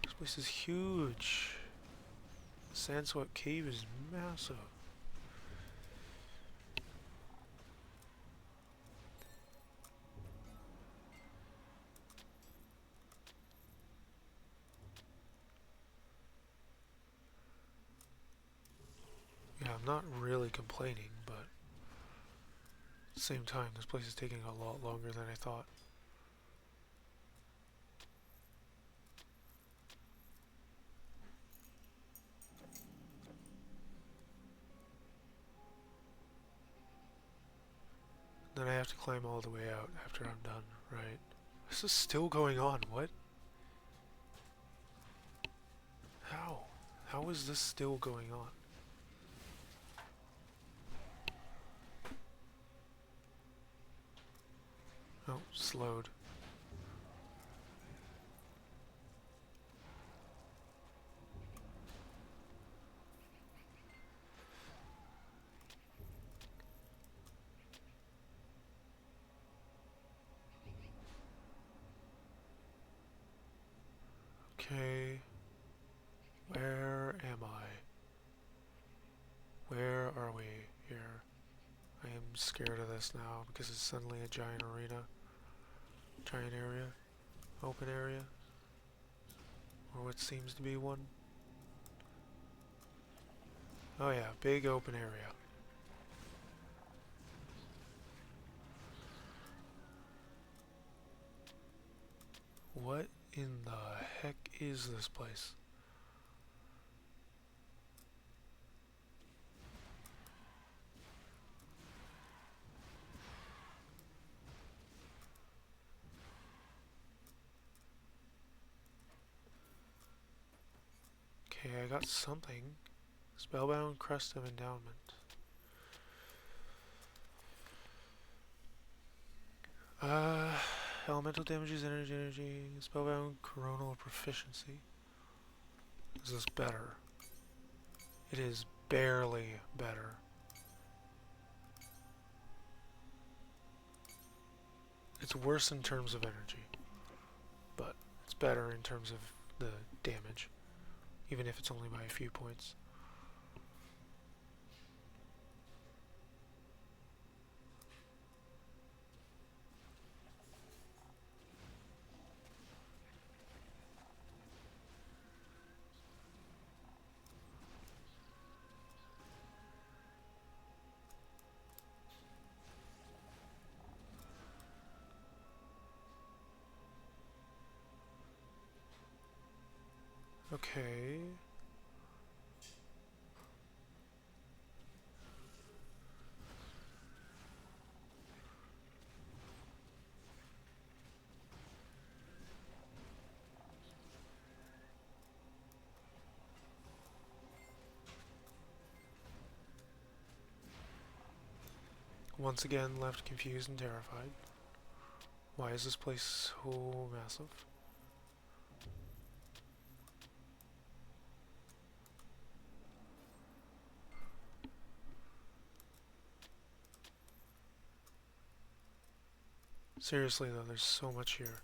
This place is huge. Sandswept Cave is massive. Yeah, I'm not really complaining, but at the same time, this place is taking a lot longer than I thought. Then I have to climb all the way out after I'm done, right? This is still going on, what? How? How is this still going on? Oh, slowed. Okay. Where am I? Where are we here? I am scared of this now because it's suddenly a giant arena. Giant area. Open area. Or what seems to be one. Oh yeah, big open area. What in the heck is this place? Okay, I got something. Spellbound Crest of Endowment. Elemental damages, energy, spellbound coronal proficiency. Is this better? It is barely better. It's worse in terms of energy, but it's better in terms of the damage, even if it's only by a few points. Okay. Once again, left confused and terrified. Why is this place so massive? Seriously though, there's so much here.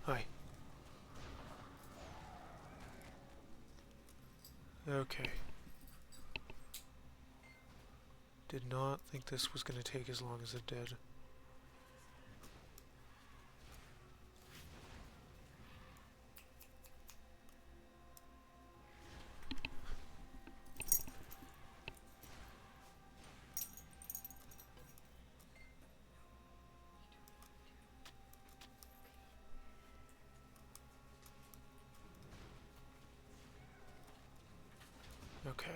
Hi. Okay. Did not think this was going to take as long as it did. Okay.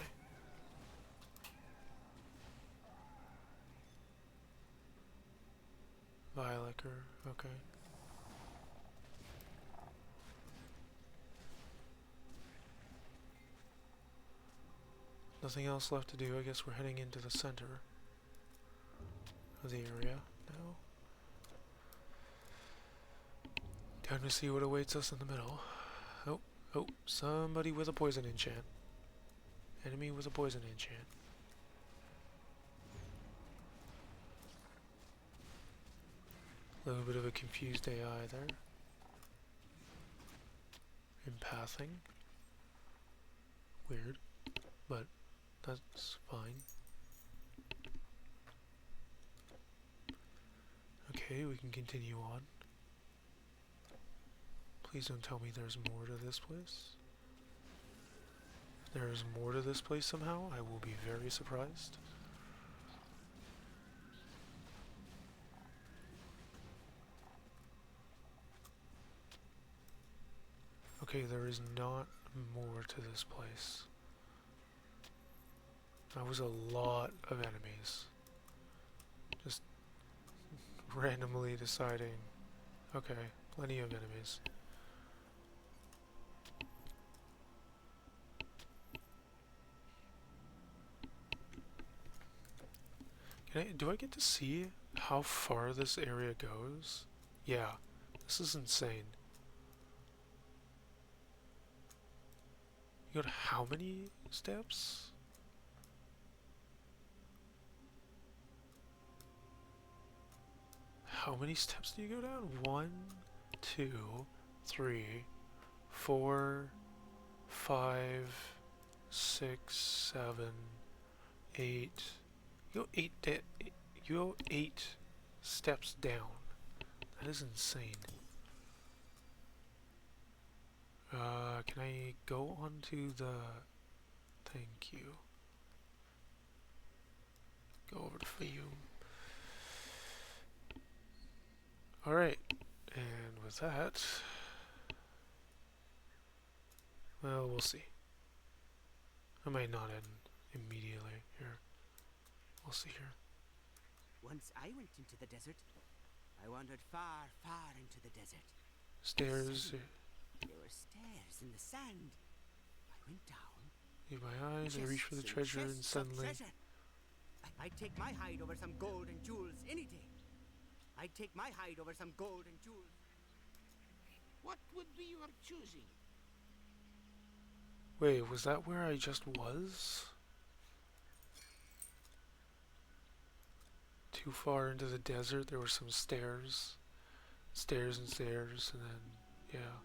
Violicker, okay. Nothing else left to do. I guess we're heading into the center of the area now. Time to see what awaits us in the middle. Oh, oh, somebody with a poison enchant. Enemy with a poison enchant. A little bit of a confused AI there. Empathing. Weird, but that's fine. Okay, we can continue on. Please don't tell me there's more to this place. If there's more to this place somehow, I will be very surprised. Okay, there is not more to this place. That was a lot of enemies. Just randomly deciding, okay, plenty of enemies. Do I get to see how far this area goes? Yeah, this is insane. You got how many steps? How many steps do you go down? 1, 2, 3, 4, 5, 6, 7, 8. You go 8 steps down. That is insane. Can I go onto the... Thank you. Go over to Fume. Alright, and with that... Well, we'll see. I might not end immediately here. We'll see here. Once I went into the desert, I wandered far, far into the desert. Stairs. There were stairs in the sand. I went down. In my eyes, I reach for the treasure and suddenly... I'd take my hide over some gold and jewels any day. I'd take my hide over some gold and jewels. What would be your choosing? Wait, was that where I just was? Too far into the desert, there were some stairs. Stairs and stairs, and then, yeah.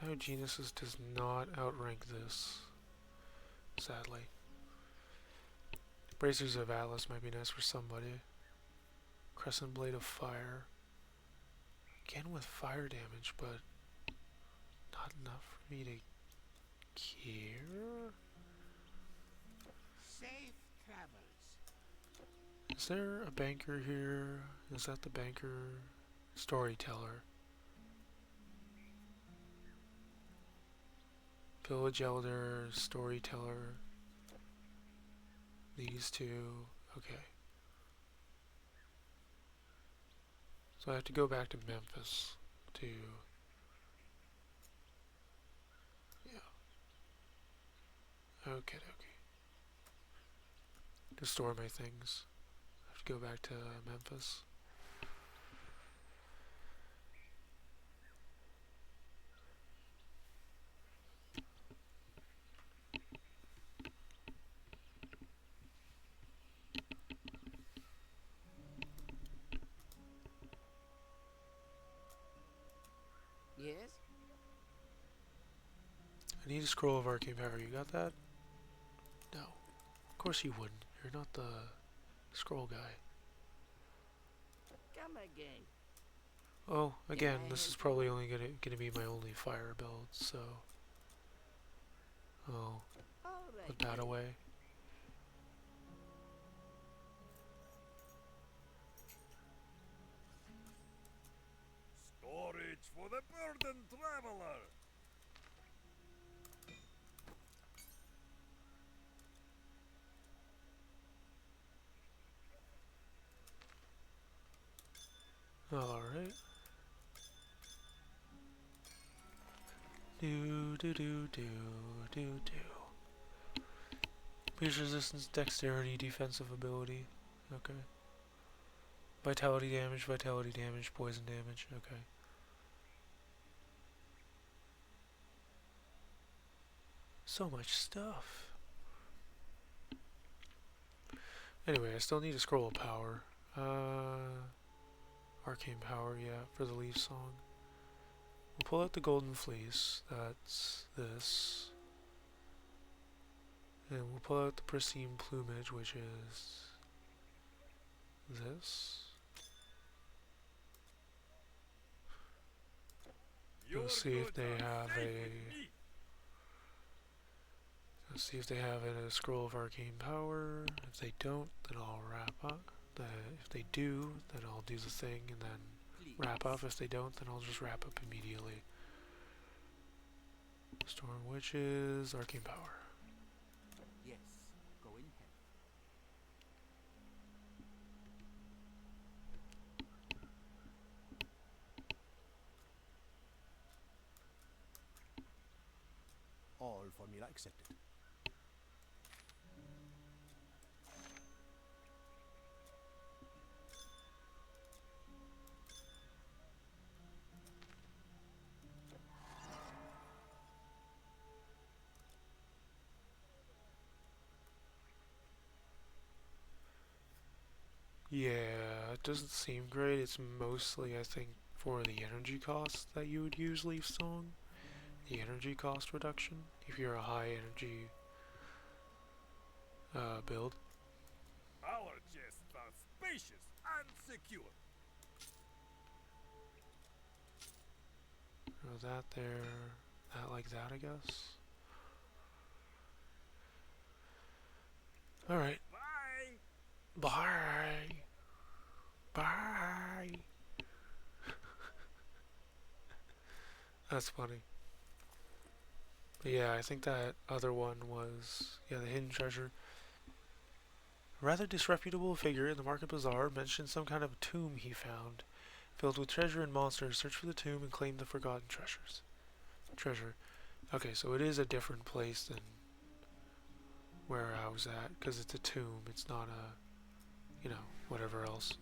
Diogenesis does not outrank this, sadly. Bracers of Atlas might be nice for somebody. Crescent Blade of Fire. Again with fire damage, but not enough for me to care. Safe travels. Is there a banker here? Is that the banker? Storyteller. Village Elder, Storyteller. These two. Okay. So I have to go back to Memphis to... Yeah. Okay. To store my things. I have to go back to Memphis. Yes? I need a scroll of arcane power. You got that? No. Of course you wouldn't. You're not the scroll guy. Come again. Oh, again, this is probably only gonna be my only fire build, so... Oh, put that away. Storage for the burdened traveler. Alright. Do. Pierce resistance, dexterity, defensive ability. Okay. Vitality damage, poison damage. Okay. So much stuff. Anyway, I still need a scroll of power. Arcane power, yeah, for the leaf song. We'll pull out the golden fleece. That's this. And we'll pull out the pristine plumage, which is this. We'll see if they have a. Let's see if they have a scroll of arcane power. If they don't, then I'll wrap up. If they do, then I'll do the thing and then wrap up. If they don't, then I'll just wrap up immediately. Storm Witches, arcane power. Yes, go in head. All formula accepted. Yeah, it doesn't seem great. It's mostly, I think, for the energy cost that you would use Leaf Song. The energy cost reduction, if you're a high energy build. Our chests are spacious and secure. That there, that like that, I guess. Alright. Bye! Bye! Bye! That's funny. But yeah, I think that other one was, yeah, the hidden treasure. A rather disreputable figure in the market bazaar mentioned some kind of tomb he found. Filled with treasure and monsters, search for the tomb and claim the forgotten treasure. Okay, so it is a different place than where I was at, because it's a tomb, it's not a, you know, whatever else.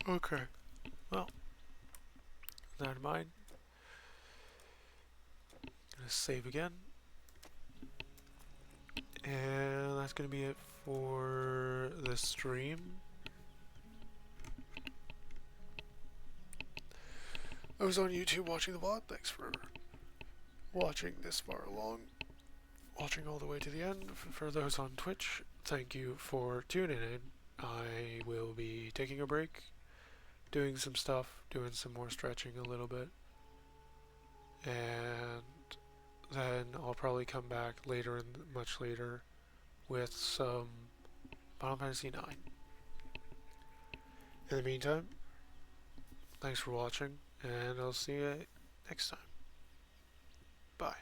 Okay, well, with that in mind, gonna save again. And that's gonna be it for the stream. I was on YouTube watching the VOD. Thanks for watching this far along. Watching all the way to the end. For those on Twitch, thank you for tuning in. I will be taking a break, doing some stuff, doing some more stretching a little bit. And then I'll probably come back later, much later, with some Final Fantasy IX. In the meantime, thanks for watching, and I'll see you next time. Bye.